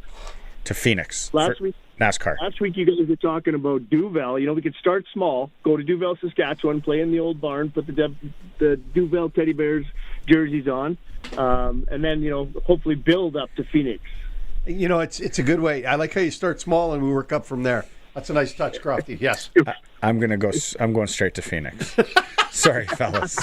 to Phoenix last week. NASCAR. Last week you guys were talking about Duval. We could start small, go to Duval, Saskatchewan, play in the old barn, put the Duval Teddy Bears jerseys on, and then hopefully build up to Phoenix. It's a good way. I like how you start small and we work up from there. That's a nice touch, Crofty. Yes. I'm going straight to Phoenix. Sorry, fellas.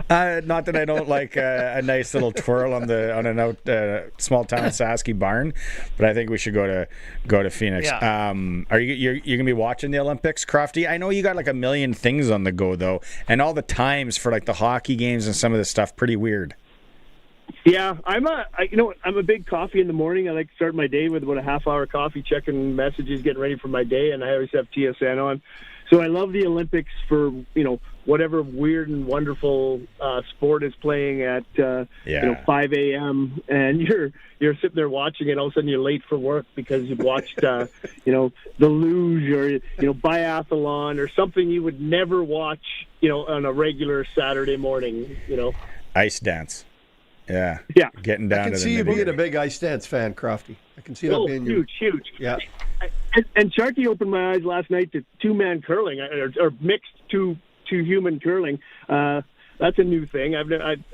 Not that I don't like a nice little twirl on a small town Sasky barn, but I think we should go to Phoenix. Yeah. Are you're gonna be watching the Olympics, Crofty? I know you got like a million things on the go though, and all the times for like the hockey games and some of this stuff pretty weird. Yeah, I'm a big coffee in the morning. I like to start my day with about a half-hour coffee, checking messages, getting ready for my day, and I always have TSN on. So I love the Olympics for whatever weird and wonderful sport is playing at 5 a.m. and you're sitting there watching it. All of a sudden you're late for work because you've watched the luge or biathlon or something you would never watch on a regular Saturday morning. Ice dance. Yeah. Getting down to the I can see you being a big ice dance fan, Crofty. I can see that being huge. Yeah. And Sharky opened my eyes last night to two-man curling or mixed two-human curling. That's a new thing. I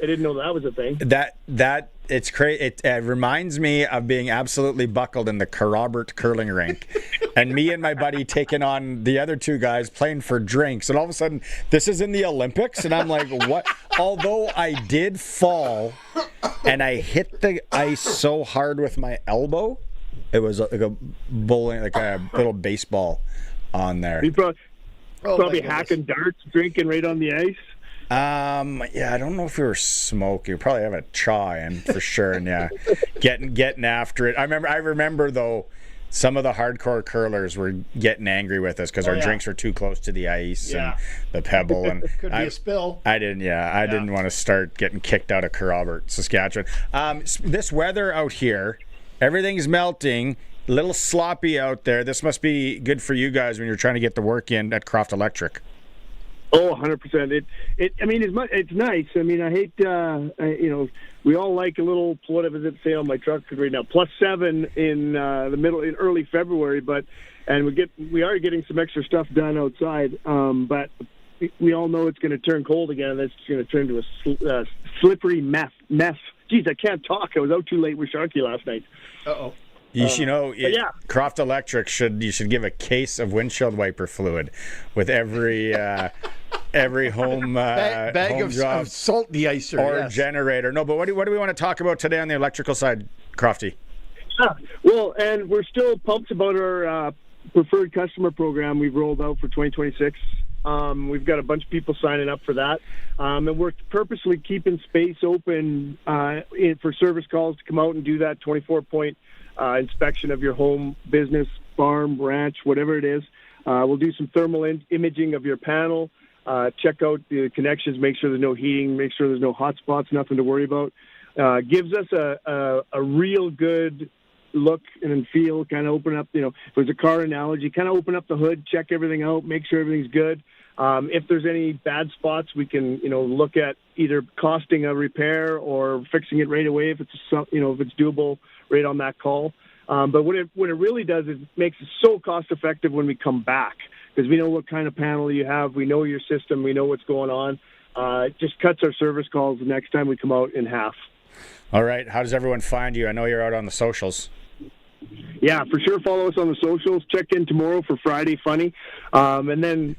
didn't know that was a thing. That it's crazy. It reminds me of being absolutely buckled in the Robert curling rink, and me and my buddy taking on the other two guys playing for drinks. And all of a sudden, this is in the Olympics, and I'm like, what? Although I did fall, and I hit the ice so hard with my elbow, it was like a bowling, like a little baseball on there. You probably hacking darts, drinking right on the ice. I don't know if we were smoking. We probably have a chaw in for sure, and getting after it. I remember though, some of the hardcore curlers were getting angry with us because our drinks were too close to the ice and the pebble, and could be a spill. I didn't want to start getting kicked out of Robert, Saskatchewan. This weather out here, everything's melting. A little sloppy out there. This must be good for you guys when you're trying to get the work in at Croft Electric. Oh, 100%. It's nice. I mean, I hate, we all like a little, what does it say on my truck right now, +7 in early February, but and we are getting some extra stuff done outside. But we all know it's going to turn cold again, and it's going to turn into a slippery mess. Jeez, I can't talk. I was out too late with Sharky last night. Uh-oh. Yeah. Croft Electric should give a case of windshield wiper fluid with every home bag home of job salt deicer or generator. No, but what do we want to talk about today on the electrical side, Crofty? Well, and we're still pumped about our preferred customer program we've rolled out for 2026. We've got a bunch of people signing up for that, and we're purposely keeping space open for service calls to come out and do that 24-point inspection of your home, business, farm, ranch, whatever it is. We'll do some thermal imaging of your panel, check out the connections, make sure there's no heating, make sure there's no hot spots, nothing to worry about. Gives us a real good look and feel, kind of open up, if there's a car analogy, kind of open up the hood, check everything out, make sure everything's good. If there's any bad spots, we can, look at either costing a repair or fixing it right away if it's doable right on that call. But what it really does is it makes it so cost effective when we come back, because we know what kind of panel you have, we know your system, we know what's going on. It just cuts our service calls the next time we come out in half. All right. How does everyone find you? I know you're out on the socials. Yeah, for sure. Follow us on the socials. Check in tomorrow for Friday Funny. And then,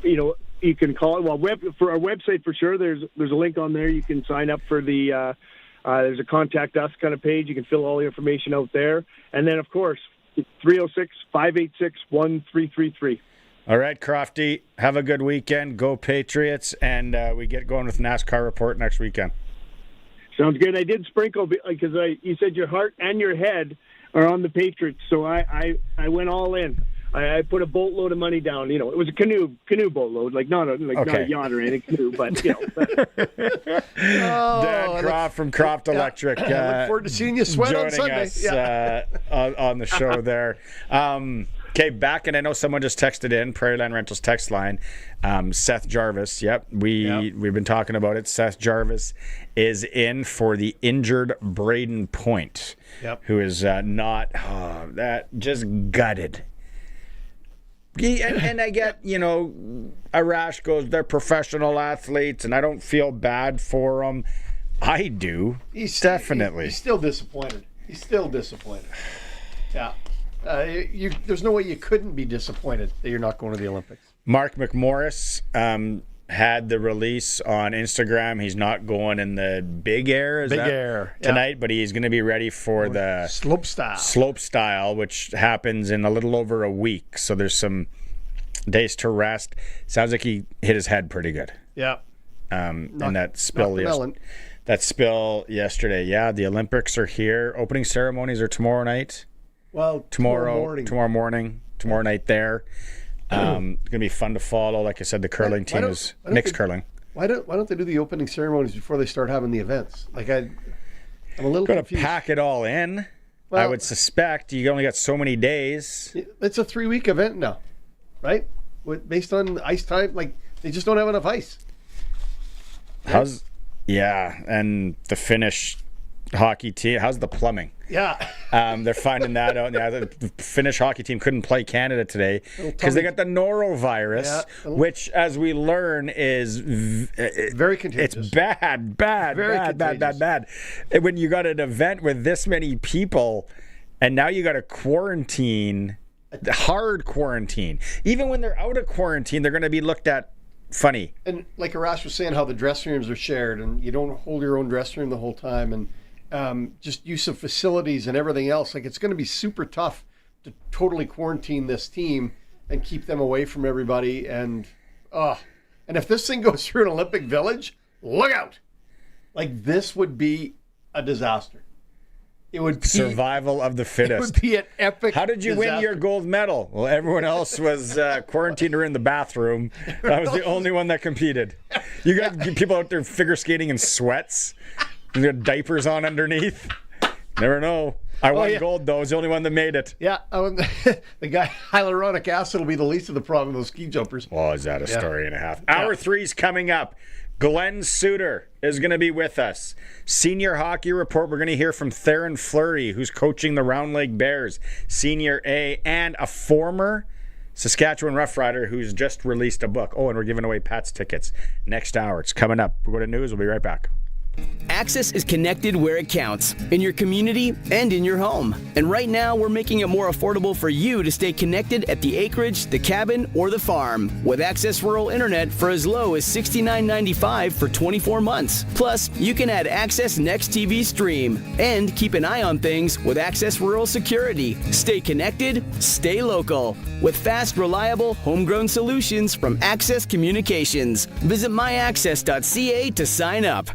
you can call it. Well, for our website, for sure, there's a link on there. You can sign up for the, there's a contact us kind of page. You can fill all the information out there. And then, of course, 306-586-1333. All right, Crofty, have a good weekend. Go Patriots. And we get going with NASCAR report next weekend. Sounds good. I did sprinkle because you said your heart and your head are on the Patriots, so I went all in. I put a boatload of money down. It was a canoe boatload, not a yacht or anything, canoe, but Dan Croft from Croft Electric. Look forward to seeing you sweat on Sunday. Us, on the show there. Okay, back, and I know someone just texted in, Prairie Land Rentals text line, Seth Jarvis. Yep, we've been talking about it. Seth Jarvis is in for the injured Braden Point, who is just gutted. And I get, Arash goes, they're professional athletes, and I don't feel bad for them. I do. Definitely. He's still disappointed. Yeah. There's no way you couldn't be disappointed that you're not going to the Olympics. Mark McMorris had the release on Instagram. He's not going in the big air tonight, but he's going to be ready for the slope style, which happens in a little over a week. So there's some days to rest. Sounds like he hit his head pretty good. Yeah. And that spill yesterday. Yeah, the Olympics are here. Opening ceremonies are tomorrow night. Well, tomorrow morning, tomorrow night there. It's going to be fun to follow. Like I said, the curling team is mixed curling. Why don't they do the opening ceremonies before they start having the events? I'm a little going to confused. Pack it all in. Well, I would suspect you only got so many days. It's a 3-week event now, right? Based on ice time, they just don't have enough ice. And the Finnish hockey team. How's the plumbing? Yeah. They're finding that out. Yeah, the Finnish hockey team couldn't play Canada today because they got the norovirus, which, as we learn, is very contagious. It's bad. When you got an event with this many people, and now you got to quarantine, hard quarantine. Even when they're out of quarantine, they're going to be looked at funny. And like Arash was saying, how the dressing rooms are shared, and you don't hold your own dressing room the whole time, and just use of facilities and everything else. It's going to be super tough to totally quarantine this team and keep them away from everybody. And if this thing goes through an Olympic Village, look out! This would be a disaster. It would be survival of the fittest. It would be an epic. How did you win your gold medal? Well, everyone else was quarantined or in the bathroom. I was the only one that competed. You got people out there figure skating in sweats. You got diapers on underneath. Never know. I won gold, though. I was the only one that made it. Yeah. The guy, hyaluronic acid will be the least of the problem with those ski jumpers. Oh, is that a story and a half? Hour 3's coming up. Glen Suitor is going to be with us. Senior hockey report, we're going to hear from Theron Fleury, who's coaching the Round Lake Bears, Senior A, and a former Saskatchewan Roughrider who's just released a book. Oh, and we're giving away Pats tickets next hour. It's coming up. We'll go to news. We'll be right back. Access is connected where it counts, in your community and in your home. And right now, we're making it more affordable for you to stay connected at the acreage, the cabin, or the farm. With Access Rural Internet for as low as $69.95 for 24 months. Plus, you can add Access Next TV Stream. And keep an eye on things with Access Rural Security. Stay connected, stay local. With fast, reliable, homegrown solutions from Access Communications. Visit myaccess.ca to sign up.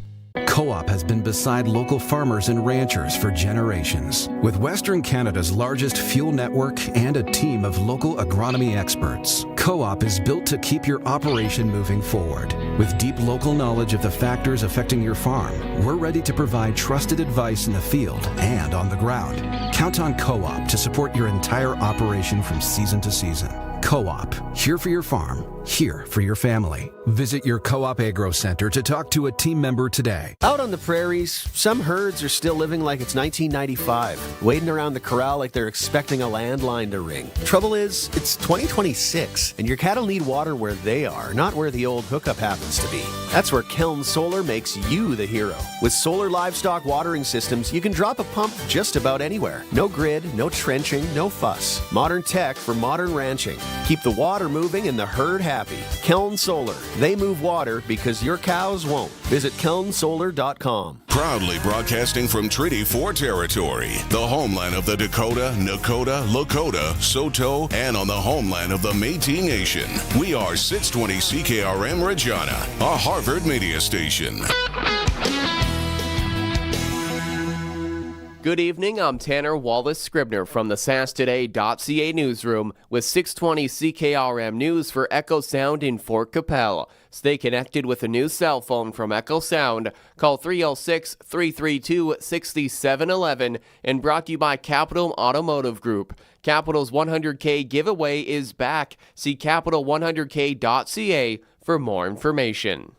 Co-op has been beside local farmers and ranchers for generations. With Western Canada's largest fuel network and a team of local agronomy experts, Co-op is built to keep your operation moving forward. With deep local knowledge of the factors affecting your farm, we're ready to provide trusted advice in the field and on the ground. Count on Co-op to support your entire operation from season to season. Co-op, here for your farm, here for your family. Visit your Co-op Agro Center to talk to a team member today. Out on the prairies, some herds are still living like it's 1995, waiting around the corral like they're expecting a landline to ring. Trouble is, it's 2026, and your cattle need water where they are, not where the old hookup happens to be. That's where Keln Solar makes you the hero. With solar livestock watering systems, you can drop a pump just about anywhere. No grid, no trenching, no fuss. Modern tech for modern ranching. Keep the water moving and the herd happy. Keln Solar. They move water because your cows won't. Visit kelnsolar.com. Proudly broadcasting from Treaty 4 territory, the homeland of the Dakota, Nakota, Lakota, Saulteaux, and on the homeland of the Métis Nation. We are 620 CKRM Regina, a Harvard media station. Good evening, I'm Tanner Wallace-Scribner from the SaskToday.ca newsroom with 620 CKRM News for Echo Sound in Fort Capel. Stay connected with a new cell phone from Echo Sound. Call 306-332-6711 and brought to you by Capital Automotive Group. Capital's 100K giveaway is back. See capital100k.ca for more information.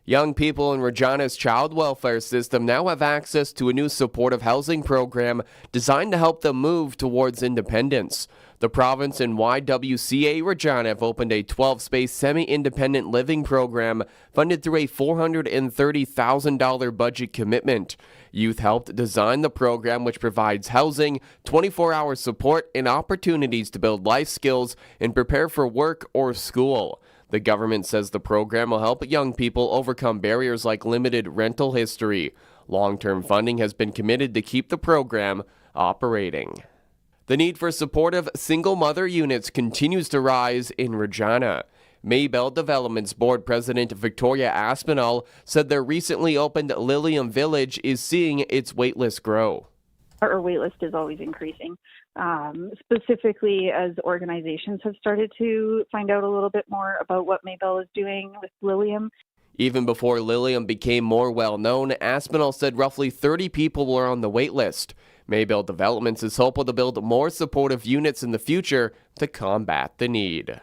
Young people in Regina's child welfare system now have access to a new supportive housing program designed to help them move towards independence. The province and YWCA Regina have opened a 12-space semi-independent living program funded through a $430,000 budget commitment. Youth helped design the program, which provides housing, 24-hour support, and opportunities to build life skills and prepare for work or school. The government says the program will help young people overcome barriers like limited rental history. Long-term funding has been committed to keep the program operating. The need for supportive single-mother units continues to rise in Regina. Maybell Developments Board President Victoria Aspinall said their recently opened Lilium Village is seeing its waitlist grow. Our waitlist is always increasing, specifically as organizations have started to find out a little bit more about what Maybell is doing with Lilium. Even before Lilium became more well-known, Aspinall said roughly 30 people were on the waitlist. Maybell Developments is hopeful to build more supportive units in the future to combat the need.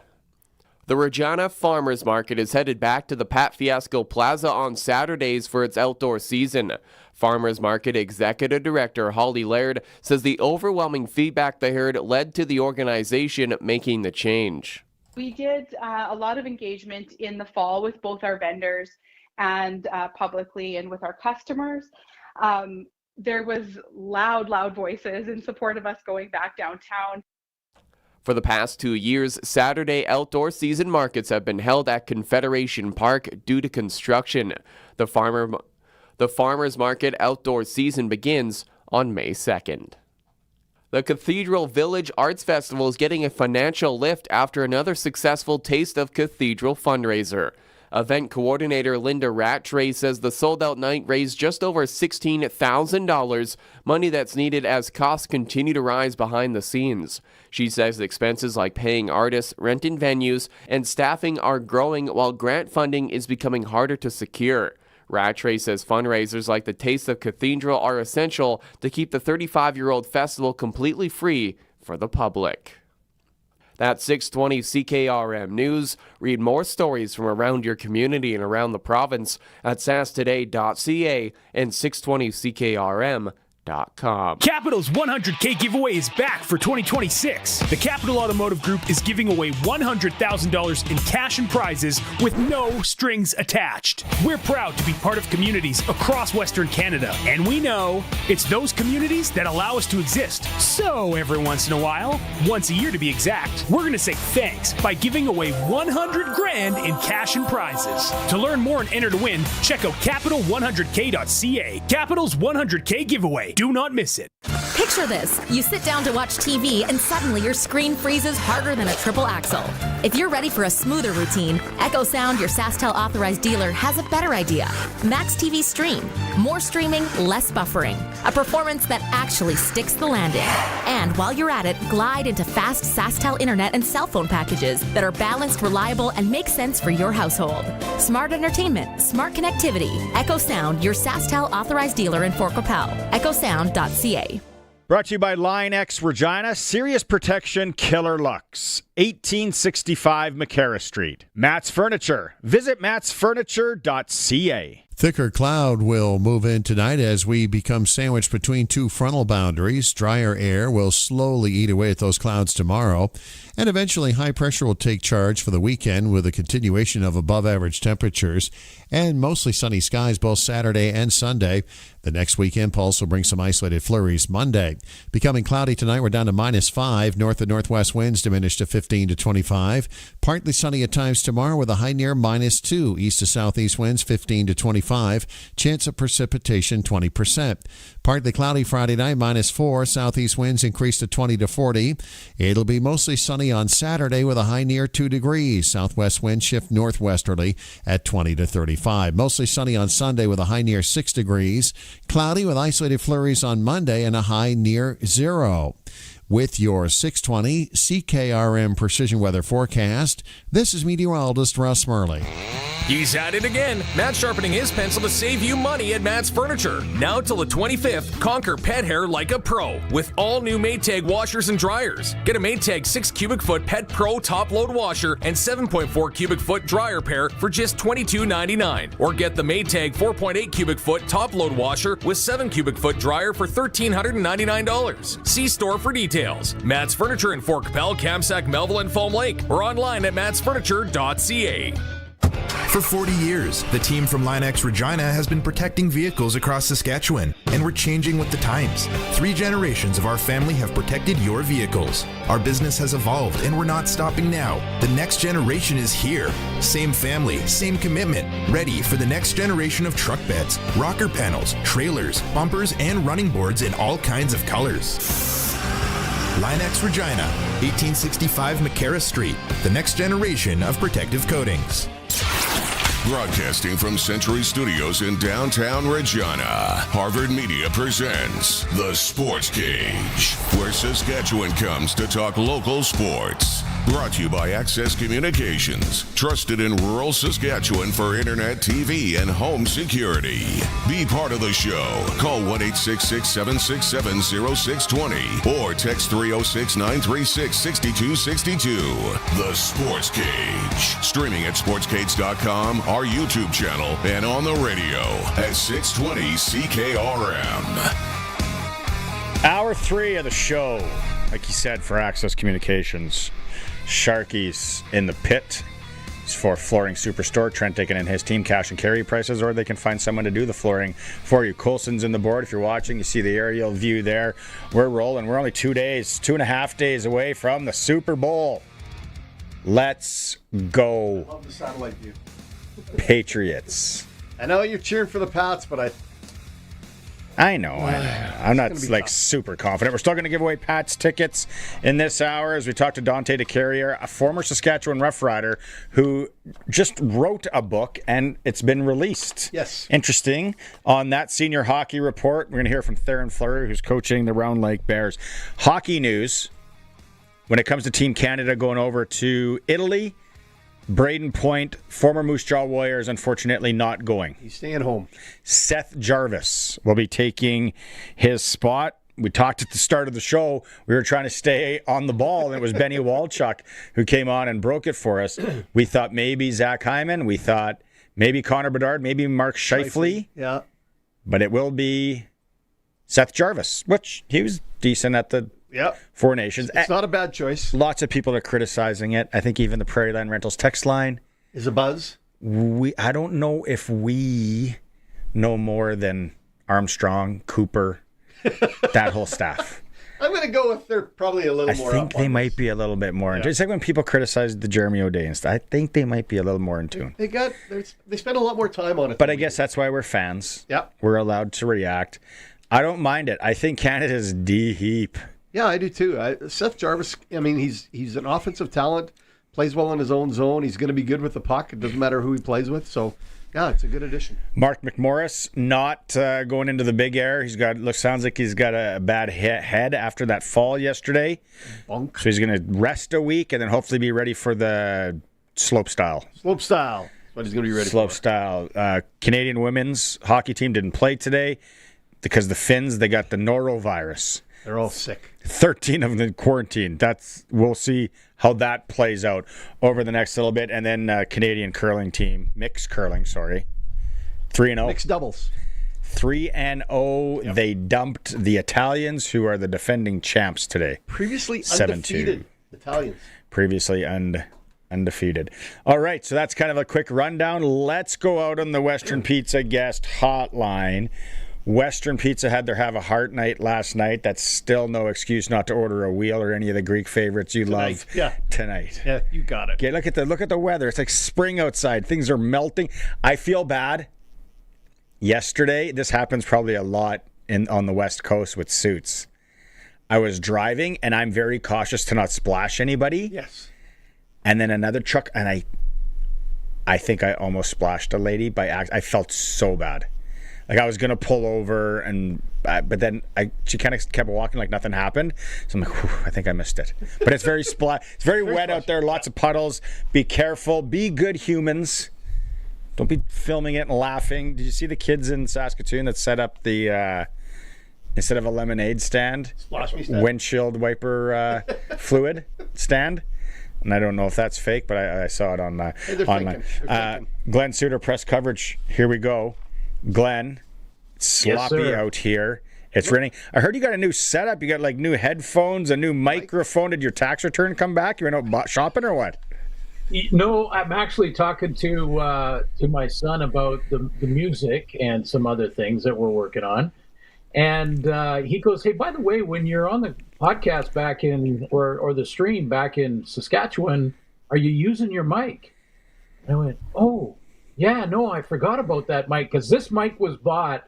The Regina Farmers Market is headed back to the Pat Fiasco Plaza on Saturdays for its outdoor season. Farmers Market Executive Director Holly Laird says the overwhelming feedback they heard led to the organization making the change. We did a lot of engagement in the fall with both our vendors and publicly and with our customers. There was loud voices in support of us going back downtown. For the past 2 years, Saturday outdoor season markets have been held at Confederation Park due to construction. The Farmers Market outdoor season begins on May 2nd. The Cathedral Village Arts Festival is getting a financial lift after another successful Taste of Cathedral fundraiser. Event coordinator Linda Rattray says the sold-out night raised just over $16,000, money that's needed as costs continue to rise behind the scenes. She says expenses like paying artists, renting venues, and staffing are growing while grant funding is becoming harder to secure. Rattray says fundraisers like the Taste of Cathedral are essential to keep the 35-year-old festival completely free for the public. That's 620 CKRM News. Read more stories from around your community and around the province at sastoday.ca and 620CKRM.com. Capital's 100K giveaway is back for 2026. The Capital Automotive Group is giving away $100,000 in cash and prizes with no strings attached. We're proud to be part of communities across Western Canada, and we know it's those communities that allow us to exist. So every once in a while, once a year to be exact, we're going to say thanks by giving away $100,000 in cash and prizes. To learn more and enter to win, check out capital100k.ca. Capital's 100K giveaway. Do not miss it. Picture this. You sit down to watch TV and suddenly your screen freezes harder than a triple axle. If you're ready for a smoother routine, Echo Sound, your SaskTel authorized dealer, has a better idea. Max TV Stream. More streaming, less buffering. A performance that actually sticks the landing. And while you're at it, glide into fast SaskTel internet and cell phone packages that are balanced, reliable, and make sense for your household. Smart entertainment, smart connectivity. Echo Sound, your SaskTel authorized dealer in Fort Qu'Appelle. EchoSound.ca. Brought to you by Line X Regina, Serious Protection Killer Lux, 1865 McCarra Street. Matt's Furniture. Visit mattsfurniture.ca. Thicker cloud will move in tonight as we become sandwiched between two frontal boundaries. Drier air will slowly eat away at those clouds tomorrow. And eventually high pressure will take charge for the weekend with a continuation of above average temperatures and mostly sunny skies both Saturday and Sunday. The next weekend pulse will bring some isolated flurries Monday. Becoming cloudy tonight, we're down to -5. North and northwest winds diminished to 15 to 25. Partly sunny at times tomorrow with a high near -2. East to southeast winds 15 to 25. Chance of precipitation 20%. Partly cloudy Friday night, -4. Southeast winds increase to 20 to 40. It'll be mostly sunny on Saturday with a high near 2 degrees. Southwest winds shift northwesterly at 20 to 35. Mostly sunny on Sunday with a high near 6 degrees. Cloudy with isolated flurries on Monday and a high near 0. With your 620 CKRM Precision Weather Forecast, this is meteorologist Russ Murley. He's at it again. Matt's sharpening his pencil to save you money at Matt's Furniture. Now till the 25th, conquer pet hair like a pro with all new Maytag washers and dryers. Get a Maytag 6 cubic foot Pet Pro top load washer and 7.4 cubic foot dryer pair for just $22.99. Or get the Maytag 4.8 cubic foot top load washer with 7 cubic foot dryer for $1,399. See store for details. Matt's Furniture in Fort Qu'Appelle, Kamsack, Melville, and Foam Lake, or online at mattsfurniture.ca. For 40 years, the team from Line X Regina has been protecting vehicles across Saskatchewan, and we're changing with the times. 3 generations of our family have protected your vehicles. Our business has evolved, and we're not stopping now. The next generation is here. Same family, same commitment, ready for the next generation of truck beds, rocker panels, trailers, bumpers, and running boards in all kinds of colors. Line X Regina, 1865 McCarra Street, the next generation of protective coatings. Broadcasting from Century Studios in downtown Regina, Harvard Media presents The Sports Cage, where Saskatchewan comes to talk local sports. Brought to you by Access Communications, trusted in rural Saskatchewan for internet, TV, and home security. Be part of the show. Call 1-866-767-0620 or text 306-936-6262. The Sports Cage. Streaming at sportscage.com, our YouTube channel, and on the radio at 620 CKRM. Hour 3 of the show, like you said, for Access Communications. Sharkies in the pit. It's for Flooring Superstore. Trent taking in his team, cash and carry prices, or they can find someone to do the flooring for you. Colson's in the board. If you're watching, you see the aerial view there. We're rolling. We're only 2.5 days away from the Super Bowl. Let's go. Love the satellite view. Patriots. I know you're cheering for the Pats, but I know. I'm not like super confident. We're still going to give away Pats tickets in this hour as we talk to Dante DeCarrier, a former Saskatchewan Roughrider who just wrote a book and it's been released. Yes. Interesting. On that senior hockey report, we're going to hear from Theron Fleury, who's coaching the Round Lake Bears. Hockey news, when it comes to Team Canada going over to Italy, Braden Point, former Moose Jaw Warriors, unfortunately not going. He's staying home. Seth Jarvis will be taking his spot. we talked at the start of the show. We were trying to stay on the ball, and it was Benny Walchuk who came on and broke it for us. We thought maybe Zach Hyman. We thought maybe Connor Bedard, maybe Mark Scheifele. Yeah. But it will be Seth Jarvis, which he was decent at the Four Nations. It's not a bad choice. Lots of people are criticizing it. I think even the Prairie Land Rentals text line is a buzz. I don't know if we know more than Armstrong, Cooper, that whole staff. I'm going to go with they're probably a little more. I think they might be a little bit more in tune. It's like when people criticize the Jeremy O'Day and stuff. I think they might be a little more in tune. They spend a lot more time on it. But I guess that's why we're fans. Yeah. We're allowed to react. I don't mind it. I think Canada's D-heap. Yeah, I do too. Seth Jarvis, I mean, he's an offensive talent, plays well in his own zone. He's going to be good with the puck. It doesn't matter who he plays with. So, yeah, it's a good addition. Mark McMorris not going into the big air. Sounds like he's got a bad head after that fall yesterday. Bunk. So he's going to rest a week and then hopefully be ready for the slope style. Slope style. That's what he's going to be ready slope for. Slope style. Canadian women's hockey team didn't play today because the Finns, they got the norovirus. They're all sick. 13 of them in quarantine. We'll see how that plays out over the next little bit. And then Canadian curling team, mixed curling, 3-0. Mixed doubles. 3-0. Yep. They dumped the Italians, who are the defending champs today. Previously 7-2. Undefeated Italians. Previously undefeated. All right, so that's kind of a quick rundown. Let's go out on the Western Pizza guest hotline. Western Pizza had their Have a Heart night last night. That's still no excuse not to order a wheel or any of the Greek favorites you love tonight. Yeah, you got it. Okay, look at the weather. It's like spring outside. Things are melting. I feel bad. Yesterday, this happens probably a lot on the West Coast with suits. I was driving, and I'm very cautious to not splash anybody. Yes. And then another truck, and I think I almost splashed a lady by accident. I felt so bad. Like I was going to pull over, but then she kind of kept walking like nothing happened. So I'm like, I think I missed it. But it's very it's very wet out there, lots of puddles. Be careful. Be good humans. Don't be filming it and laughing. Did you see the kids in Saskatoon that set up the, instead of a lemonade stand, windshield wiper fluid stand? And I don't know if that's fake, but I saw it online. Glen Suitor press coverage. Here we go. Glenn, sloppy out here. It's raining. I heard you got a new setup. You got like new headphones, a new microphone. Did your tax return come back? You went out shopping or what? No, I'm actually talking to my son about the music and some other things that we're working on. And he goes, hey, by the way, when you're on the podcast back in, or the stream back in Saskatchewan, are you using your mic? And I went, oh, yeah, no, I forgot about that mic, because this mic was bought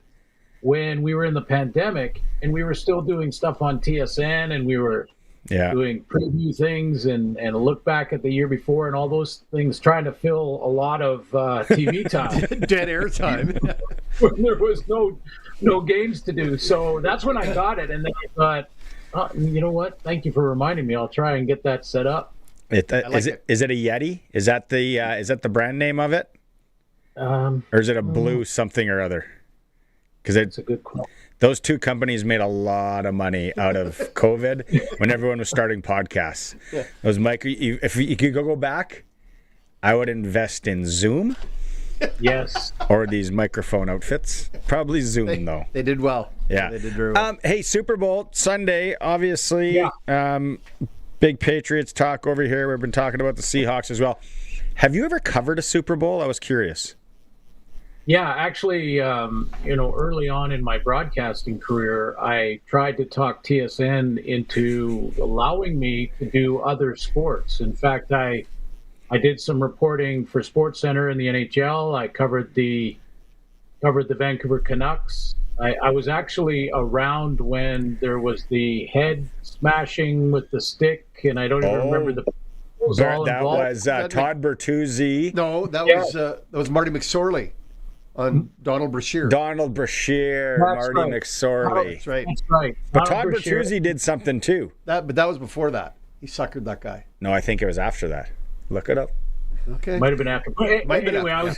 when we were in the pandemic and we were still doing stuff on TSN and we were doing preview things and look back at the year before and all those things, trying to fill a lot of TV time. Dead air time. When there was no games to do. So that's when I got it. And then I thought, you know what? Thank you for reminding me. I'll try and get that set up. Is it a Yeti? Is that the brand name of it? Or is it a blue something or other? Because it's a good question. Those two companies made a lot of money out of COVID when everyone was starting podcasts. Yeah. Those if you could go back, I would invest in Zoom. Yes. Or these microphone outfits. Probably Zoom though. They did well. Yeah. They did very well. Hey, Super Bowl Sunday, obviously. Yeah. Big Patriots talk over here. We've been talking about the Seahawks as well. Have you ever covered a Super Bowl? I was curious. Yeah, actually, early on in my broadcasting career, I tried to talk TSN into allowing me to do other sports. In fact, I did some reporting for SportsCenter in the NHL. I covered the Vancouver Canucks. I was actually around when there was the head smashing with the stick, and I don't even remember the. That was Todd Bertuzzi. No, that was Marty McSorley. On Donald Brashear. Marty McSorley. That's right. That's right. But Todd Bertuzzi did something too. But that was before that. He suckered that guy. No, I think it was after that. Look it up. Okay. Might have been after. Anyway, I was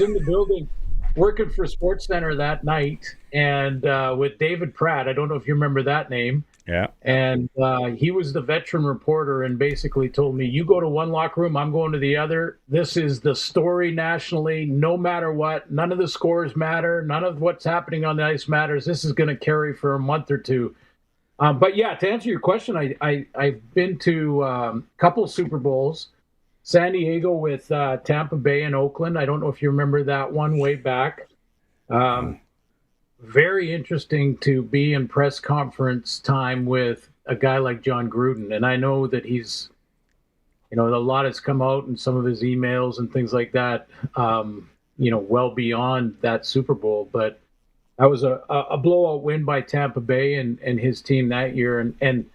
in the building. working for SportsCenter that night, and with David Pratt. I don't know if you remember that name. Yeah. And he was the veteran reporter and basically told me, you go to one locker room, I'm going to the other. This is the story nationally, no matter what. None of the scores matter. None of what's happening on the ice matters. This is going to carry for a month or two. But yeah, to answer your question, I've been to a couple Super Bowls. San Diego with Tampa Bay and Oakland. I don't know if you remember that one way back. Very interesting to be in press conference time with a guy like John Gruden. And I know that he's, a lot has come out in some of his emails and things like that, well beyond that Super Bowl. But that was a blowout win by Tampa Bay and his team that year. And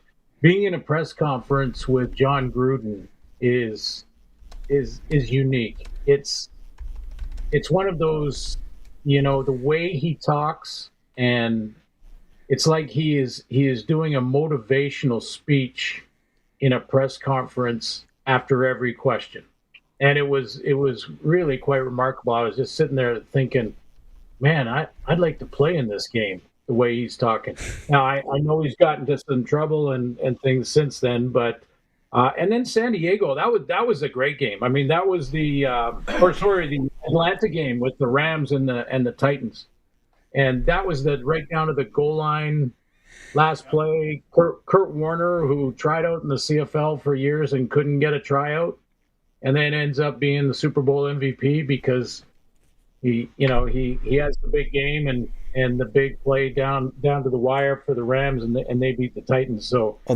being in a press conference with John Gruden is unique. It's one of those, the way he talks, and it's like he is doing a motivational speech in a press conference after every question. And it was really quite remarkable. I was just sitting there thinking, man, I'd like to play in this game the way he's talking. Now, I know he's gotten into some trouble and things since then, but and then San Diego, that was a great game. I mean, that was the Atlanta game with the Rams and the Titans, and that was right down to the goal line, last play. Kurt Warner, who tried out in the CFL for years and couldn't get a tryout, and then ends up being the Super Bowl MVP because he has the big game and the big play down to the wire for the Rams, and they beat the Titans. So, well,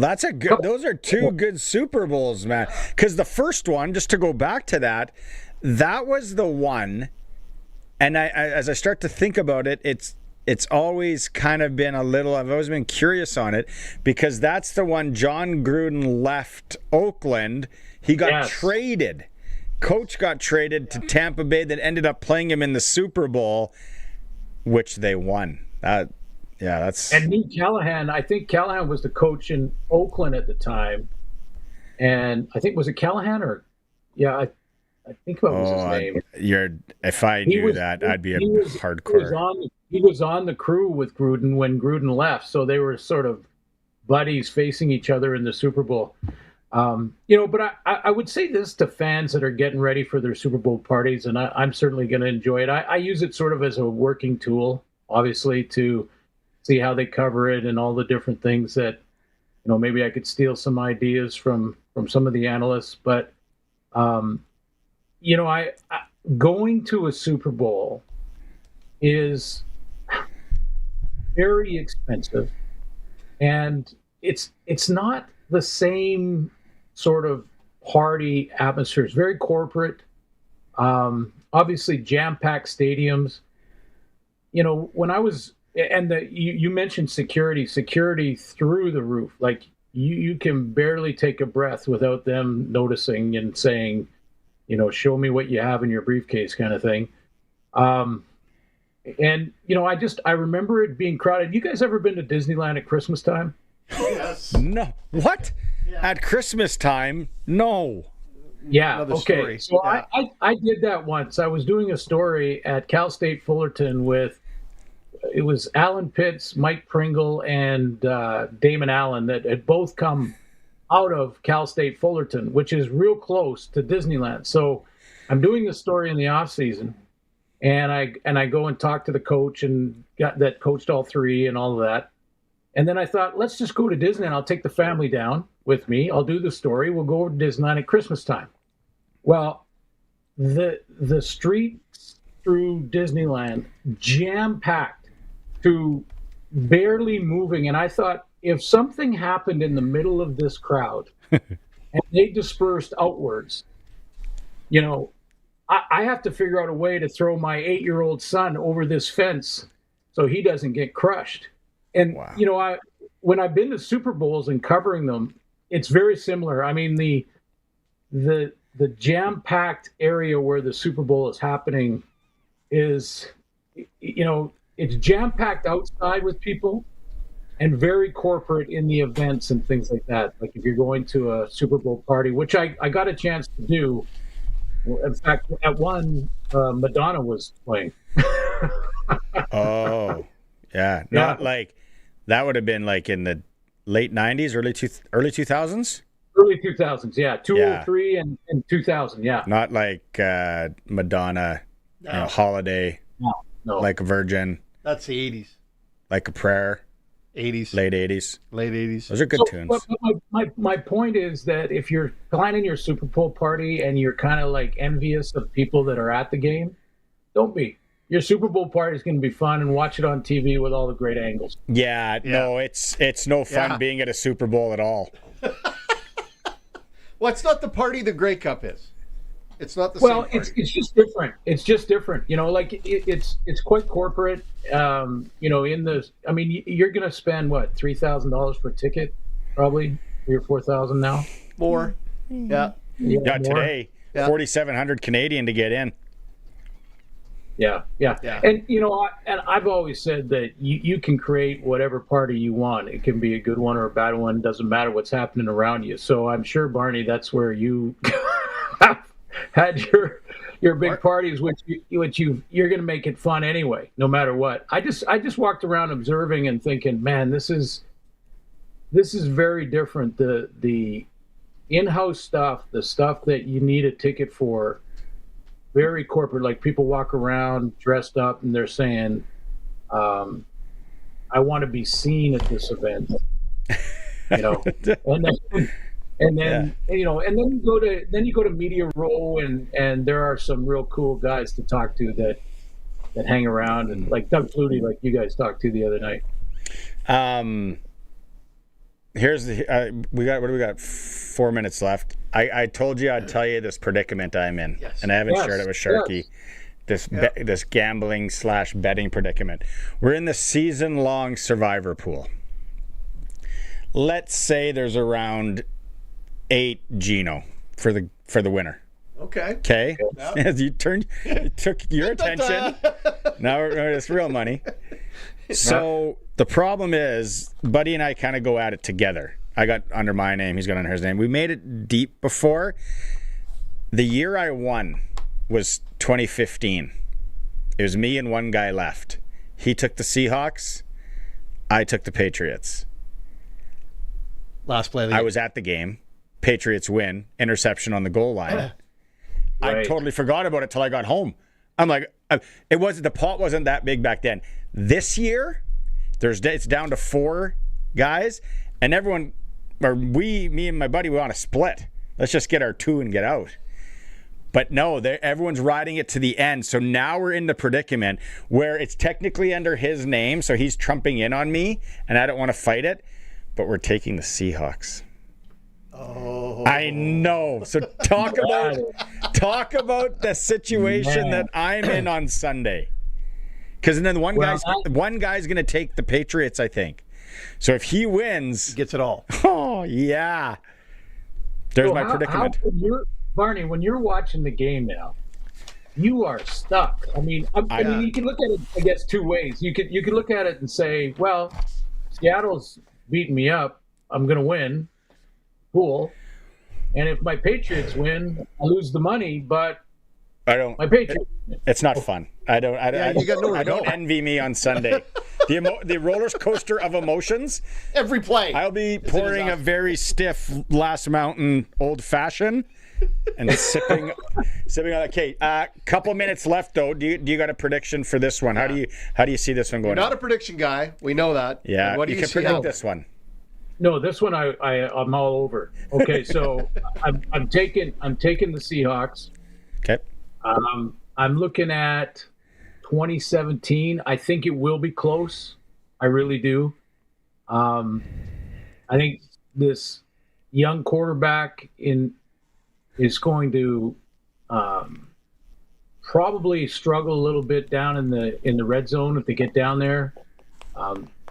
those are two good Super Bowls, man. Because the first one, just to go back to that was the one. And as I start to think about it, it's always kind of been I've always been curious on it, because that's the one John Gruden left Oakland. He got traded. Coach got traded to Tampa Bay that ended up playing him in the Super Bowl, which they won. That's... And Nick Callahan, I think Callahan was the coach in Oakland at the time. And I think, was it Callahan or... Yeah, I think what was his name. If I knew that, I'd be hardcore. He was on the crew with Gruden when Gruden left, so they were sort of buddies facing each other in the Super Bowl. But I would say this to fans that are getting ready for their Super Bowl parties, and I'm certainly going to enjoy it. I use it sort of as a working tool, obviously, to see how they cover it and all the different things that, maybe I could steal some ideas from some of the analysts. But, going to a Super Bowl is very expensive, and it's not the same sort of party atmosphere. It's very corporate, obviously jam-packed stadiums. When I was, and you mentioned security through the roof. Like you can barely take a breath without them noticing and saying, show me what you have in your briefcase, kind of thing. And I remember it being crowded. You guys ever been to Disneyland at Christmas time? Yes. No. What? Yeah. At Christmas time? No. Yeah. Okay. So yeah. I did that once. I was doing a story at Cal State Fullerton it was Alan Pitts, Mike Pringle, and Damon Allen that had both come out of Cal State Fullerton, which is real close to Disneyland. So I'm doing the story in the off season, and I go and talk to the coach that coached all three and all of that. And then I thought, let's just go to Disneyland. I'll take the family down with me. I'll do the story. We'll go over to Disneyland at Christmas time. Well, the streets through Disneyland jam-packed to barely moving. And I thought, if something happened in the middle of this crowd and they dispersed outwards, I have to figure out a way to throw my 8-year-old son over this fence so he doesn't get crushed. And, wow. When I've been to Super Bowls and covering them, it's very similar. I mean, the jam-packed area where the Super Bowl is happening is, it's jam-packed outside with people and very corporate in the events and things like that. Like if you're going to a Super Bowl party, which I got a chance to do. In fact, at one, Madonna was playing. Oh, yeah. Not like that would have been like in the late 90s, early 2000s? Early 2000s, yeah. 203 and 2000, yeah. Not like Madonna, Holiday, no. like a Virgin. That's the 80s. Like a Prayer. 80s. Late 80s. Late 80s. Those are good tunes. But my point is that if you're planning your Super Bowl party and you're kind of like envious of people that are at the game, don't be. Your Super Bowl party is going to be fun, and watch it on TV with all the great angles. Yeah. No, it's no fun being at a Super Bowl at all. Well, it's not the party the Grey Cup is. It's not the same party. It's just different. It's just different. Like it's quite corporate. In the, I mean, you're going to spend what, $3,000 per ticket, probably $3,000 or $4,000 now. More. Yeah. Yeah. Today, 4,700 Canadian to get in. Yeah. And and I've always said that you can create whatever party you want. It can be a good one or a bad one. Doesn't matter what's happening around you. So I'm sure, Barney, that's where you had your big parties, which you're going to make it fun anyway, no matter what. I just walked around observing and thinking, man, this is very different. The in-house stuff, the stuff that you need a ticket for. Very corporate, like people walk around dressed up and they're saying, I want to be seen at this event, and then you go to media row and there are some real cool guys to talk to that hang around, and like Doug Flutie, like you guys talked to the other night. Here's the we got 4 minutes left. I told you I'd tell you this predicament I'm in, and I haven't shared it with Sharky. This gambling / betting predicament. We're in the season-long survivor pool. Let's say there's around 8 Gino for the winner. Okay. As you took your attention. Now it's real money. So the problem is, Buddy and I kind of go at it together. I got under my name, he's got under his name. We made it deep before. The year I won was 2015. It was me and one guy left. He took the Seahawks. I took the Patriots. Last play of the game. game. I was at the game. Patriots win. Interception on the goal line. I totally forgot about it till I got home. I'm like, the pot wasn't that big back then. This year, it's down to 4 guys, and everyone, me and my buddy, we want to split. Let's just get our 2 and get out. But no, everyone's riding it to the end. So now we're in the predicament where it's technically under his name, so he's trumping in on me, and I don't want to fight it, but we're taking the Seahawks. Oh, I know. So talk about the situation that I'm in on Sunday. Because then one guy's going to take the Patriots, I think. So if he wins, he gets it all. Oh yeah. There's my predicament. Barney, when you're watching the game now, you are stuck. I mean, you can look at it, I guess, 2 ways. You could look at it and say, well, Seattle's beating me up. I'm going to win. Cool. And if my Patriots win, I lose the money, but I don't. My Patriots. It's not fun. I don't envy me on Sunday. The roller coaster of emotions. Every play. I'll be pouring a very stiff Last Mountain Old Fashioned and sipping on that. Okay, couple minutes left though. Do you got a prediction for this one? How do you see this one going? You're not a prediction guy. We know that. Yeah. What do you you can predict this one? No, this one I'm all over. Okay, so I'm taking the Seahawks. Okay. I'm looking at 2017. I think it will be close. I really do. I think this young quarterback is going to probably struggle a little bit down in the red zone if they get down there.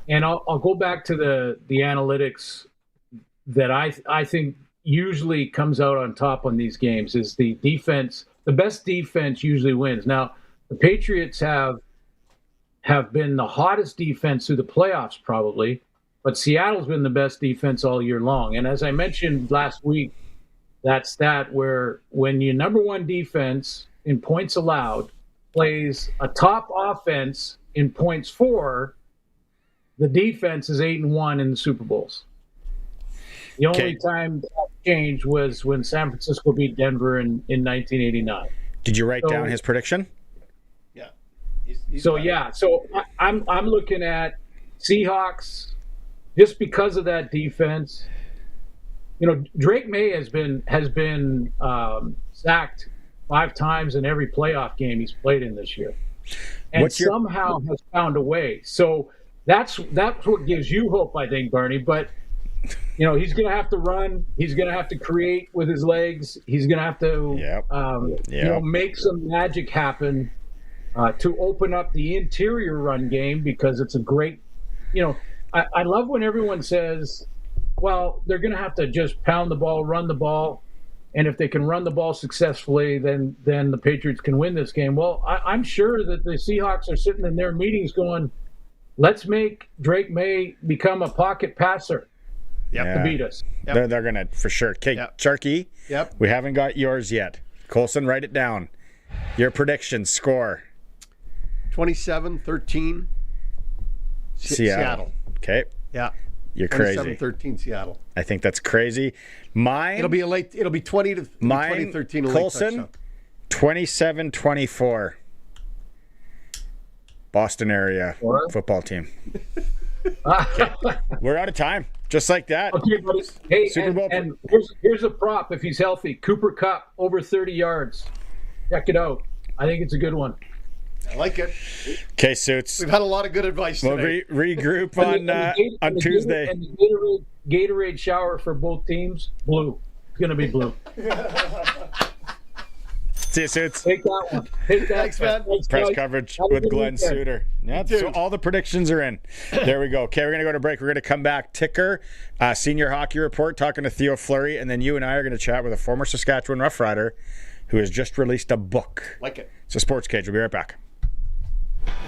And I'll go back to the analytics that I think usually comes out on top on these games is the defense. The best defense usually wins. Now, the Patriots have been the hottest defense through the playoffs probably, but Seattle's been the best defense all year long. And as I mentioned last week, that stat where when your number 1 defense in points allowed plays a top offense in points for, the defense is 8-1 in the Super Bowls. The only time that changed was when San Francisco beat Denver in 1989. Did you write down his prediction? Yeah. So I'm looking at Seahawks just because of that defense. You know, Drake May has been sacked 5 times in every playoff game he's played in this year, and somehow has found a way. So that's what gives you hope, I think, Barney. But you know, he's going to have to run. He's going to have to create with his legs. He's going to have to you know, make some magic happen to open up the interior run game, because it's a great, you know, I love when everyone says, well, they're going to have to just pound the ball, run the ball, and if they can run the ball successfully, then the Patriots can win this game. Well, I'm sure that the Seahawks are sitting in their meetings going, let's make Drake May become a pocket passer to beat us. They're going to, for sure. Okay, Sharky, we haven't got yours yet. Colson, write it down. Your prediction, score. 27-13 Seattle. Okay. Yeah. You're crazy. 27-13 Seattle. I think that's crazy. Mine. It'll be 20-13. Colson, 27-24. Boston area football team. Okay. We're out of time. Just like that. Okay, buddy. Hey, Super Bowl. And here's a prop if he's healthy. Cooper Kupp over 30 yards. Check it out. I think it's a good one. I like it. Okay, Suits. We've had a lot of good advice today. We'll regroup on Tuesday. And the Gatorade shower for both teams, blue. It's going to be blue. See you, Suits. Take that one. Take that. Thanks, man. Press coverage with Glen Suitor. Yeah, so all the predictions are in. There we go. Okay, we're going to go to break. We're going to come back. Ticker, senior hockey report, talking to Theo Fleury, and then you and I are going to chat with a former Saskatchewan Roughrider who has just released a book. Like it. It's a Sportscage. We'll be right back.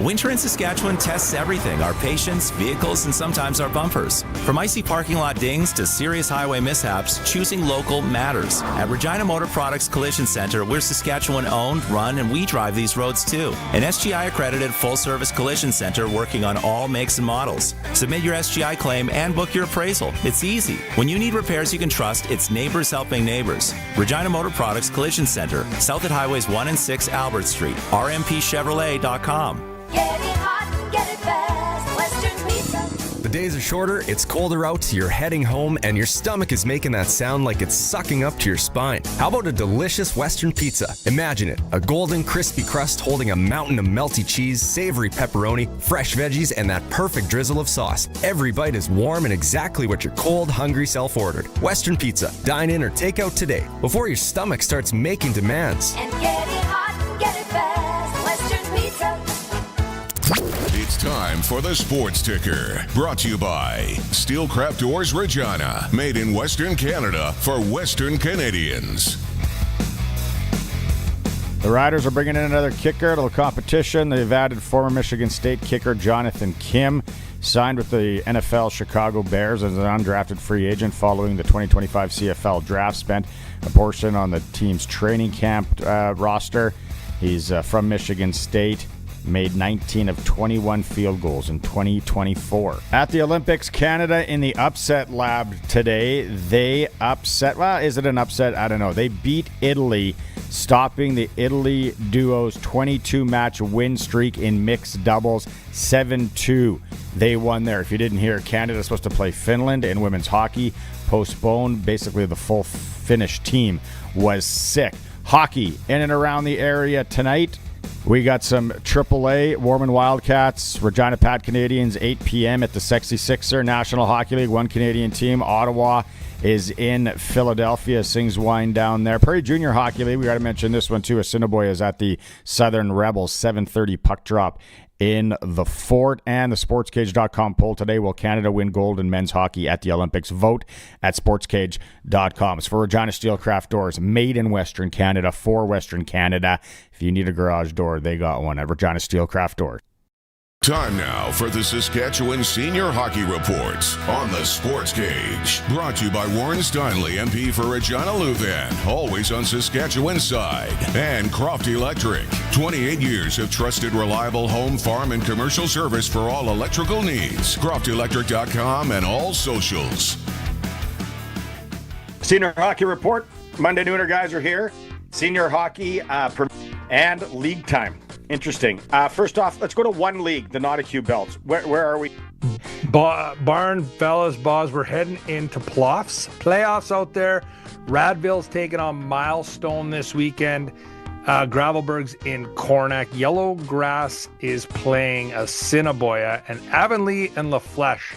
Winter in Saskatchewan tests everything, our patience, vehicles, and sometimes our bumpers. From icy parking lot dings to serious highway mishaps, choosing local matters. At Regina Motor Products Collision Center, we're Saskatchewan owned, run, and we drive these roads too. An SGI accredited full-service collision center working on all makes and models. Submit your SGI claim and book your appraisal. It's easy. When you need repairs you can trust, it's neighbors helping neighbors. Regina Motor Products Collision Center, south at Highways 1 and 6 Albert Street, rmpchevrolet.com. Get it hot, get it fast, Western Pizza. The days are shorter, it's colder out, you're heading home, and your stomach is making that sound like it's sucking up to your spine. How about a delicious Western pizza? Imagine it, a golden, crispy crust holding a mountain of melty cheese, savory pepperoni, fresh veggies, and that perfect drizzle of sauce. Every bite is warm and exactly what your cold, hungry self ordered. Western Pizza. Dine in or take out today, before your stomach starts making demands. And get it hot, get it fast, Western Pizza. It's time for the Sports Ticker, brought to you by Steelcraft Doors Regina, made in Western Canada for Western Canadians. The Riders are bringing in another kicker to the competition. They've added former Michigan State kicker Jonathan Kim, signed with the NFL Chicago Bears as an undrafted free agent following the 2025 CFL draft. Spent a portion on the team's training camp roster. He's from Michigan State. Made 19 of 21 field goals in 2024. At the Olympics, Canada in the upset lab today. They upset, well, is it an upset? I don't know. They beat Italy, stopping the Italy duo's 22-match win streak in mixed doubles, 7-2. They won there. If you didn't hear, Canada's supposed to play Finland in women's hockey. Postponed. Basically, the full Finnish team was sick. Hockey in and around the area tonight. We got some AAA, Warman Wildcats, Regina Pats Canadians, 8 p.m. at the Sexy Sixer, National Hockey League, one Canadian team. Ottawa is in Philadelphia. Things wind down there. Prairie Junior Hockey League, we got to mention this one too. Assiniboia is at the Southern Rebels, 7:30 puck drop in the Fort. And the Sportscage.com poll today, will Canada win gold in men's hockey at the Olympics? Vote at Sportscage.com. It's for Regina Steelcraft Doors, made in Western Canada, for Western Canada. If you need a garage door, they got one at Regina Steelcraft Doors. Time now for the Saskatchewan Senior Hockey Reports on the Sportscage. Brought to you by Warren Steinley, MP for Regina Leuven, always on Saskatchewan's side. And Croft Electric. 28 years of trusted, reliable home, farm, and commercial service for all electrical needs. CroftElectric.com and all socials. Senior Hockey Report. Monday Nooner guys are here. Senior Hockey and league time. Interesting. First off, let's go to one league, the Notikeww Belts. Where are we? Barn, fellas, Boz, we're heading into playoffs out there. Radville's taking on Milestone this weekend. Gravelberg's in Cornack. Yellowgrass is playing Assiniboia. And Avonlea and La Flèche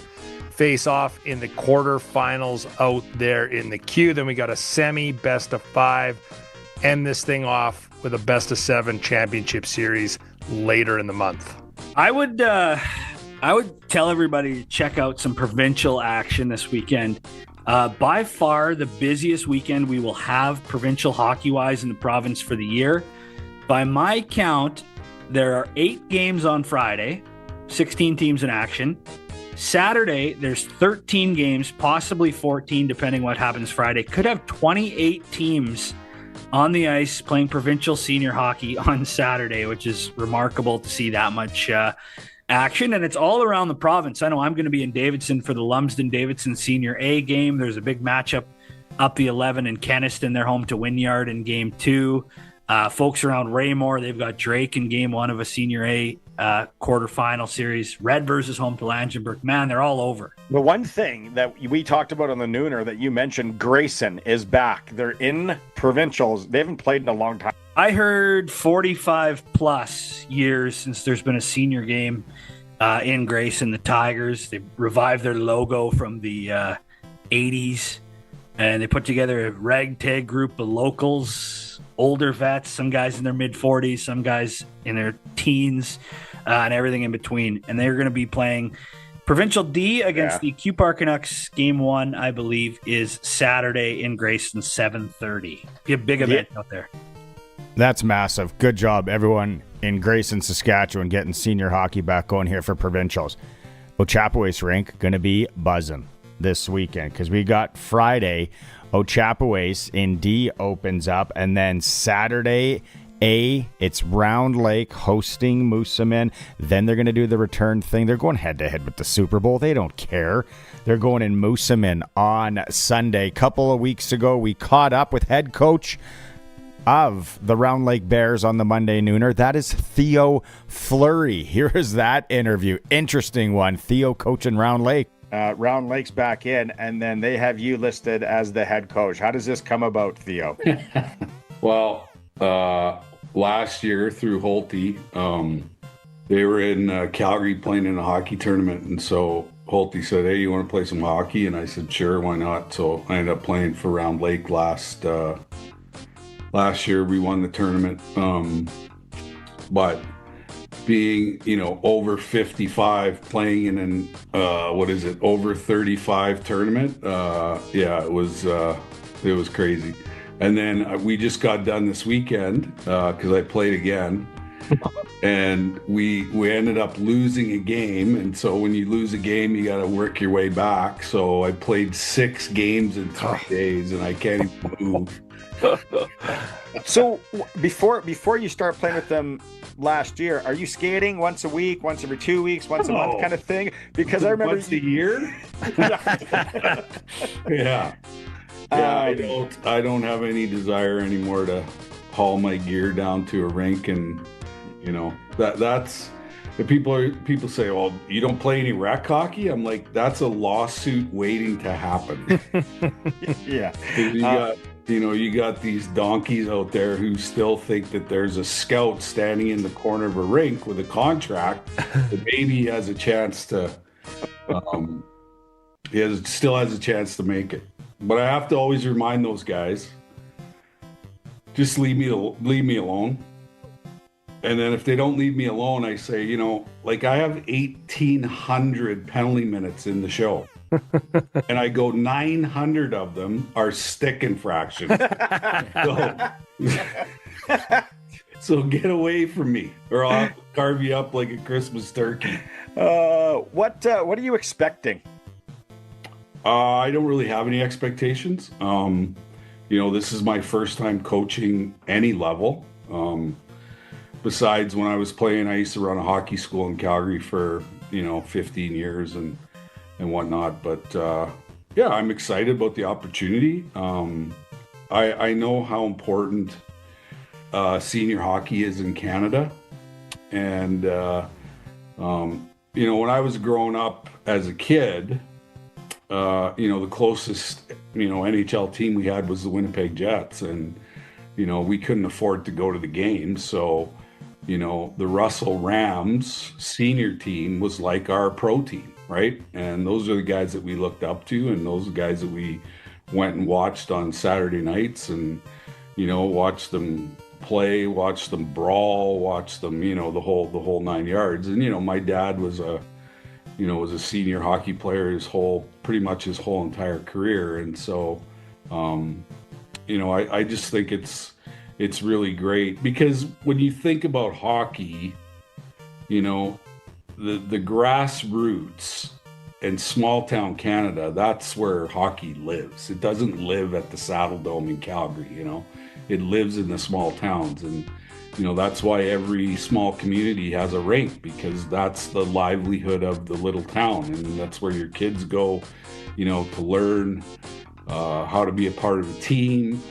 face off in the quarterfinals out there in the queue. Then we got a semi best of 5. End this thing off with a best of 7 championship series later in the month. I would tell everybody to check out some provincial action this weekend. By far the busiest weekend we will have provincial hockey-wise in the province for the year. By my count, there are 8 games on Friday, 16 teams in action. Saturday, there's 13 games, possibly 14, depending what happens Friday. Could have 28 teams on the ice playing provincial senior hockey on Saturday, which is remarkable to see that much action. And it's all around the province. I know I'm going to be in Davidson for the Lumsden-Davidson Senior A game. There's a big matchup up the 11 in Kenniston. They're home to Wynyard in game 2. Folks around Raymore, they've got Drake in game 1 of a Senior A quarterfinal series. Redvers is home to Langenberg. Man, they're all over. The one thing that we talked about on the Nooner that you mentioned, Grayson is back. They're in provincials. They haven't played in a long time. I heard 45 plus years since there's been a senior game in Grayson. The Tigers, they revived their logo from the 80s, and they put together a ragtag group of locals, older vets, some guys in their mid-40s, some guys in their teens, and everything in between. And they're going to be playing Provincial D against the Q Park Canucks. Game 1, I believe, is Saturday in Grayson, 7:30. Be a big event out there. That's massive. Good job, everyone in Grayson, Saskatchewan, getting senior hockey back going here for provincials. Ochapowace rink going to be buzzing this weekend because we got Friday, Ochapowace in D opens up, and then Saturday, it's Round Lake hosting Moosomin. Then they're going to do the return thing. They're going head-to-head with the Super Bowl. They don't care. They're going in Moosomin on Sunday. A couple of weeks ago, we caught up with head coach of the Round Lake Bears on the Monday Nooner. That is Theo Fleury. Here is that interview. Interesting one. Theo coaching Round Lake. Round Lake's back in, and then they have you listed as the head coach. How does this come about, Theo? Well, last year through Holte, they were in Calgary playing in a hockey tournament, and so Holte said, "Hey, you want to play some hockey?" And I said, "Sure, why not?" So I ended up playing for Round Lake last year. We won the tournament, but being, over 55, playing in an over 35 tournament, it was crazy. And then we just got done this weekend because I played again, and we ended up losing a game. And so when you lose a game, you got to work your way back. So I played 6 games in 3 days, and I can't even move. So before you start playing with them last year, are you skating once a week, once every 2 weeks, once a month kind of thing? Because I remember once a year. Yeah. I don't have any desire anymore to haul my gear down to a rink, and that's if people say, "Well, you don't play any rec hockey?" I'm like, that's a lawsuit waiting to happen. Yeah. You got these donkeys out there who still think that there's a scout standing in the corner of a rink with a contract that maybe he has a chance to still has a chance to make it. But I have to always remind those guys, just leave me alone. And then if they don't leave me alone, I say, I have 1,800 penalty minutes in the show. And I go 900 of them are stick infractions. So get away from me, or I'll carve you up like a Christmas turkey. What are you expecting? I don't really have any expectations. This is my first time coaching any level. Besides when I was playing, I used to run a hockey school in Calgary for 15 years and whatnot. But I'm excited about the opportunity. I know how important senior hockey is in Canada, and when I was growing up as a kid, the closest NHL team we had was the Winnipeg Jets, and we couldn't afford to go to the games, so the Russell Rams senior team was like our pro team, right? And those are the guys that we looked up to, and those are the guys that we went and watched on Saturday nights, and watched them play, watched them brawl, watched them the whole 9 yards. And my dad was a senior hockey player pretty much his whole entire career, and so I just think it's really great, because when you think about hockey, the grassroots in small town Canada, that's where hockey lives. It doesn't live at the Saddle Dome in Calgary, it lives in the small towns, and that's why every small community has a rink, because that's the livelihood of the little town, and that's where your kids go to learn how to be a part of a team.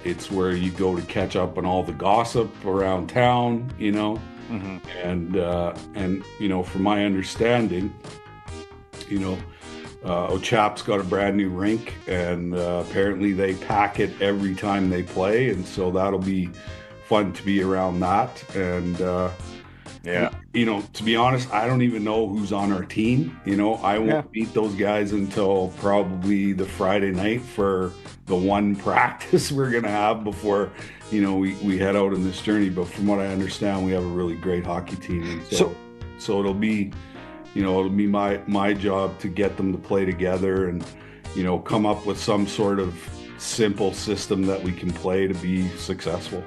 It's where you go to catch up on all the gossip around town, Mm-hmm. and from my understanding, Ochap's got a brand new rink, and apparently they pack it every time they play, and so that'll be fun to be around that. And to be honest, I don't even know who's on our team. I won't meet those guys until probably the Friday night for the one practice we're gonna have before we head out on this journey. But from what I understand, we have a really great hockey team, and so it'll be my job to get them to play together and come up with some sort of simple system that we can play to be successful.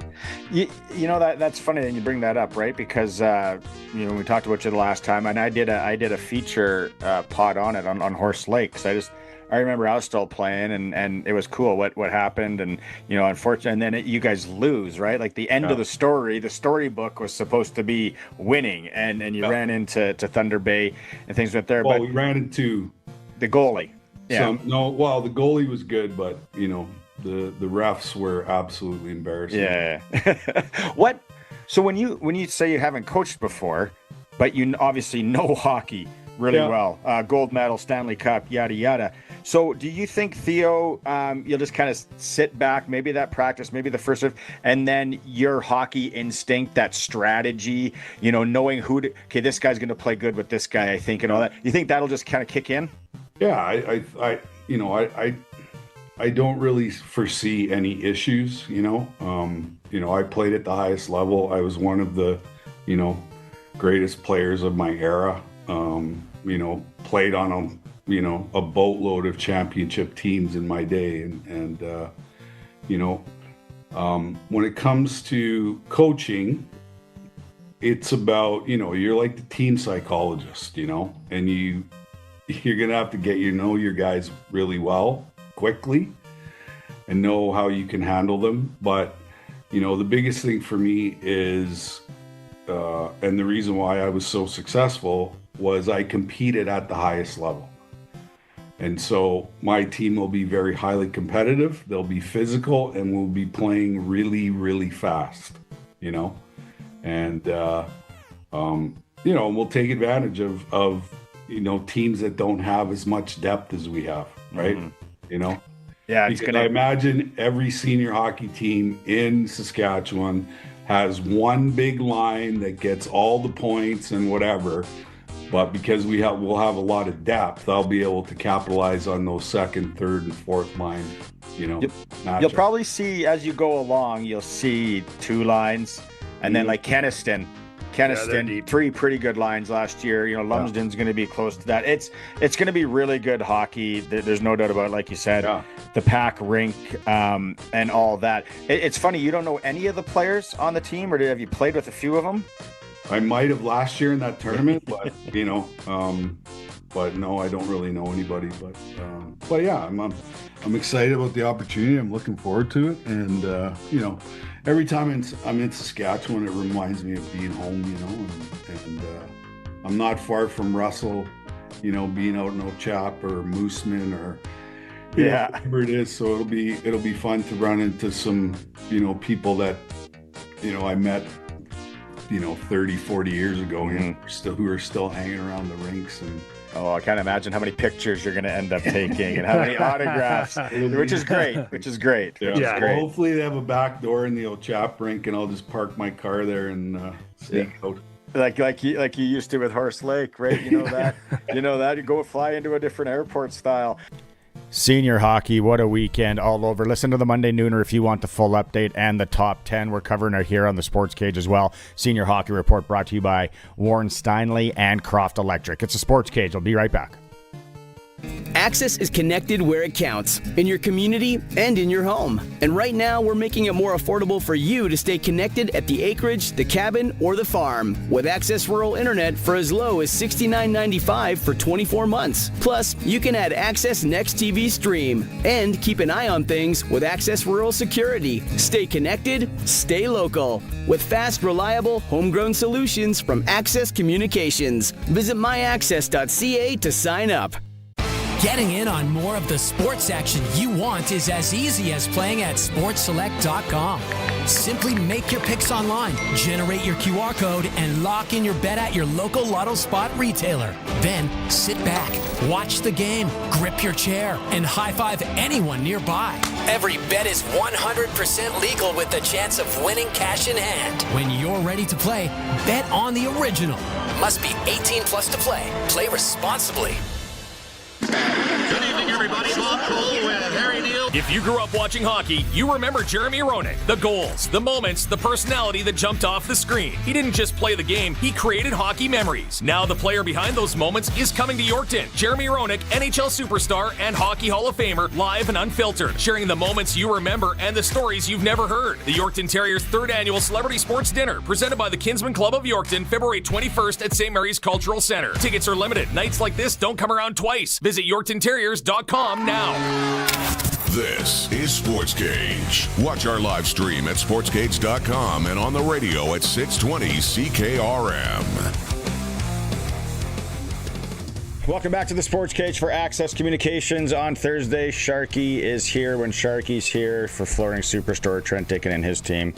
That's funny that you bring that up, right? Because we talked about you the last time, and I did a feature pod on it on Horse Lake, because I remember I was still playing, and it was cool what happened, and unfortunately, and then you guys lose, right? Like the end of the storybook was supposed to be winning, and you ran into Thunder Bay and things went there. Well, we ran into the goalie. Yeah. The goalie was good, but the refs were absolutely embarrassing. Yeah. So when you say you haven't coached before, but you obviously know hockey really well, gold medal, Stanley Cup, yada yada. So do you think, Theo, you'll just kind of sit back, maybe that practice, maybe the first serve, and then your hockey instinct, that strategy, knowing this guy's going to play good with this guy, I think, and all that. You think that'll just kind of kick in? Yeah, I don't really foresee any issues. I played at the highest level. I was one of the, greatest players of my era. Played on a boatload of championship teams in my day, and when it comes to coaching, it's about you're like the team psychologist, and you're gonna have to get your guys really well quickly and know how you can handle them. But the biggest thing for me is and the reason why I was so successful was I competed at the highest level, and so my team will be very highly competitive, they'll be physical, and we'll be playing really, really fast, and we'll take advantage of teams that don't have as much depth as we have, right? Mm-hmm. Because I imagine every senior hockey team in Saskatchewan has one big line that gets all the points and whatever, but because we'll have a lot of depth, I'll be able to capitalize on those second, third, and fourth line. You'll probably see as you go along, you'll see two lines, and then like Keniston, three pretty good lines last year. Lumsden's going to be close to that. It's going to be really good hockey. There's no doubt about it. Like you said, the pack rink and all that. It's funny, you don't know any of the players on the team, or have you played with a few of them? I might have last year in that tournament, but but no, I don't really know anybody. But yeah, I'm excited about the opportunity. I'm looking forward to it, and every time I'm in Saskatchewan, it reminds me of being home. And I'm not far from Russell, being out in Walchuk or Mooseman or whatever it is. So it'll be fun to run into some people that I met 30, 40 years ago, who are still hanging around the rinks. And I can't imagine how many pictures you're going to end up taking and how many autographs, which is great. Yeah. Well, hopefully they have a back door in the old chap rink, and I'll just park my car there and sneak out. Like you used to with Horse Lake, right? You know that you go fly into a different airport style. Senior hockey, what a weekend all over. Listen to the Monday Nooner if you want the full update and the top 10. We're covering it here on the Sportscage as well. Senior Hockey Report brought to you by Warren Steinley and Croft Electric. It's a Sportscage. I'll be right back. Access is connected where it counts, in your community and in your home. And right now, we're making it more affordable for you to stay connected at the acreage, the cabin, or the farm. With Access Rural Internet for as low as $69.95 for 24 months. Plus, you can add Access Next TV Stream. And keep an eye on things with Access Rural Security. Stay connected, stay local. With fast, reliable, homegrown solutions from Access Communications. Visit myaccess.ca to sign up. Getting in on more of the sports action you want is as easy as playing at sportselect.com. Simply make your picks online, generate your QR code, and lock in your bet at your local Lotto Spot retailer. Then sit back, watch the game, grip your chair, and high-five anyone nearby. Every bet is 100% legal with the chance of winning cash in hand. When you're ready to play, bet on the original. Must be 18 plus to play. Play responsibly. Good evening, everybody. Bob Cole with Harry Neal. If you grew up watching hockey, you remember Jeremy Roenick. The goals, the moments, the personality that jumped off the screen. He didn't just play the game, he created hockey memories. Now the player behind those moments is coming to Yorkton. Jeremy Roenick, NHL superstar and Hockey Hall of Famer, live and unfiltered, sharing the moments you remember and the stories you've never heard. The Yorkton Terriers' 3rd annual Celebrity Sports Dinner, presented by the Kinsman Club of Yorkton, February 21st at St. Mary's Cultural Center. Tickets are limited. Nights like this don't come around twice. Visit YorktonTerriers.com now. This is Sportscage. Watch our live stream at sportscage.com and on the radio at 620 CKRM. Welcome back to the Sportscage for Access Communications on Thursday. Sharky is here when Sharky's here for Flooring Superstore. Trent Dickin and his team,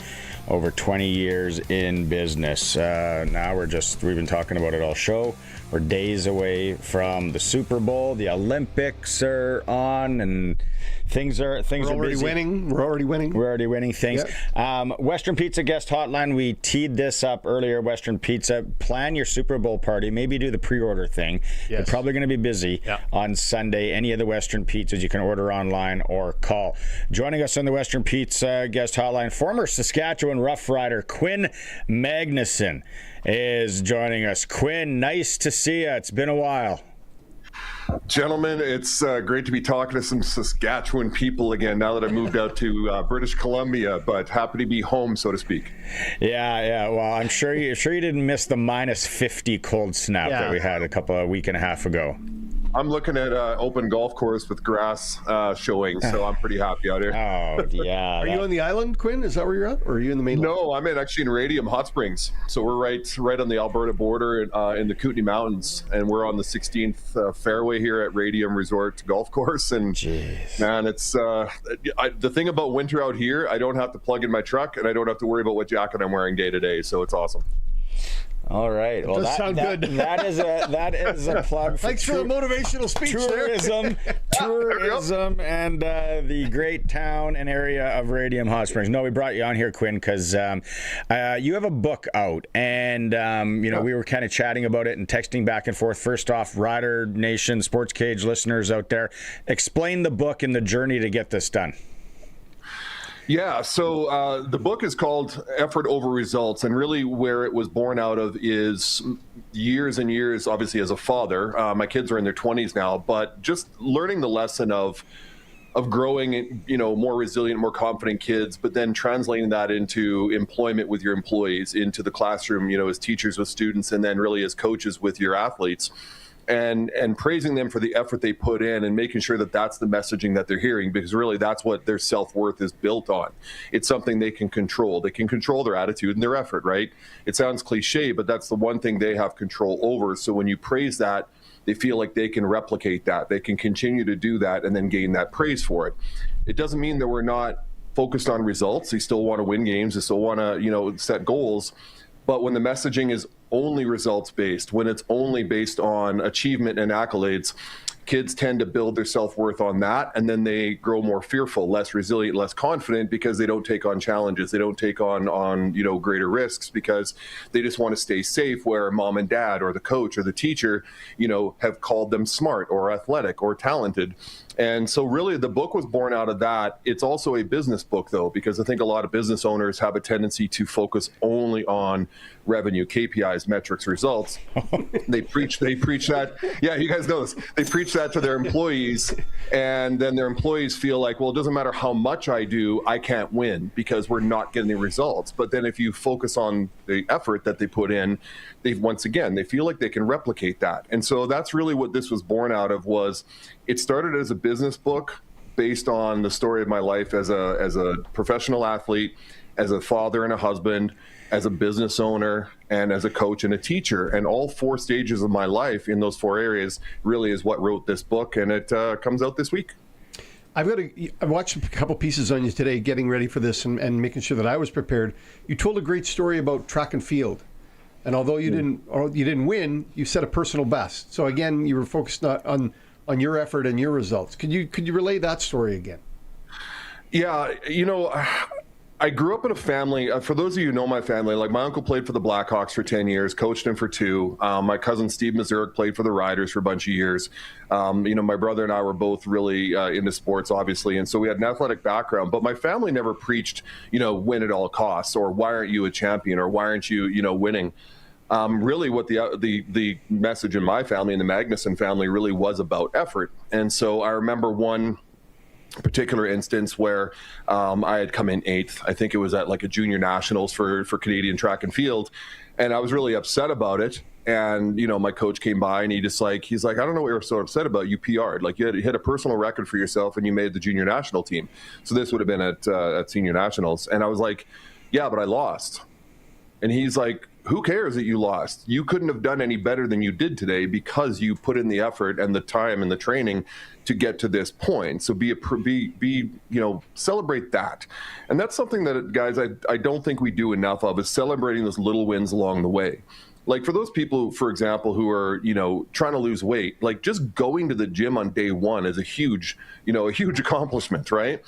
over 20 years in business. Now we've been talking about it all show. We're days away from the Super Bowl. The Olympics are on, and things are busy. We're already winning things. Yep. Western Pizza guest hotline. We teed this up earlier. Western Pizza, plan your Super Bowl party. Maybe do the pre-order thing. Yes. They're probably going to be busy on Sunday. Any of the Western Pizzas you can order online or call. Joining us on the Western Pizza guest hotline, former Saskatchewan Roughrider Quinn Magnuson is joining us. Quinn, nice to see you. It's been a while. Gentlemen, it's great to be talking to some Saskatchewan people again now that I moved out to British Columbia, but happy to be home, so to speak. Yeah. Well, I'm sure you didn't miss the minus 50 cold snap that we had a week and a half ago. I'm looking at open golf course with grass showing, so I'm pretty happy out here. Oh, yeah. Are you on the island, Quinn? Is that where you're at? Or are you in the mainland? No, I'm actually in Radium Hot Springs. So we're right on the Alberta border in the Kootenay Mountains, and we're on the 16th fairway here at Radium Resort Golf Course. And man, it's the thing about winter out here, I don't have to plug in my truck, and I don't have to worry about what jacket I'm wearing day to day, so it's awesome. All right. Well, that sounds good. That is a plug. Thanks for the motivational speech. Tourism, and the great town and area of Radium Hot Springs. No, we brought you on here, Quinn, because you have a book out, and we were kind of chatting about it and texting back and forth. First off, Rider Nation, Sportscage listeners out there, explain the book and the journey to get this done. Yeah, so the book is called Effort Over Results, and really where it was born out of is years and years, obviously, as a father. My kids are in their 20s now, but just learning the lesson of of growing, more resilient, more confident kids, but then translating that into employment with your employees, into the classroom, as teachers with students, and then really as coaches with your athletes, and praising them for the effort they put in and making sure that that's the messaging that they're hearing, because really that's what their self-worth is built on. It's something they can control. They can control their attitude and their effort, right? It sounds cliche, but that's the one thing they have control over. So when you praise that, they feel like they can replicate that. They can continue to do that and then gain that praise for it. It doesn't mean that we're not focused on results. They still want to win games. They still want to, set goals. But when the messaging is only results based, when it's only based on achievement and accolades, kids tend to build their self-worth on that, and then they grow more fearful, less resilient, less confident, because they don't take on challenges. They don't take on greater risks, because they just want to stay safe, where mom and dad or the coach or the teacher, have called them smart or athletic or talented. And so really the book was born out of that. It's also a business book, though, because I think a lot of business owners have a tendency to focus only on revenue, KPIs, metrics, results. They preach that. Yeah, you guys know this. They preach that to their employees, and then their employees feel like, well, it doesn't matter how much I do, I can't win because we're not getting the results. But then if you focus on the effort that they put in, they feel like they can replicate that. And so that's really what this was born out of. It started as a business book based on the story of my life as a professional athlete, as a father and a husband, as a business owner, and as a coach and a teacher. And all 4 stages of my life in those 4 areas really is what wrote this book, and it comes out this week. I watched a couple pieces on you today getting ready for this and making sure that I was prepared. You told a great story about track and field. And although you didn't win, you set a personal best. So again, you were focused on your effort and your results. Could you relay that story again? Yeah, I grew up in a family, for those of you who know my family, like my uncle played for the Blackhawks for 10 years, coached him for 2. My cousin Steve Mazurek played for the Riders for a bunch of years. My brother and I were both really into sports, obviously, and so we had an athletic background. But my family never preached, win at all costs, or why aren't you a champion, or why aren't you, winning. Really what the message in my family and the Magnuson family really was about effort. And so I remember one particular instance where I had come in 8th. I think it was at like a junior nationals for Canadian track and field. And I was really upset about it. And, my coach came by and he's like, I don't know what you're so upset about. You PR'd, like you hit a personal record for yourself and you made the junior national team. So this would have been at senior nationals. And I was like, yeah, but I lost. And he's like, who cares that you lost? You couldn't have done any better than you did today because you put in the effort and the time and the training to get to this point. So celebrate that. And that's something that, guys, I don't think we do enough of, is celebrating those little wins along the way. Like for those people, for example, who are, trying to lose weight, like just going to the gym on day 1 is a huge accomplishment, right?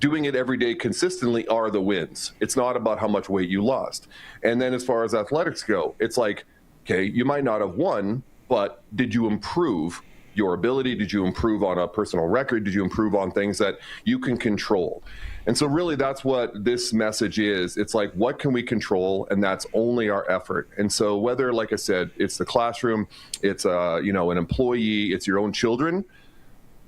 Doing it every day consistently are the wins. It's not about how much weight you lost. And then as far as athletics go, it's like, okay, you might not have won, but did you improve your ability? Did you improve on a personal record? Did you improve on things that you can control? And so really that's what this message is. It's like, what can we control? And that's only our effort. And so whether, like I said, it's the classroom, it's an employee, it's your own children,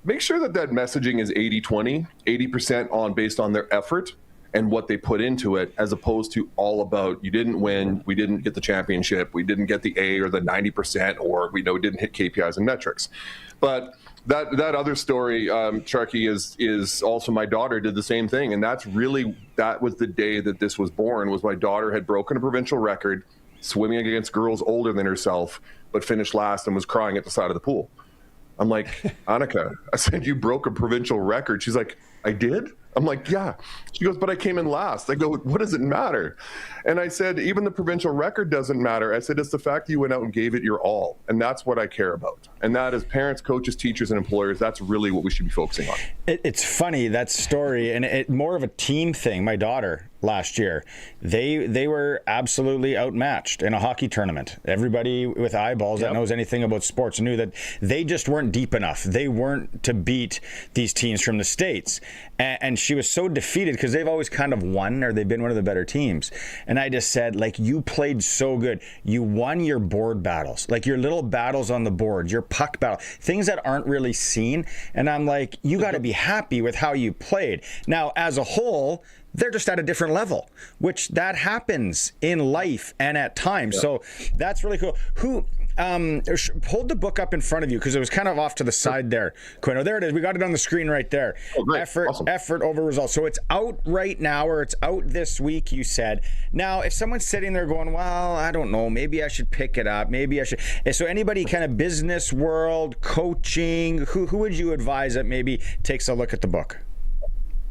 make sure that messaging is 80-20, 80% based on their effort and what they put into it, as opposed to all about, you didn't win, we didn't get the championship, we didn't get the A or the 90%, or we didn't hit KPIs and metrics. But that other story, Sharky, is also my daughter did the same thing. And that was the day that this was born, was my daughter had broken a provincial record swimming against girls older than herself, but finished last and was crying at the side of the pool. I'm like, Annika, I said, you broke a provincial record. She's like, I did? I'm like, yeah. She goes, but I came in last. I go, what does it matter? And I said, even the provincial record doesn't matter. I said, it's the fact that you went out and gave it your all. And that's what I care about. And that is parents, coaches, teachers, and employers. That's really what we should be focusing on. It's funny, that story, and it more of a team thing. My daughter, last year. They were absolutely outmatched in a hockey tournament. Everybody with eyeballs that knows anything about sports knew that they just weren't deep enough. They weren't to beat these teams from the States. And she was so defeated because they've always kind of won, or they've been one of the better teams. And I just said, like, you played so good. You won your board battles, like your little battles on the board, your puck battle, things that aren't really seen. And I'm like, you got to be happy with how you played. Now, as a whole, they're just at a different level, which that happens in life and at times. So that's really cool. Who hold the book up in front of you, because it was kind of off to the side there, Quinn. Oh, there it is. We got it on the screen right there. Oh, great. Effort, Awesome. effort over results. So it's out right now, or it's out this week, you said. Now, if someone's sitting there going, well, I don't know, maybe I should pick it up. Maybe I should. So anybody kind of business world, coaching, who would you advise that maybe takes a look at the book?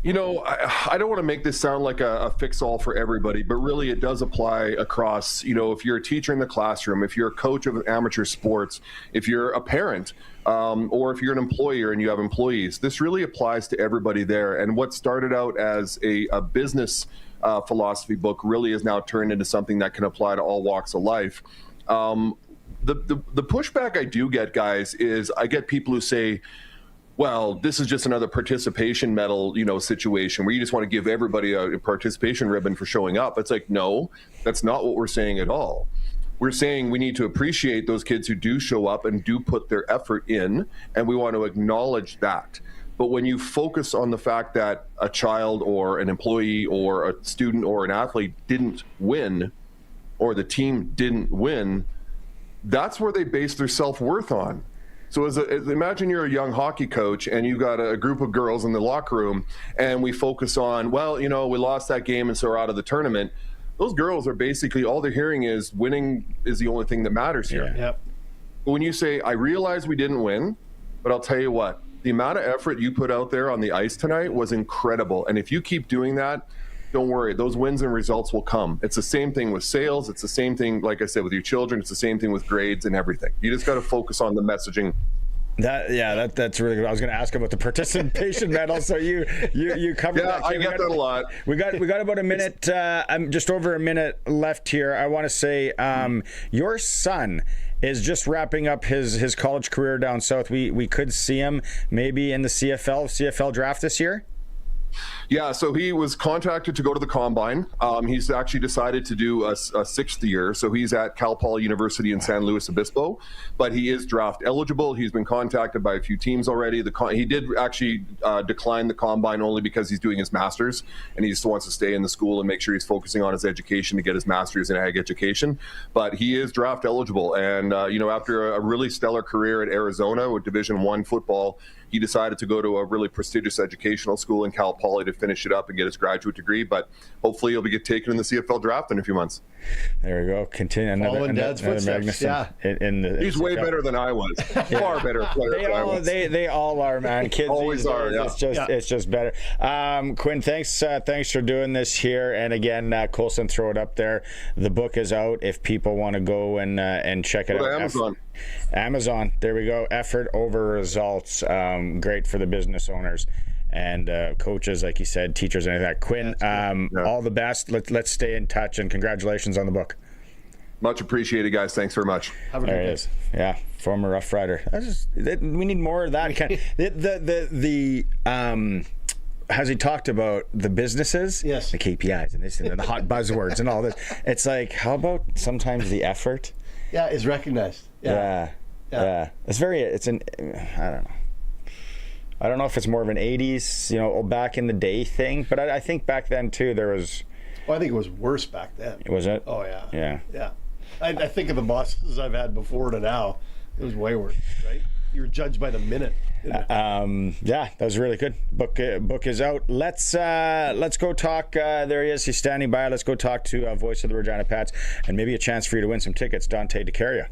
You know, I don't want to make this sound like a fix-all for everybody, but really it does apply across, you know, if you're a teacher in the classroom, if you're a coach of amateur sports, if you're a parent, or if you're an employer and you have employees, this really applies to everybody there. And what started out as a business philosophy book really is now turned into something that can apply to all walks of life. The pushback I do get, guys, is I get people who say, well, this is just another participation medal, you know, situation where you just want to give everybody a participation ribbon for showing up. It's like, no, that's not what we're saying at all. We're saying we need to appreciate those kids who do show up and do put their effort in, and we want to acknowledge that. But when you focus on the fact that a child or an employee or a student or an athlete didn't win, or the team didn't win, that's where they base their self-worth on. So imagine you're a young hockey coach and you've got a group of girls in the locker room, and we focus on, well, you know, we lost that game and so we're out of the tournament. Those girls are basically, all they're hearing is winning is the only thing that matters here. Yep. But when you say, I realize we didn't win, but I'll tell you what, the amount of effort you put out there on the ice tonight was incredible. And if you keep doing that, don't worry, those wins and results will come. It's the same thing with sales. It's the same thing, like I said, with your children. It's the same thing with grades and everything. You just got to focus on the messaging. That's really good. I was going to ask about the participation medal, so you covered that. Yeah, I get that a lot. We got about a minute, just over a minute left here. I want to say your son is just wrapping up his college career down south. We could see him maybe in the CFL draft this year. Yeah, so he was contacted to go to the Combine. He's actually decided to do a sixth year. So he's at Cal Poly University in San Luis Obispo, but he is draft eligible. He's been contacted by a few teams already. He did actually decline the Combine only because he's doing his master's, and he just wants to stay in the school and make sure he's focusing on his education to get his master's in ag education. But he is draft eligible. And, you know, after a really stellar career at Arizona with Division I football, he decided to go to a really prestigious educational school in Cal Poly to finish it up and get his graduate degree. But hopefully he'll get taken in the CFL draft in a few months. There we go. Continue another Magnuson. Yeah. He's way better than I was. Far better player than I was. They all are, man. Kids always are. Yeah. It's just better. Quinn, thanks for doing this here. And again, Coulson, throw it up there. The book is out if people want to go and check it out. Amazon. There we go. Effort over results. Great for the business owners and coaches, like you said, teachers, and that. Quinn, all the best. Let's stay in touch, and congratulations on the book. Much appreciated, guys. Thanks very much. There it is. Yeah, former Rough Rider. We need more of that. Has he talked about the businesses? Yes. The KPIs and this and the hot buzzwords and all this. It's like, how about sometimes the effort? Yeah, is recognized. Yeah. It's I don't know. I don't know if it's more of an 80s, back in the day thing, but I think back then too there was. Well, I think it was worse back then. Was it? Oh yeah. Yeah. I think of the bosses I've had before to now. It was way worse, right? You were judged by the minute. Yeah, that was really good. Book is out. Let's go talk. There he is. He's standing by. Let's go talk to voice of the Regina Pats, and maybe a chance for you to win some tickets. Dante DeCaria.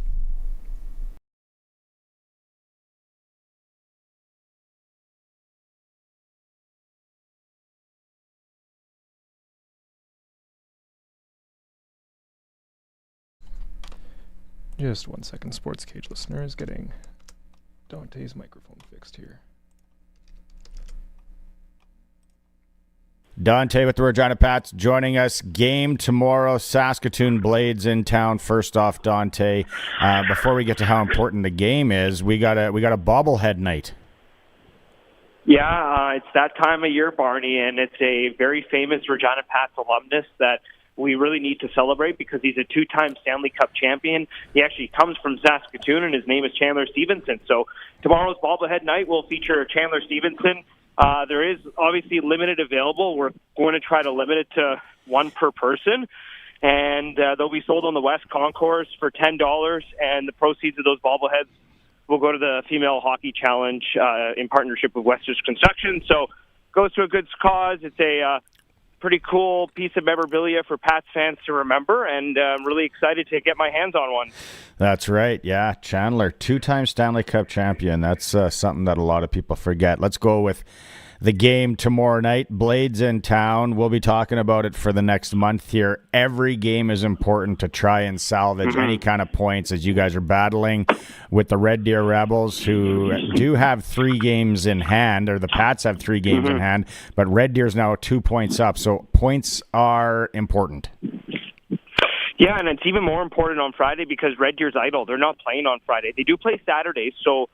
Just 1 second, Sportscage listeners, getting Dante's microphone fixed here. Dante with the Regina Pats joining us. Game tomorrow. Saskatoon Blades in town. First off, Dante, before we get to how important the game is, we got a bobblehead night. Yeah, it's that time of year, Barney, and it's a very famous Regina Pats alumnus that we really need to celebrate because he's a two-time Stanley Cup champion. He actually comes from Saskatoon, and his name is Chandler Stevenson. So tomorrow's bobblehead night will feature Chandler Stevenson. There is obviously limited available. We're going to try to limit it to one per person, and they'll be sold on the West Concourse for $10, and the proceeds of those bobbleheads will go to the Female Hockey Challenge in partnership with Western Construction. So goes to a good cause. It's a pretty cool piece of memorabilia for Pats fans to remember, and I'm really excited to get my hands on one. That's right. Yeah, Chandler, two-time Stanley Cup champion. That's something that a lot of people forget. Let's go with the game tomorrow night. Blades in town. We'll be talking about it for the next month here. Every game is important to try and salvage any kind of points as you guys are battling with the Red Deer Rebels, who do have 3 games in hand, or the Pats have 3 games in hand, but Red Deer's now 2 points up, so points are important. Yeah, and it's even more important on Friday because Red Deer's idle. They're not playing on Friday. They do play Saturdays, so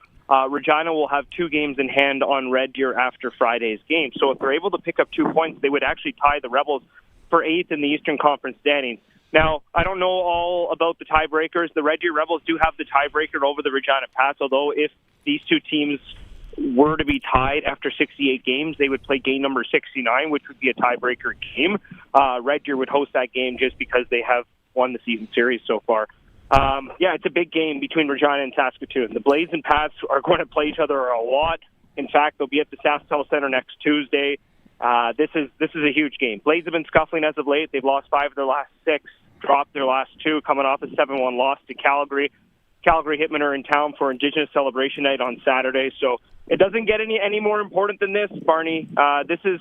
Regina will have 2 games in hand on Red Deer after Friday's game. So if they're able to pick up 2 points, they would actually tie the Rebels for 8th in the Eastern Conference standings. Now, I don't know all about the tiebreakers. The Red Deer Rebels do have the tiebreaker over the Regina Pats, although if these 2 teams were to be tied after 68 games, they would play game number 69, which would be a tiebreaker game. Red Deer would host that game just because they have won the season series so far. Yeah, it's a big game between Regina and Saskatoon. The Blades and Pats are going to play each other a lot. In fact, they'll be at the SaskTel Center next Tuesday. This is a huge game. Blades have been scuffling as of late. They've lost 5 of their last 6, dropped their last 2, coming off a 7-1 loss to Calgary. Calgary Hitmen are in town for Indigenous Celebration Night on Saturday, so it doesn't get any more important than this, Barney. This is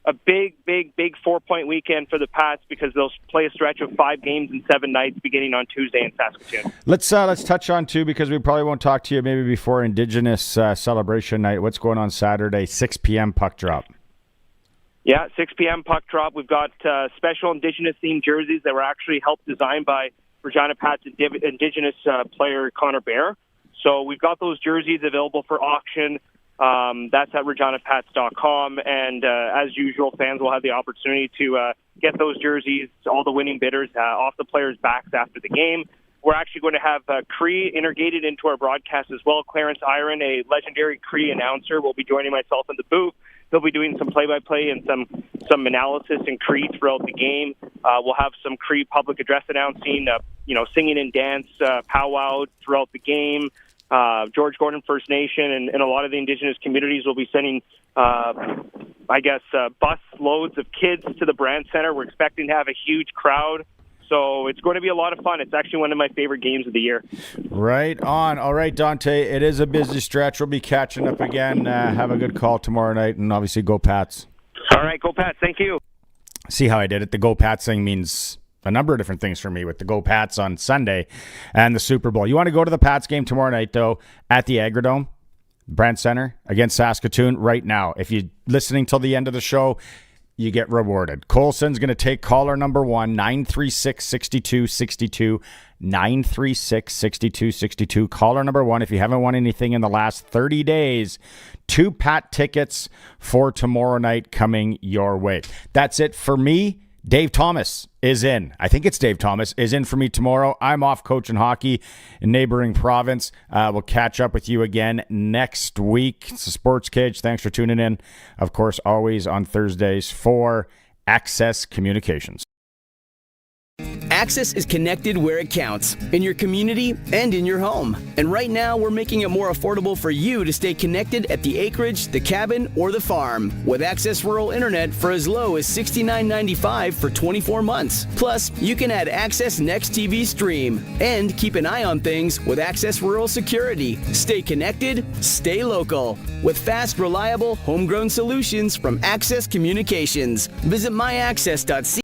a big 4-point weekend for the Pats because they'll play a stretch of 5 games in 7 nights beginning on Tuesday in Saskatoon. Let's touch on, too, because we probably won't talk to you maybe before Indigenous Celebration Night. What's going on Saturday, 6 p.m. puck drop? Yeah, 6 p.m. puck drop. We've got special Indigenous-themed jerseys that were actually helped design by Regina Pats Indigenous player Connor Bear. So we've got those jerseys available for auction. That's at reginapats.com, and as usual, fans will have the opportunity to get those jerseys, all the winning bidders, off the players' backs after the game. We're actually going to have Cree integrated into our broadcast as well. Clarence Iron, a legendary Cree announcer, will be joining myself in the booth. He'll be doing some play-by-play and some analysis in Cree throughout the game. We'll have some Cree public address announcing, singing and dance powwow throughout the game. George Gordon First Nation and a lot of the Indigenous communities will be sending, bus loads of kids to the Brand Center. We're expecting to have a huge crowd. So it's going to be a lot of fun. It's actually one of my favorite games of the year. Right on. All right, Dante, it is a busy stretch. We'll be catching up again. Have a good call tomorrow night, and obviously go Pats. All right, go Pats. Thank you. See how I did it? The go Pats thing means a number of different things for me with the Go Pats on Sunday and the Super Bowl. You want to go to the Pats game tomorrow night, though, at the Agrodome, Brand Center, against Saskatoon right now. If you're listening till the end of the show, you get rewarded. Colson's going to take caller number 1, 936-6262, 936-6262. Caller number 1, if you haven't won anything in the last 30 days, 2 Pat tickets for tomorrow night coming your way. That's it for me. Dave Thomas is in. I think it's Dave Thomas is in for me tomorrow. I'm off coaching hockey in neighboring province. We'll catch up with you again next week. It's the Sportscage. Thanks for tuning in. Of course, always on Thursdays for Access Communications. Access is connected where it counts, in your community and in your home. And right now, we're making it more affordable for you to stay connected at the acreage, the cabin, or the farm. With Access Rural Internet for as low as $69.95 for 24 months. Plus, you can add Access Next TV Stream. And keep an eye on things with Access Rural Security. Stay connected, stay local. With fast, reliable, homegrown solutions from Access Communications. Visit myaccess.ca.